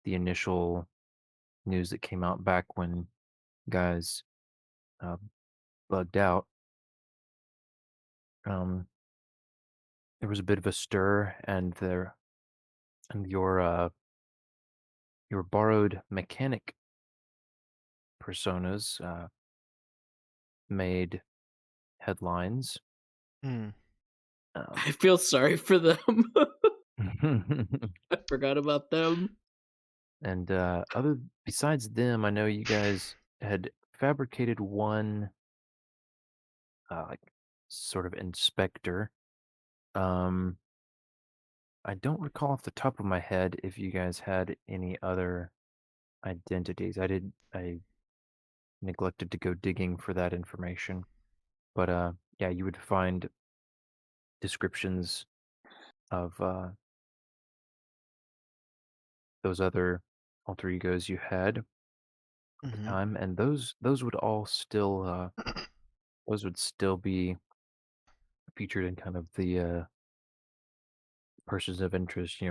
S1: the initial news that came out back when guys uh, bugged out. Um, there was a bit of a stir, and your borrowed mechanic personas made headlines.
S5: Hmm.
S2: I feel sorry for them. I forgot about them.
S1: And other besides them, I know you guys had fabricated one like sort of inspector. Um, I don't recall off the top of my head if you guys had any other identities. I neglected to go digging for that information. But yeah, you would find descriptions of those other alter egos you had at the
S5: Hmm.
S1: time, and those would all still those would still be featured in kind of the persons of interest.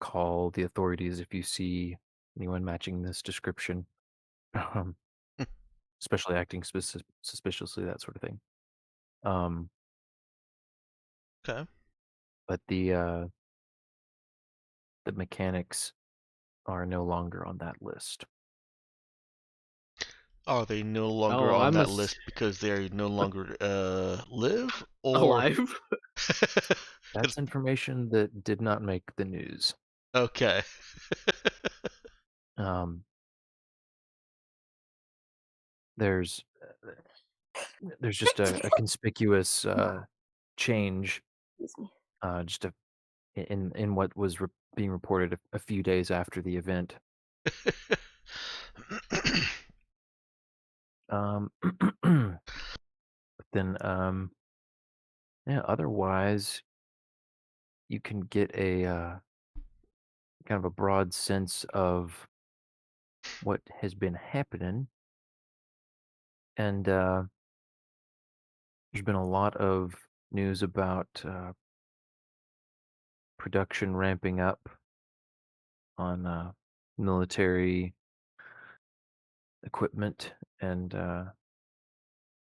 S1: Call the authorities if you see anyone matching this description, um, especially acting suspiciously, that sort of thing. Um,
S5: Okay.
S1: but the mechanics are no longer on that list.
S5: Are they no longer
S2: Oh,
S5: on
S2: I'm
S5: that list because they no longer live, or
S2: alive.
S1: That's information that did not make the news.
S5: okay?
S1: Um, there's there's just a conspicuous change,
S6: Excuse me.
S1: just in what was being reported a few days after the event. Um, but then yeah, otherwise you can get a kind of a broad sense of what has been happening, and there's been a lot of news about production ramping up on military equipment and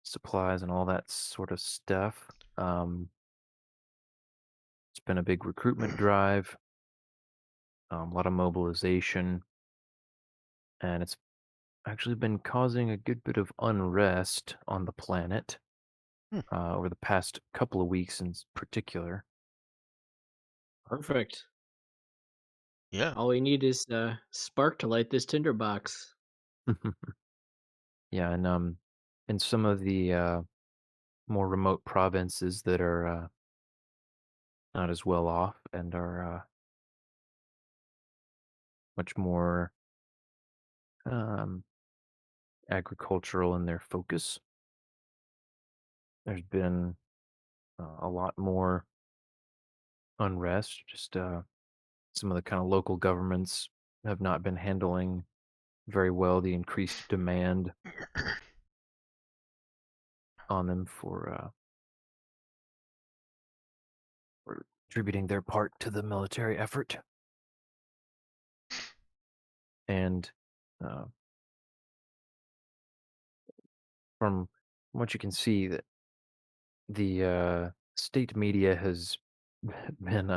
S1: supplies and all that sort of stuff. It's been a big recruitment drive, a lot of mobilization, and it's actually been causing a good bit of unrest on the planet
S5: Hmm.
S1: over the past couple of weeks in particular.
S2: Perfect.
S5: Yeah.
S2: All we need is spark to light this tinderbox.
S1: Yeah, and in some of the more remote provinces that are not as well off and are much more um, agricultural in their focus, there's been a lot more unrest. Just some of the kind of local governments have not been handling very well the increased demand on them for contributing their part to the military effort. And uh, from what you can see, that the state media has been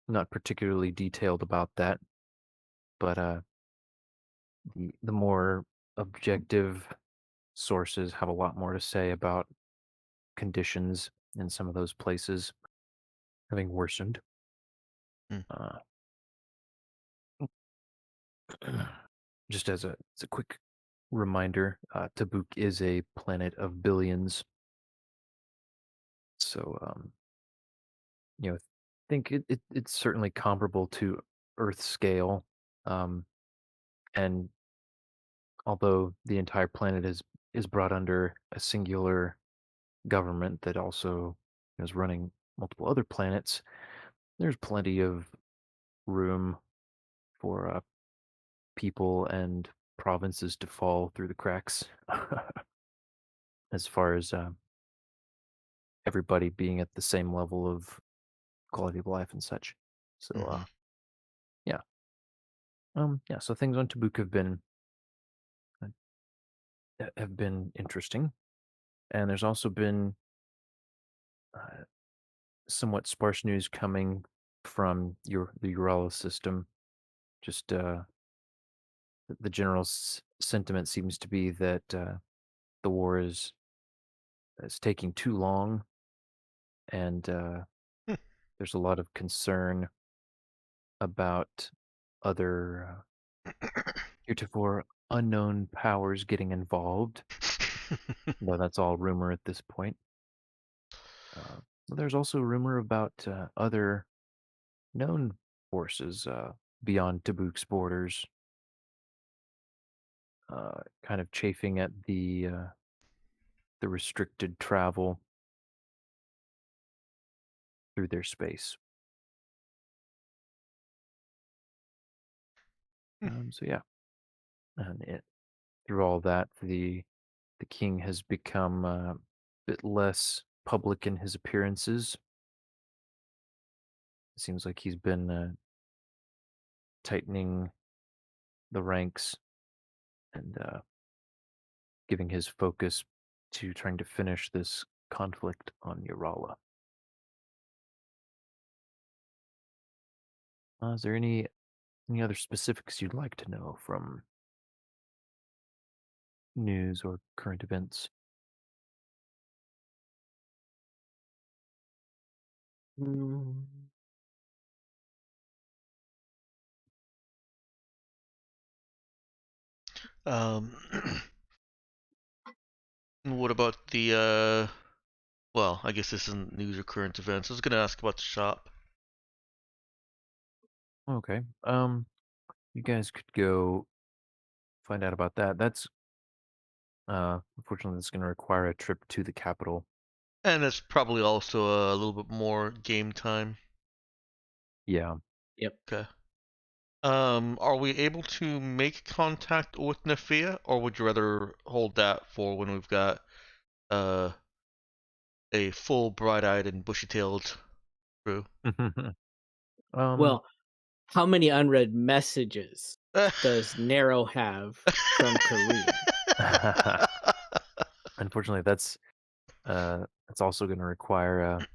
S1: not particularly detailed about that, but the more objective sources have a lot more to say about conditions in some of those places having worsened.
S5: Hmm.
S1: Uh, just as a quick reminder, Tabuk is a planet of billions, so think it's certainly comparable to Earth scale, um, and although the entire planet is brought under a singular government that also is running multiple other planets, there's plenty of room for people and provinces to fall through the cracks as far as everybody being at the same level of quality of life and such. So
S5: Mhm.
S1: yeah, yeah. So things on Tabuk uh, have been interesting, and there's also been uh, somewhat sparse news coming from the Ural system. Just the general sentiment seems to be that the war is taking too long, and
S5: Hmm.
S1: there's a lot of concern about other heretofore unknown powers getting involved, though that's all rumor at this point. Uh, there's also rumor about other known forces beyond Tabuk's borders, kind of chafing at the restricted travel through their space. So yeah, and through all that, the king has become a bit less public in his appearances. It seems like he's been tightening the ranks and giving his focus to trying to finish this conflict on Urala. Is there any other specifics you'd like to know from news or current events?
S2: Mm,
S5: Um, what about the well, I guess this isn't news or current events. I was gonna ask about the shop.
S1: Okay. You guys could go find out about that. That's unfortunately that's going to require a trip to the capital.
S5: And it's probably also a little bit more game time.
S1: Yeah.
S2: yep.
S5: Okay. Are we able to make contact with Nafia, or would you rather hold that for when we've got uh a full bright-eyed and bushy-tailed crew?
S1: um.
S2: Well, how many unread messages does Nero have from Kareem?
S1: Unfortunately, that's also going to require a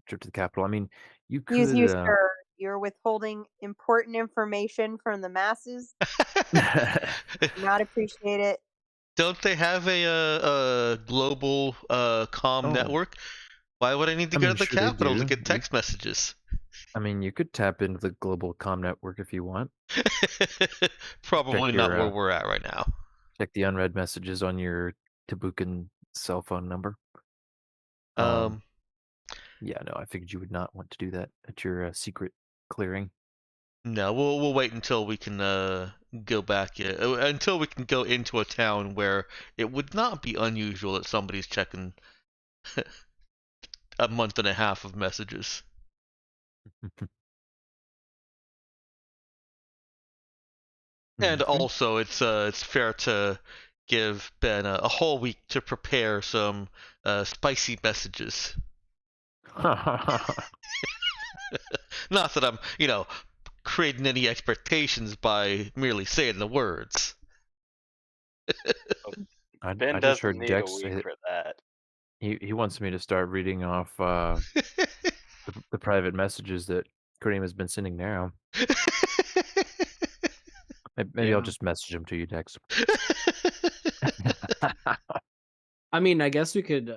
S1: trip to the capital. I mean, you
S4: Excuse
S1: could.
S4: you, sir. You're withholding important information from the masses. Not appreciate it.
S5: Don't they have a global comm
S1: Oh,
S5: network? Why would I need to
S1: I
S5: go to
S1: mean,
S5: the
S1: sure they
S5: capital to
S1: do.
S5: get text messages?
S1: I mean, you could tap into the global comm network if you want.
S5: Probably
S1: Check
S5: not
S1: your
S5: where we're at right now.
S1: check the unread messages on your Tabukan cell phone number.
S5: Um,
S1: Yeah, no, I figured you would not want to do that at your secret clearing.
S5: No, we'll wait until we can go back until we can go into a town where it would not be unusual that somebody's checking a month and a half of messages. And
S1: Okay.
S5: also, it's fair to give Ben a whole week to prepare some spicy messages. Not that I'm, creating any expectations by merely saying the words.
S3: Ben
S1: I just
S3: doesn't
S1: heard
S3: need a
S1: Dex
S3: week
S1: say
S3: for that.
S1: he wants me to start reading off the private messages that Kareem has been sending now. Maybe I'll
S2: Yeah.
S1: just message him to you, Dex.
S2: I mean, I guess we could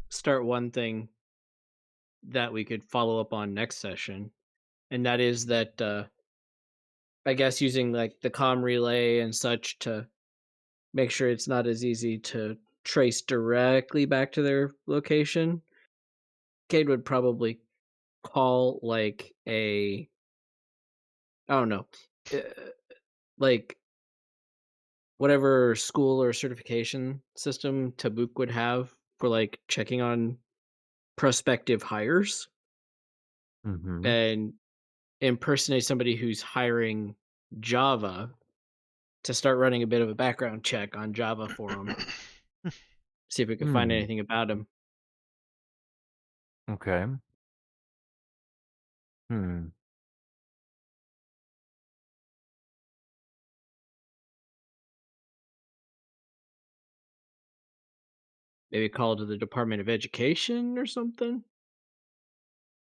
S2: start one thing that we could follow up on next session, and that is that I guess using like the comm relay and such to make sure it's not as easy to trace directly back to their location. Cade would probably call like a I don't know, uh, like whatever school or certification system Tabuk would have for like checking on prospective hires
S1: Mm-hmm.
S2: and impersonate somebody who's hiring Java to start running a bit of a background check on Java for him. See if we can find
S1: Hmm.
S2: anything about him.
S1: Okay. Hmm.
S2: Maybe call to the Department of Education or something.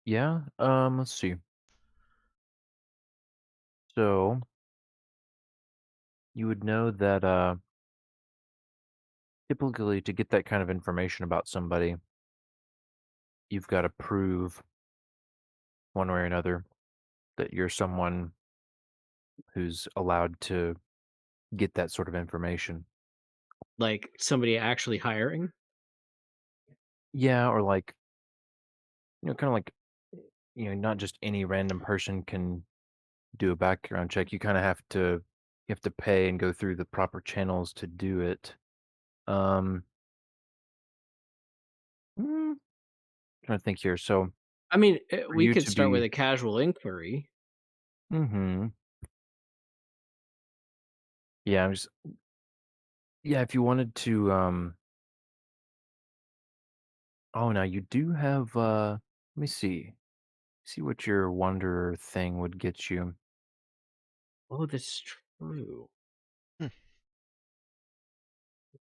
S1: Yeah. Let's see. So you would know that typically to get that kind of information about somebody, you've got to prove one way or another that you're someone who's allowed to get that sort of information.
S2: Like somebody actually hiring.
S1: Yeah, or like, kind of like, not just any random person can do a background check. You have to pay and go through the proper channels to do it. Um, trying to think here. So
S2: I mean,
S1: for
S2: we
S1: you
S2: could
S1: to
S2: start with
S1: be,
S2: a casual inquiry.
S1: mm-hmm, yeah, yeah, if you wanted to, oh, now you do have, let me see what your wanderer thing would get you.
S2: Oh, that's true.
S5: Hmm.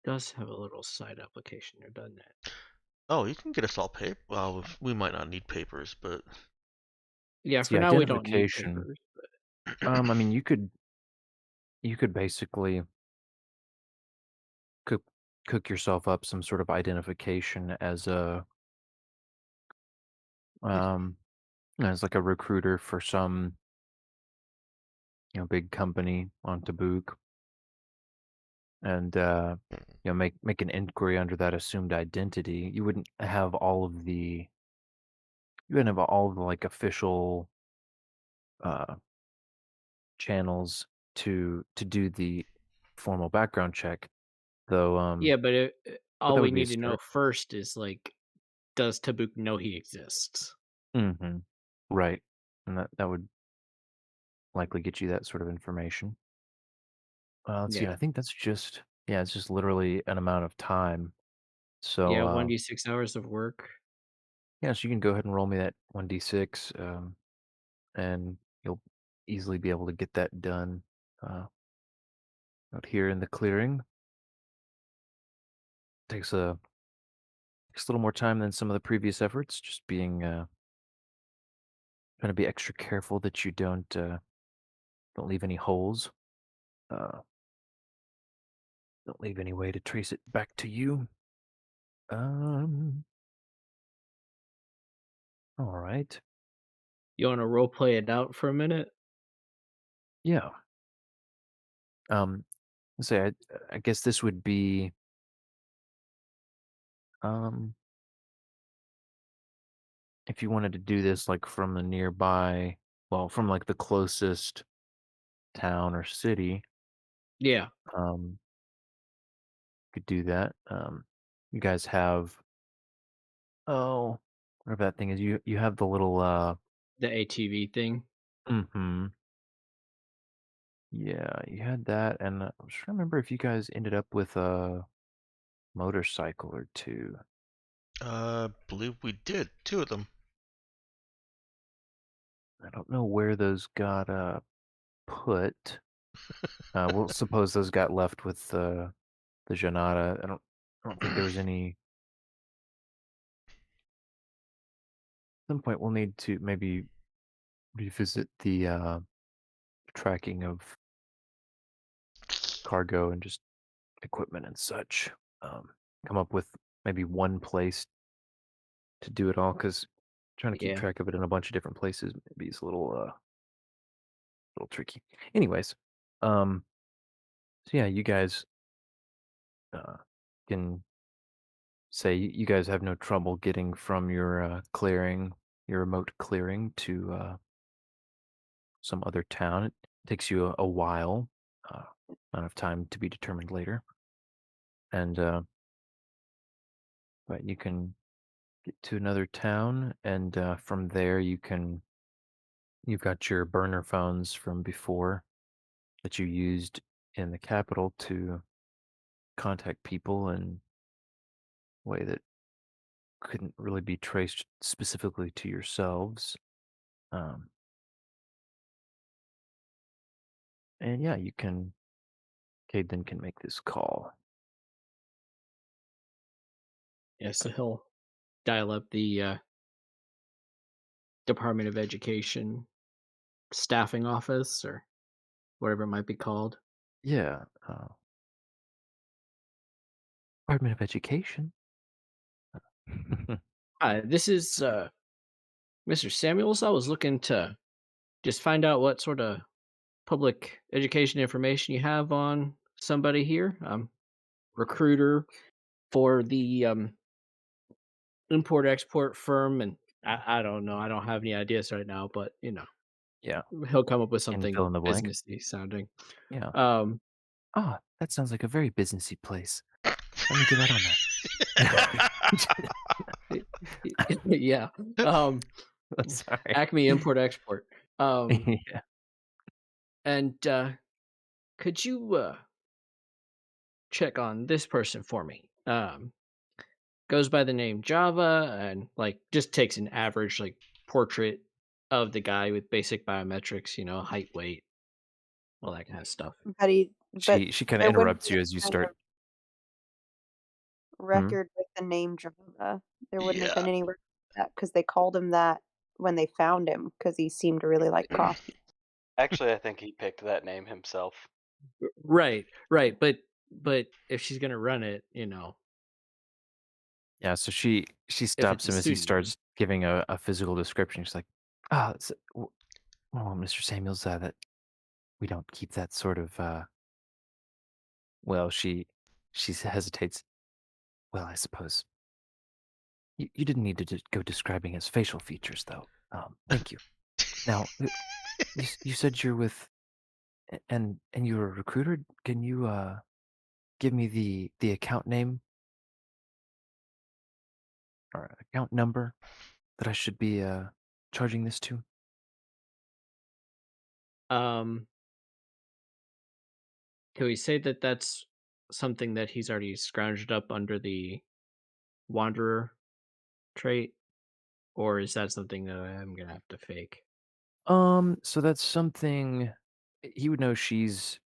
S2: Does have a little side application there, doesn't it?
S5: Oh, you can get us all paper. Well, we might not need papers, but
S2: Yeah,
S1: It's
S2: for
S1: the
S2: now we don't need
S1: identification.
S2: papers.
S1: I mean, you could basically cook cook yourself up some sort of identification um as like a recruiter for some big company on Tabuk, and make an inquiry under that assumed identity. You wouldn't have all of the like official uh channels to do the formal background check, though.
S2: Yeah, but
S1: But
S2: all
S1: that
S2: we
S1: would be a
S2: need to know
S1: start.
S2: first is like, does Tabuk know he exists?
S1: Hmm. Right, and that would likely get you that sort of information. Let's see.
S2: Yeah,
S1: I think that's just yeah, it's just literally an amount of time. So
S2: yeah, 1d6 hours of work.
S1: yeah, so you can go ahead and roll me that 1d6, and you'll easily be able to get that done out here in the clearing. Takes a little more time than some of the previous efforts. Just being trying to be extra careful that you don't leave any holes. Uh, don't leave any way to trace it back to you. Um. All right.
S2: You want to role play it out for a minute?
S1: Yeah. Um. Let's say I guess this would be um if you wanted to do this like from the nearby. well, from like the closest town or city.
S2: Yeah,
S1: Um, could do that. You guys have oh, whatever that thing is. You have the little
S2: the ATV thing.
S1: mm-hmm. Yeah, you had that, and I'm trying to remember if you guys ended up with a motorcycle or two.
S5: Believe we did 2 of them.
S1: I don't know where those got put. We'll suppose those got left with the Janata. I don't think there was any. At some point, we'll need to maybe revisit the tracking of cargo and just equipment and such. Um, come up with maybe one place to do it all, because trying to keep
S2: Yeah.
S1: track of it in a bunch of different places maybe is a little tricky. Anyways, um, so yeah, you guys uh, can say you guys have no trouble getting from your clearing, your remote clearing, to some other town. It takes you a while, amount of time to be determined later, and but you can get to another town, and from there you've got your burner phones from before that you used in the capital to contact people in a way that couldn't really be traced specifically to yourselves. Um, and yeah, Cade then can make this call.
S2: Yeah, so he'll dial up the Department of Education staffing office or whatever it might be called.
S1: Yeah, Department of Education.
S2: Hi, this is Mr. Samuels. I was looking to just find out what sort of public education information you have on somebody here. I'm recruiter for the import export firm, and I don't know. I don't have any ideas right now, but
S1: Yeah,
S2: he'll come up with
S1: can
S2: something
S1: fill in the blank.
S2: businessy sounding.
S1: Yeah.
S2: Um,
S1: Ah, that sounds like a very businessy place. Let me get right on that.
S2: yeah.
S1: Sorry.
S2: Acme Import Export.
S1: Yeah.
S2: And could you check on this person for me? Goes by the name Java, and like just takes an average like portrait of the guy with basic biometrics, height, weight, all that kind of stuff.
S4: But
S1: She kind of
S4: there wouldn't
S1: interrupts
S4: be
S1: you as
S4: any
S1: you
S4: kind of
S1: start. Hmm?
S4: record with the name Java. There wouldn't have
S5: Yeah.
S4: been any record of that because they called him that when they found him because he seemed to really like coffee.
S3: Actually, I think he picked that name himself.
S2: Right, right. But if she's gonna run it,
S1: Yeah, so she
S2: if it's
S1: stops
S2: a
S1: him as he
S2: student.
S1: starts giving a physical description. She's like, "Ah, well, Mr. Samuels, that we don't keep that sort of." Well, she hesitates. Well, I suppose you didn't need to go describing his facial features, though. Thank you. Now, you said you're with and you're a recruiter. Can you give me the account name or account number that I should be charging this to?
S2: Um, can we say that that's something that he's already scrounged up under the Wanderer trait, or is that something that I'm gonna have to fake?
S1: So that's something he would know she's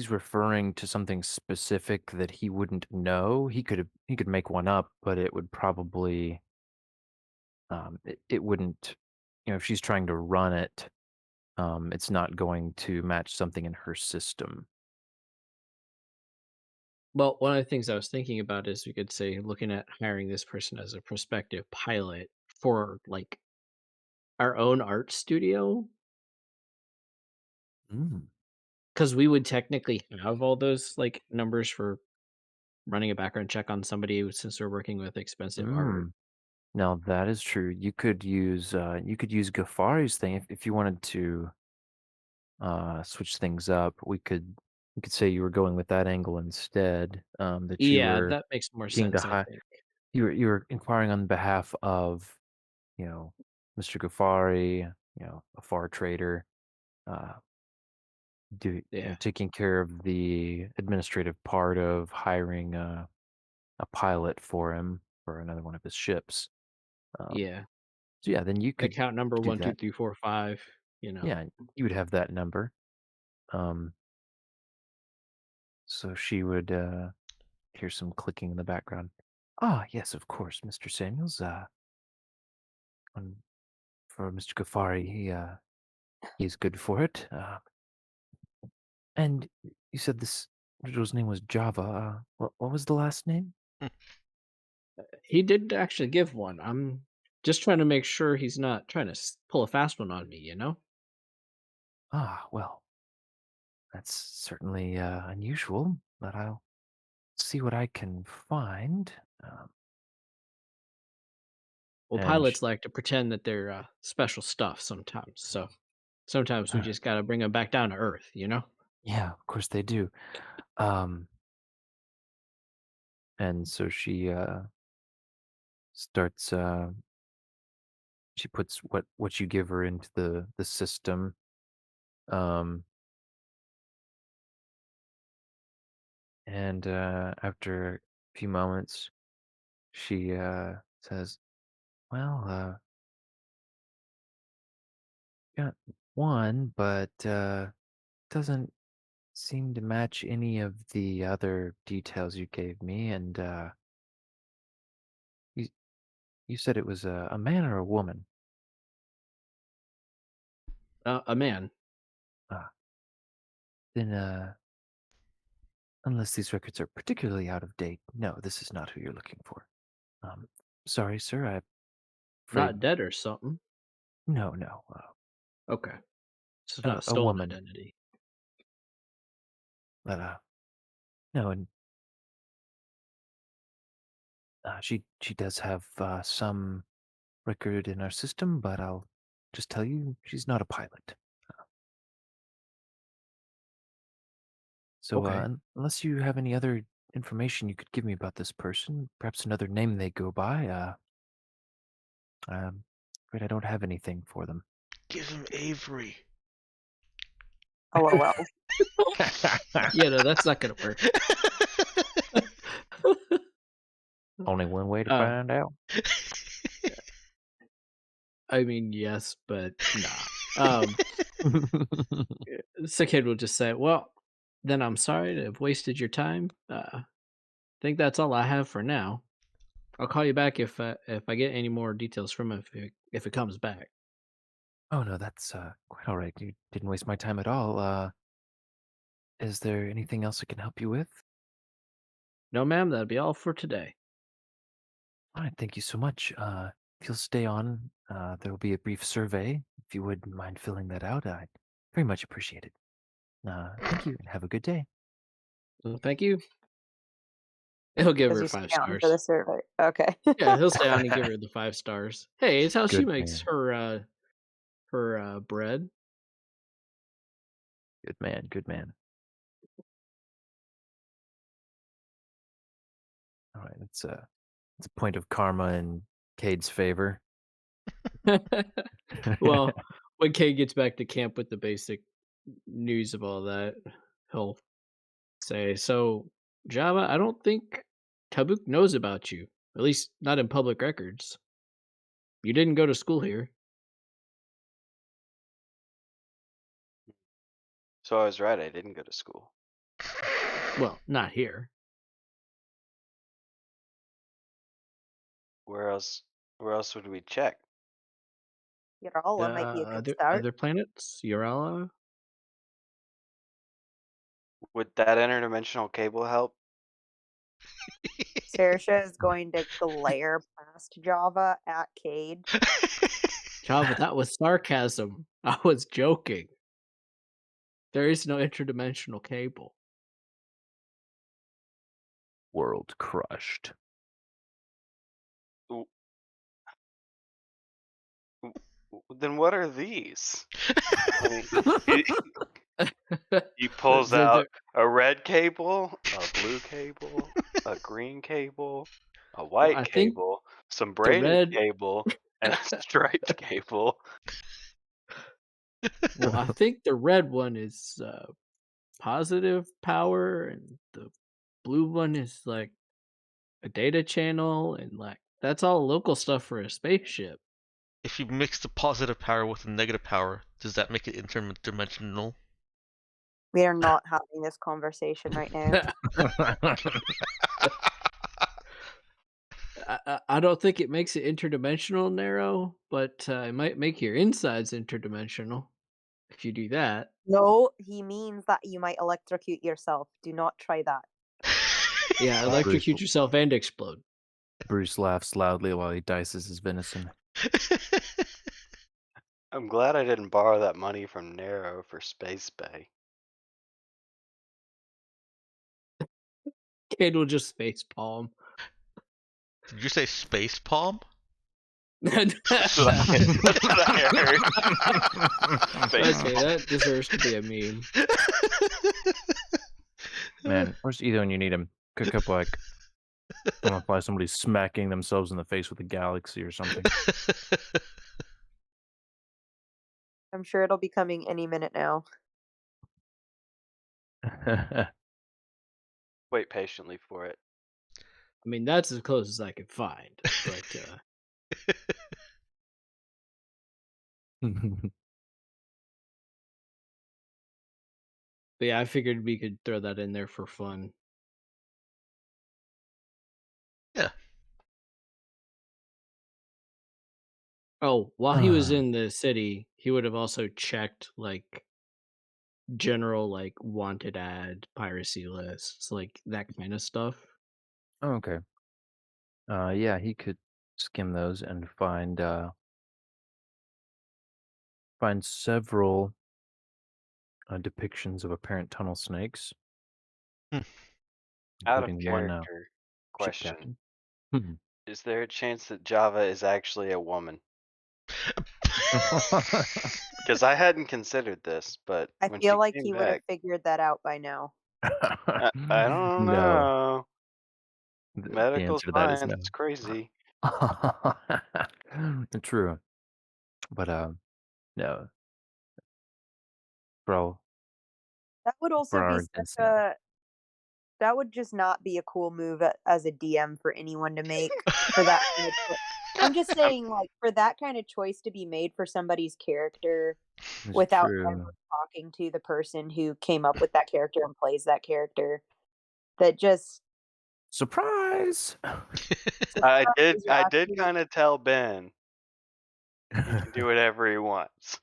S1: referring to something specific that he wouldn't know. He could make one up, but it would probably it wouldn't, if she's trying to run it, it's not going to match something in her system.
S2: Well, one of the things I was thinking about is we could say looking at hiring this person as a prospective pilot for like our own art studio,
S1: Mm.
S2: because we would technically have all those like numbers for running a background check on somebody since we're working with expensive art.
S1: Mm. Now that is true. You could use Gafari's thing if you wanted to switch things up. We could say you were going with that angle instead. That you
S2: Yeah,
S1: were
S2: that makes more
S1: looking to
S2: sense, I
S1: high.
S2: think.
S1: You were inquiring on behalf of, you know, Mr. Gafari, a far trader, uh,
S2: Yeah,
S1: taking care of the administrative part of hiring a pilot for him for another one of his ships. Um,
S2: yeah.
S1: so yeah, then you
S2: Account number
S1: could do
S2: 1, 2,
S1: that.
S2: 3, 4, 5. You know.
S1: Yeah, you would have that number. Um, so she would hear some clicking in the background. Ah, yes, of course, Mr. Samuels. On, for Mr. Gafari, he's good for it. And you said this individual's name was Java. What was the last name?
S2: He did actually give one. I'm just trying to make sure he's not trying to pull a fast one on me, you know?
S1: Ah, well, that's certainly unusual, but I'll see what I can find. Um,
S2: Well,
S1: and sh
S2: pilots like to pretend that they're special stuff sometimes. So sometimes we
S1: uh,
S2: just got to bring them back down to earth, you know?
S1: yeah, of course they do. Um, and so she starts. She puts what you give her into the system. Um, and after a few moments, she says, "Well, got one, but doesn't seem to match any of the other details you gave me. And you you said it was a man or a woman?
S2: A man.
S1: Ah, then unless these records are particularly out of date, no, this is not who you're looking for. Um, sorry, sir. I'm afraid
S2: Not dead or something.
S1: no, no.
S2: Okay. So it's not a
S1: A
S2: stolen
S1: woman,
S2: identity.
S1: but no, and she does have some record in our system, but I'll just tell you, she's not a pilot. So,
S2: Okay.
S1: unless you have any other information you could give me about this person, perhaps another name they go by, afraid I don't have anything for them.
S5: Give him Avery.
S4: LOL.
S2: Yeah, no, that's not going to work.
S1: Only one way to
S2: uh,
S1: find out.
S2: I mean, yes, but nah. So kid will just say, "Well, then I'm sorry to have wasted your time. Think that's all I have for now. I'll call you back if I get any more details from it if it comes back."
S1: Oh no, that's quite all right. You didn't waste my time at all. Is there anything else I can help you with?
S2: No, ma'am, that'll be all for today.
S1: All right, thank you so much. If you'll stay on, there will be a brief survey. If you wouldn't mind filling that out, I'd very much appreciate it. Thank you and have a good day.
S2: Well, thank you. He'll give
S4: Because
S2: her
S4: you
S2: five
S4: stay on for
S2: stars.
S4: the survey. Okay.
S2: Yeah, he'll stay on and give her the 5 stars. Hey, it's how she
S1: Good
S2: makes
S1: man.
S2: her bread.
S1: Good man. Good man. All right, it's a point of karma in Cade's favor.
S2: Well, when Kay gets back to camp with the basic news of all that, he'll say, "So, Java, I don't think Tabuk knows about you. At least not in public records. You didn't go to school here.
S3: So I was right. I didn't go to school.
S2: Well, not here.
S3: Where else? Where else would we check?
S4: Yarala might be a good
S2: Other
S4: start.
S2: other planets, Urala.
S3: Would that interdimensional cable help?
S4: Saoirse is going to glare past Java at Cade.
S2: Java, that was sarcasm. I was joking. There is no interdimensional cable.
S1: World crushed.
S3: Then what are these? I mean, he pulls
S2: The-
S3: out a red cable, a blue cable, a green cable, a white
S2: I think
S3: cable, some
S2: the
S3: braided
S2: red.
S3: cable, and a striped cable.
S2: Well, I think the red one is positive power, and the blue one is like a data channel, and like that's all local stuff for a spaceship.
S5: If you mix the positive power with the negative power, does that make it interdimensional?
S4: We are not having this conversation right now.
S2: I don't think it makes it interdimensional narrow, but it might make your insides interdimensional if you do that.
S4: No, he means that you might electrocute yourself. Do not try that.
S2: Yeah,
S1: Bruce,
S2: electrocute yourself and explode.
S1: Bruce laughs loudly while he dices his venison.
S3: I'm glad I didn't borrow that money from Nero for Space Bay.
S2: Kid will just face palm.
S5: Did you say space palm?
S3: That's what I heard. Space
S2: Okay, that deserves to be a meme.
S1: Man, where's Etho when you need him? Cook up like on the fly somebody smacking themselves in the face with a galaxy or something.
S4: I'm sure it'll be coming any minute now.
S3: Wait patiently for it.
S2: I mean, that's as close as I could find. But but yeah, I figured we could throw that in there for fun.
S5: Yeah.
S2: Oh, while he was
S1: Uh.
S2: in the city, he would have also checked like general like wanted ad piracy lists, like that kind of stuff.
S1: Oh, okay. Yeah, he could skim those and find several depictions of apparent tunnel snakes,
S5: Hmm.
S3: Out of
S1: including one
S3: character
S1: ship
S3: question.
S1: captain. Hmm.
S3: Is there a chance that Java is actually a woman? Because I hadn't considered this, but
S4: I
S3: when
S4: feel
S3: she
S4: like
S3: came
S4: he would have
S3: back,
S4: figured that out by now.
S3: I don't
S1: No,
S3: know.
S1: the
S3: Medical
S1: answer to that is
S3: science
S1: no.
S3: is crazy.
S1: True, but no. For
S4: That would also
S1: our
S4: be
S1: intents,
S4: such
S1: no.
S4: a. That would just not be a cool move as a DM for anyone to make for that kind of I'm just saying, like, for that kind of choice to be made for somebody's character
S1: It's
S4: without
S1: true.
S4: ever talking to the person who came up with that character and plays that character, that just
S1: Surprise!
S3: I did
S4: surprise, you're actually
S3: kind of tell Ben he can do whatever he wants.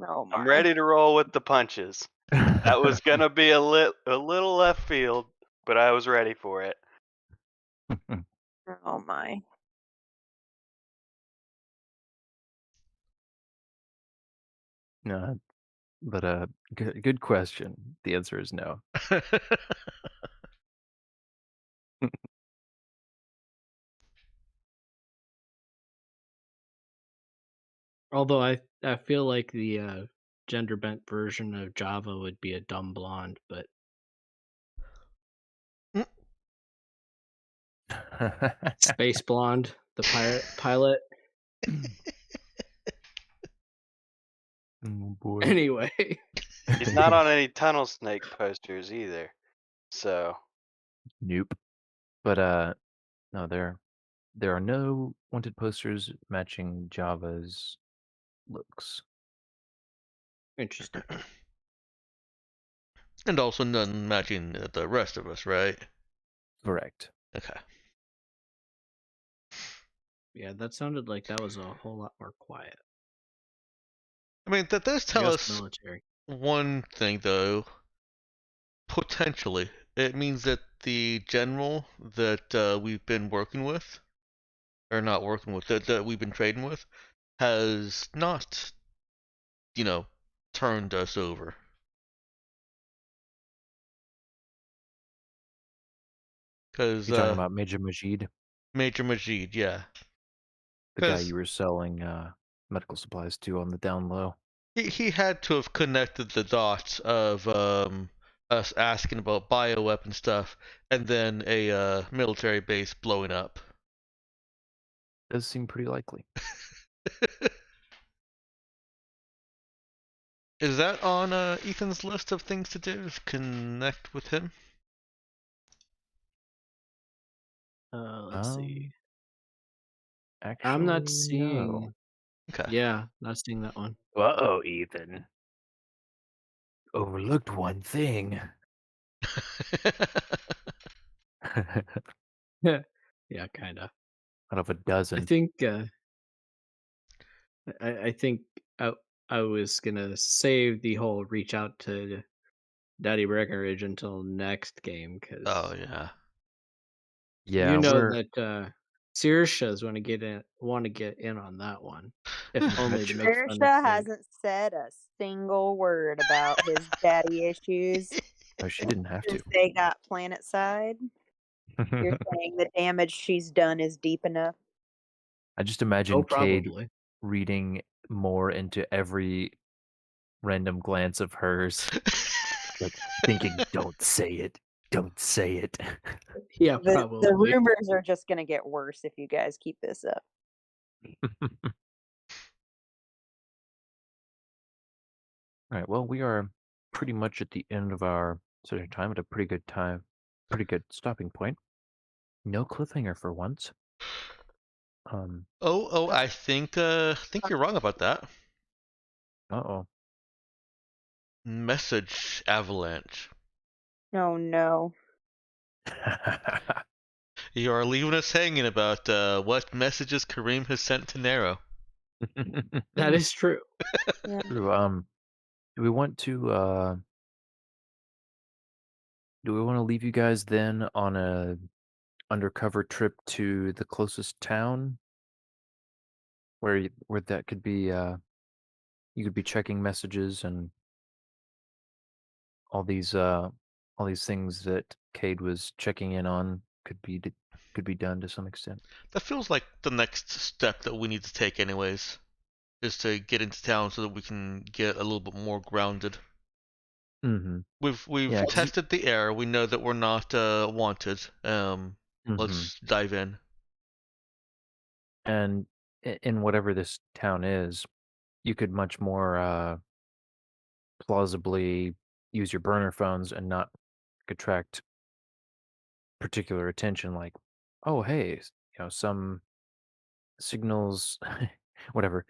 S4: oh my.
S3: I'm ready to roll with the punches. That was gonna be a little left field, but I was ready for it.
S4: Oh my.
S1: No, but good question. The answer is no.
S2: Although I feel like the gender bent version of Java would be a dumb blonde, but space blonde, the pilot.
S1: Oh boy.
S2: Anyway,
S3: He's not on any tunnel snake posters either. So
S1: Nope. But no, there are no wanted posters matching Java's looks.
S2: interesting.
S5: And also none matching the rest of us, right?
S1: Correct.
S5: Okay.
S2: Yeah, that sounded like that was a whole lot more quiet.
S5: I mean, that does tell
S2: Just
S5: us
S2: military.
S5: one thing, though. Potentially, it means that the general that we've been working with, or not working with, that we've been trading with, has not, turned us over. Because
S1: You're talking about Major Majid,
S5: Major Majid, yeah.
S1: the guy
S5: 'Cause-
S1: you were selling medical supplies too on the down low.
S5: He had to have connected the dots of us asking about bioweapon stuff and then a military base blowing up.
S1: Does seem pretty likely.
S5: Is that on Ethan's list of things to do? Is connect with him?
S2: Let's see.
S1: Actually,
S2: I'm not
S1: no.
S2: seeing.
S5: Okay.
S2: Yeah, not seeing that one.
S1: Uh-oh, Ethan. Overlooked one thing.
S2: Yeah, kind of.
S1: Out of a
S2: I
S1: dozen.
S2: think. I think I was gonna save the whole reach out to Daddy Breckenridge until next game because
S5: Oh yeah.
S1: Yeah,
S2: you know
S1: we're
S2: that Saoirse's want to get in on that one, if only to make fun of
S4: Saoirse
S2: Cade.
S4: hasn't said a single word about his daddy issues
S1: oh, she didn't have to.
S4: since they got planet side. You're saying the damage she's done is deep enough?
S1: I just imagine
S2: Oh,
S1: Cade
S2: probably.
S1: reading more into every random glance of hers, like thinking, "Don't say it, don't say it."
S2: Yeah,
S4: The
S2: probably.
S4: rumors are just gonna get worse if you guys keep this up.
S1: All right. Well, we are pretty much at the end of our session time at a pretty good time, pretty good stopping point. No cliffhanger for once.
S5: Oh, I think you're wrong about that.
S1: Uh-oh.
S5: Message avalanche.
S4: Oh no.
S5: You are leaving us hanging about what messages Kareem has sent to Nero.
S2: That is true.
S4: Yeah.
S1: True. Do we want to leave you guys then on a undercover trip to the closest town where that could be you could be checking messages and all these things that Cade was checking in on could be done to some extent.
S5: That feels like the next step that we need to take, anyways, is to get into town so that we can get a little bit more grounded.
S1: Mm-hmm.
S5: We've
S1: Yeah, 'cause
S5: tested the air. We know that we're not wanted.
S1: Mhm.
S5: Let's dive in.
S1: And in whatever this town is, you could much more plausibly use your burner phones and not attract particular attention like, oh hey, some signals whatever,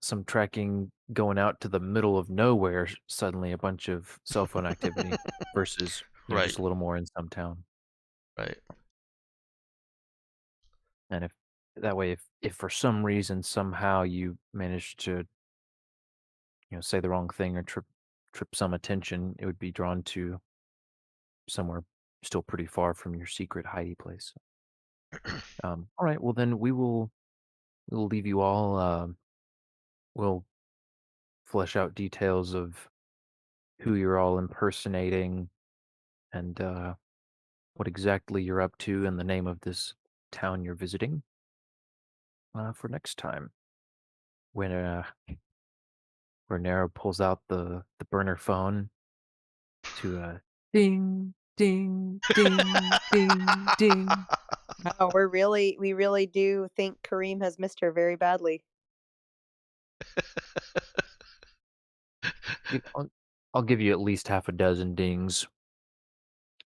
S1: some tracking going out to the middle of nowhere, suddenly a bunch of cell phone activity versus
S5: Right,
S1: just a little more in some town.
S5: right.
S1: And if that way, if for some reason somehow you manage to say the wrong thing or trip some attention, it would be drawn to somewhere still pretty far from your secret hidey place. All right, well then we'll leave you all. We'll flesh out details of who you're all impersonating and what exactly you're up to and the name of this town you're visiting for next time when where Nero pulls out the burner phone to ding ding ding ding ding.
S4: Oh, we really do think Kareem has missed her very badly.
S1: I'll give you at least half a dozen dings.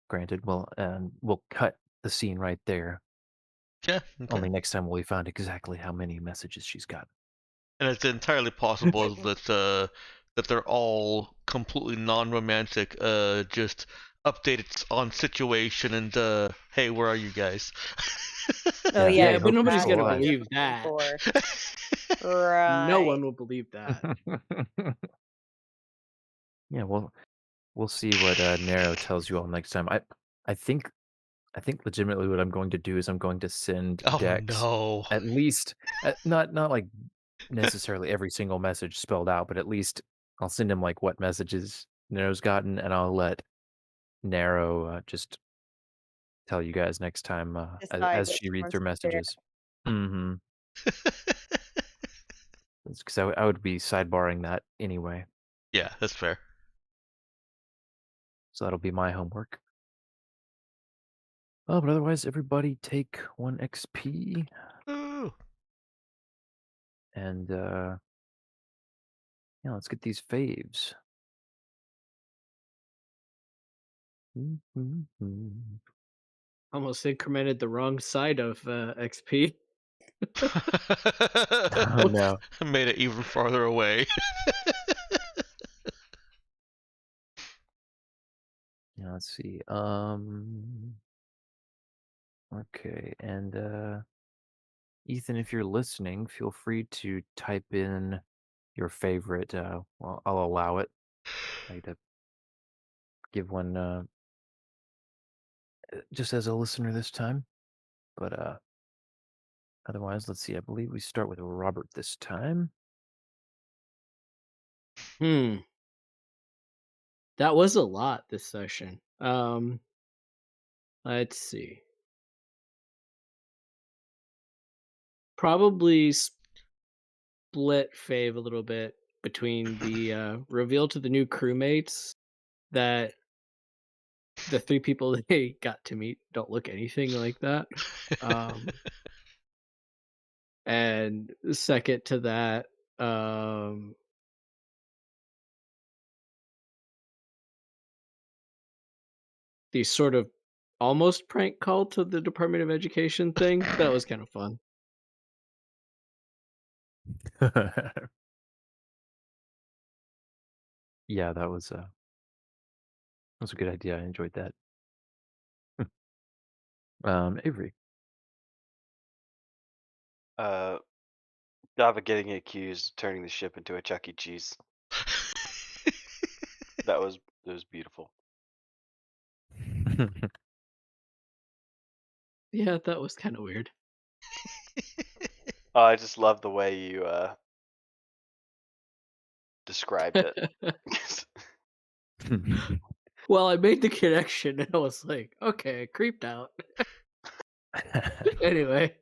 S1: Granted, well, and we'll cut the scene right there.
S5: Yeah, okay.
S1: Only next time will we find exactly how many messages she's got.
S5: And it's entirely possible that that they're all completely non-romantic, just updated on situation and hey, where are you guys?
S4: Oh
S1: Yeah,
S2: Yeah,
S1: no
S2: but nobody's
S1: pixel
S2: gonna
S1: eyes.
S2: believe that.
S4: Right.
S2: No one will believe that.
S1: Yeah, well, we'll see what Nero tells you all next time. I think legitimately what I'm going to do is I'm going to send
S5: Oh
S1: Dex
S5: no.
S1: at least not like necessarily every single message spelled out, but at least I'll send him like what messages Nero's gotten, and I'll let Nero just tell you guys next time
S4: Decide
S1: as
S4: which
S1: she reads
S4: ones
S1: her
S4: to share.
S1: messages. Mm-hmm. because I would be sidebarring that anyway.
S5: Yeah, that's fair.
S1: So that'll be my homework. Oh, but otherwise, everybody take 1 XP
S5: Ooh.
S1: and yeah, let's get these faves.
S2: Almost incremented the wrong side of XP.
S1: Oh no.
S5: Made it even farther away.
S1: Yeah, let's see. Okay, and Ethan, if you're listening, feel free to type in your favorite. Well, I'll allow it. I to give one just as a listener this time. But otherwise, let's see. I believe we start with Robert this time.
S2: That was a lot this session. Let's see. Probably split fave a little bit between the reveal to the new crewmates that the 3 people they got to meet don't look anything like that. And second to that, the sort of almost prank call to the Department of Education thing, that was kind of fun.
S1: Yeah, that was a good idea. I enjoyed that. Avery.
S3: Java getting accused of turning the ship into a Chuck E. Cheese. That was beautiful.
S2: Yeah, that was kind of weird.
S3: Oh, I just love the way you described it.
S2: Well, I made the connection and I was like, okay, creeped out. Anyway.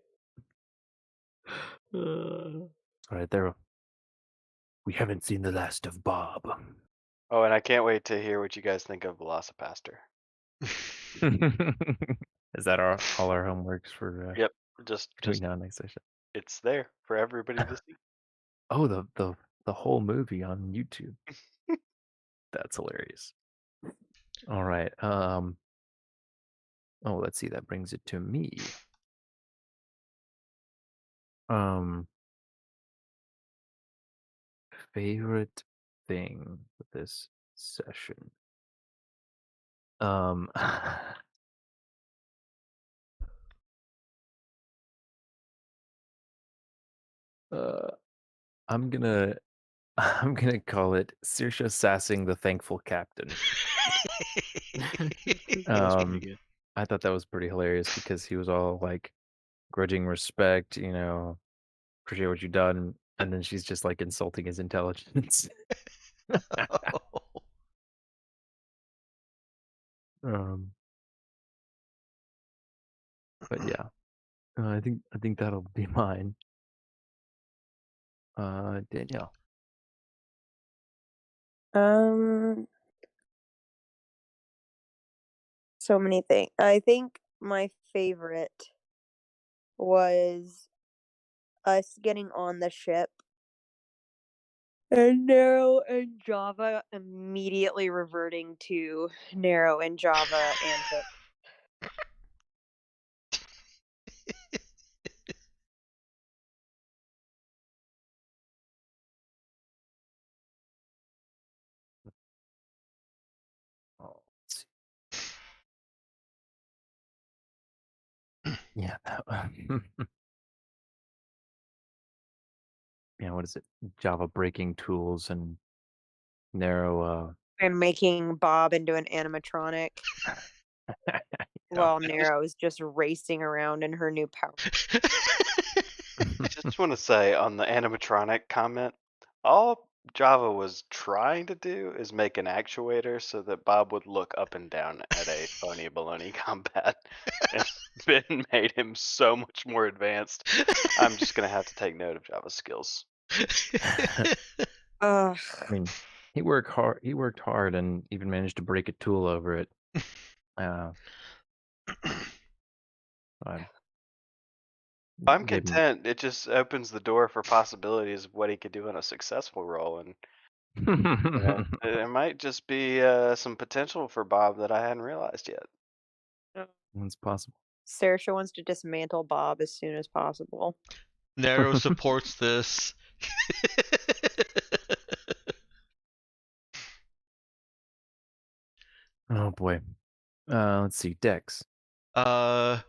S1: All right, there. We haven't seen the last of Bob.
S3: Oh, and I can't wait to hear what you guys think of Velocipaster.
S1: Is that all our homeworks for
S3: Yep, just
S1: between now and next session?
S3: it's there for everybody to see.
S1: Oh, the whole movie on YouTube. That's hilarious. All right. Oh, let's see. That brings it to me. Favorite thing with this session. I'm gonna call it Saoirse sassing the thankful captain.
S2: That was pretty good.
S1: I thought that was pretty hilarious because he was all like grudging respect, appreciate what you've done, and then she's just like insulting his intelligence. But yeah, I think that'll be mine. Danielle.
S4: So many things. I think my favorite was us getting on the ship and Nero and Java immediately reverting to Nero and Java antics.
S1: Oh, let's see. Yeah, yeah, what is it? Java breaking tools and Nero
S4: And making Bob into an animatronic while Nero is just racing around in her new power.
S3: I just want to say on the animatronic comment, all Java was trying to do is make an actuator so that Bob would look up and down at a phony baloney combat. And Ben made him so much more advanced. I'm just gonna have to take note of Java's skills.
S4: Ugh.
S1: I mean, he worked hard. He worked hard and even managed to break a tool over it. I
S3: I'm
S1: gave him.
S3: content. It just opens the door for possibilities of what he could do in a successful role, and there might just be some potential for Bob that I hadn't realized yet.
S1: It's possible.
S4: Saoirse wants to dismantle Bob as soon as possible.
S5: Nero supports this.
S1: Oh boy. Let's see. Dex.
S5: The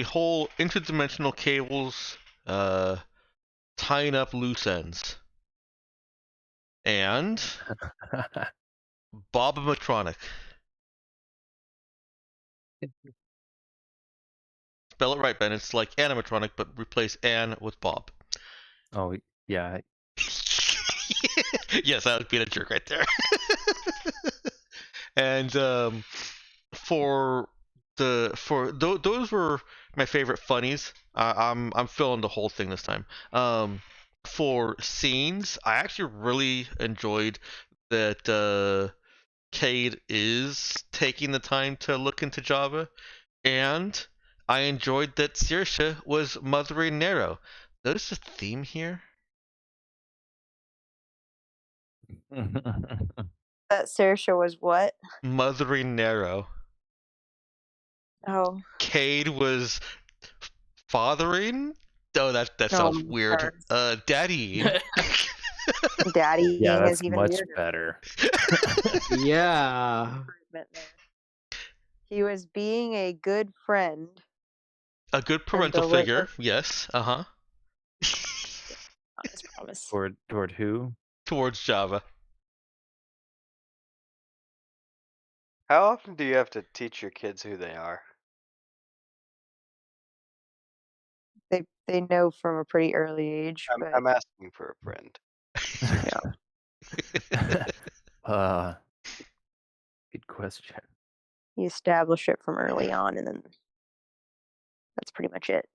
S5: whole interdimensional cables tying up loose ends. And Bob-matronic. Spell it right, Ben. It's like animatronic, but replace Ann with Bob.
S1: Oh yeah.
S5: Yes, I was being a jerk right there. And those were my favorite funnies. I'm filling the whole thing this time. For scenes, I actually really enjoyed that Cade is taking the time to look into Java, and I enjoyed that Saoirse was mothering Nero. Notice a theme here?
S4: That Saoirse was what?
S5: Mothering Nero.
S4: Oh,
S5: Cade was fathering? Oh, that sounds weird.
S4: stars.
S5: Daddy.
S4: Daddying
S1: Yeah,
S4: is
S1: that's
S4: even
S1: much
S4: weirder.
S1: better.
S2: Yeah.
S4: Improvement there. He was being a good friend.
S5: A good parental figure, yes.
S6: Not his promise.
S1: Toward who?
S5: Towards Java.
S3: How often do you have to teach your kids who they are?
S4: They know from a pretty early age, but
S3: I'm asking for a friend.
S1: Good question.
S4: you establish it from early on, and then that's pretty much it.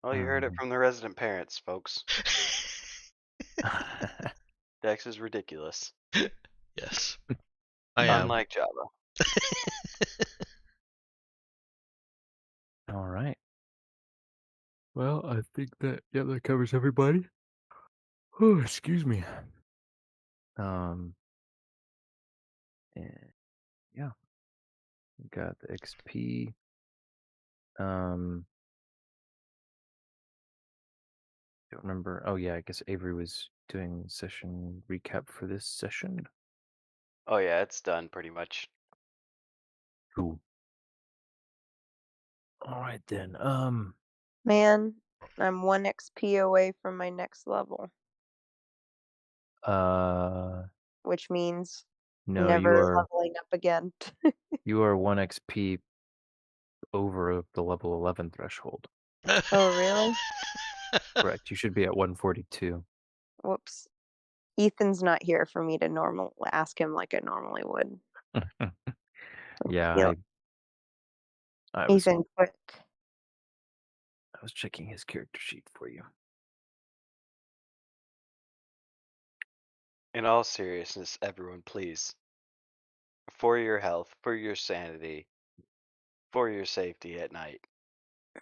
S3: Well, you heard it from the resident parents, folks. Dex is ridiculous.
S5: Yes. I am.
S3: Unlike Java.
S1: All right. Well, I think that that covers everybody. Oh, excuse me. And yeah, we got the XP. Don't remember. Oh yeah, I guess Avery was doing session recap for this session.
S3: Oh yeah, it's done pretty much.
S1: Cool. All right then.
S4: Man, I'm 1 XP away from my next level, which means
S1: No,
S4: never
S1: you are
S4: leveling up again.
S1: you are 1 XP over the level 11 threshold.
S4: Oh, really?
S1: Correct. You should be at 142.
S4: Whoops. Ethan's not here for me to ask him like I normally would.
S1: Yeah,
S4: Yep.
S1: I was
S4: Ethan, quick.
S1: I was checking his character sheet for you.
S3: In all seriousness, everyone, please. For your health, for your sanity, for your safety at night,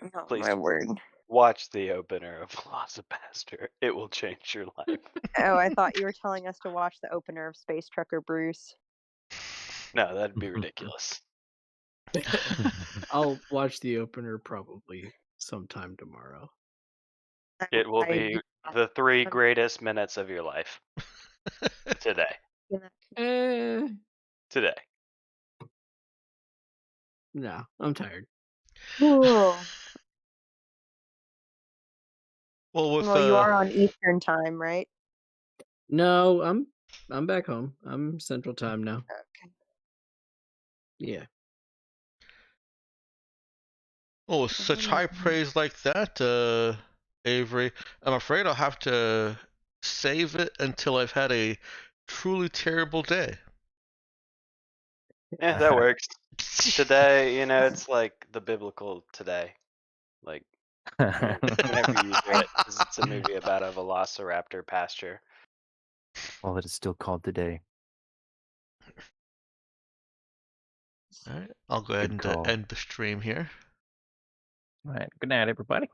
S4: Oh,
S3: please
S4: my word.
S3: watch the opener of Velocipaster. It will change your life.
S4: Oh, I thought you were telling us to watch the opener of Space Trucker Bruce.
S3: No, that'd be ridiculous.
S2: I'll watch the opener probably sometime tomorrow.
S3: It will
S4: I
S3: be
S4: do
S3: the 3 greatest minutes of your life. Today.
S2: Eh,
S3: Today.
S2: no, I'm tired.
S4: Cool.
S5: Well, with
S4: Well, you are on Eastern time, right?
S2: No, I'm back home. I'm Central Time now.
S4: Okay.
S2: Yeah.
S5: Oh, with such high praise like that, Avery, I'm afraid I'll have to save it until I've had a truly terrible day.
S3: Yeah, that works. Today, it's like the biblical today. Like, Whenever you hear it, 'cause it's a movie about a velociraptor pasture.
S1: All it is still called today.
S5: All right, I'll go ahead
S1: Good
S5: and
S1: call.
S5: end the stream here.
S1: All right. Good night, everybody.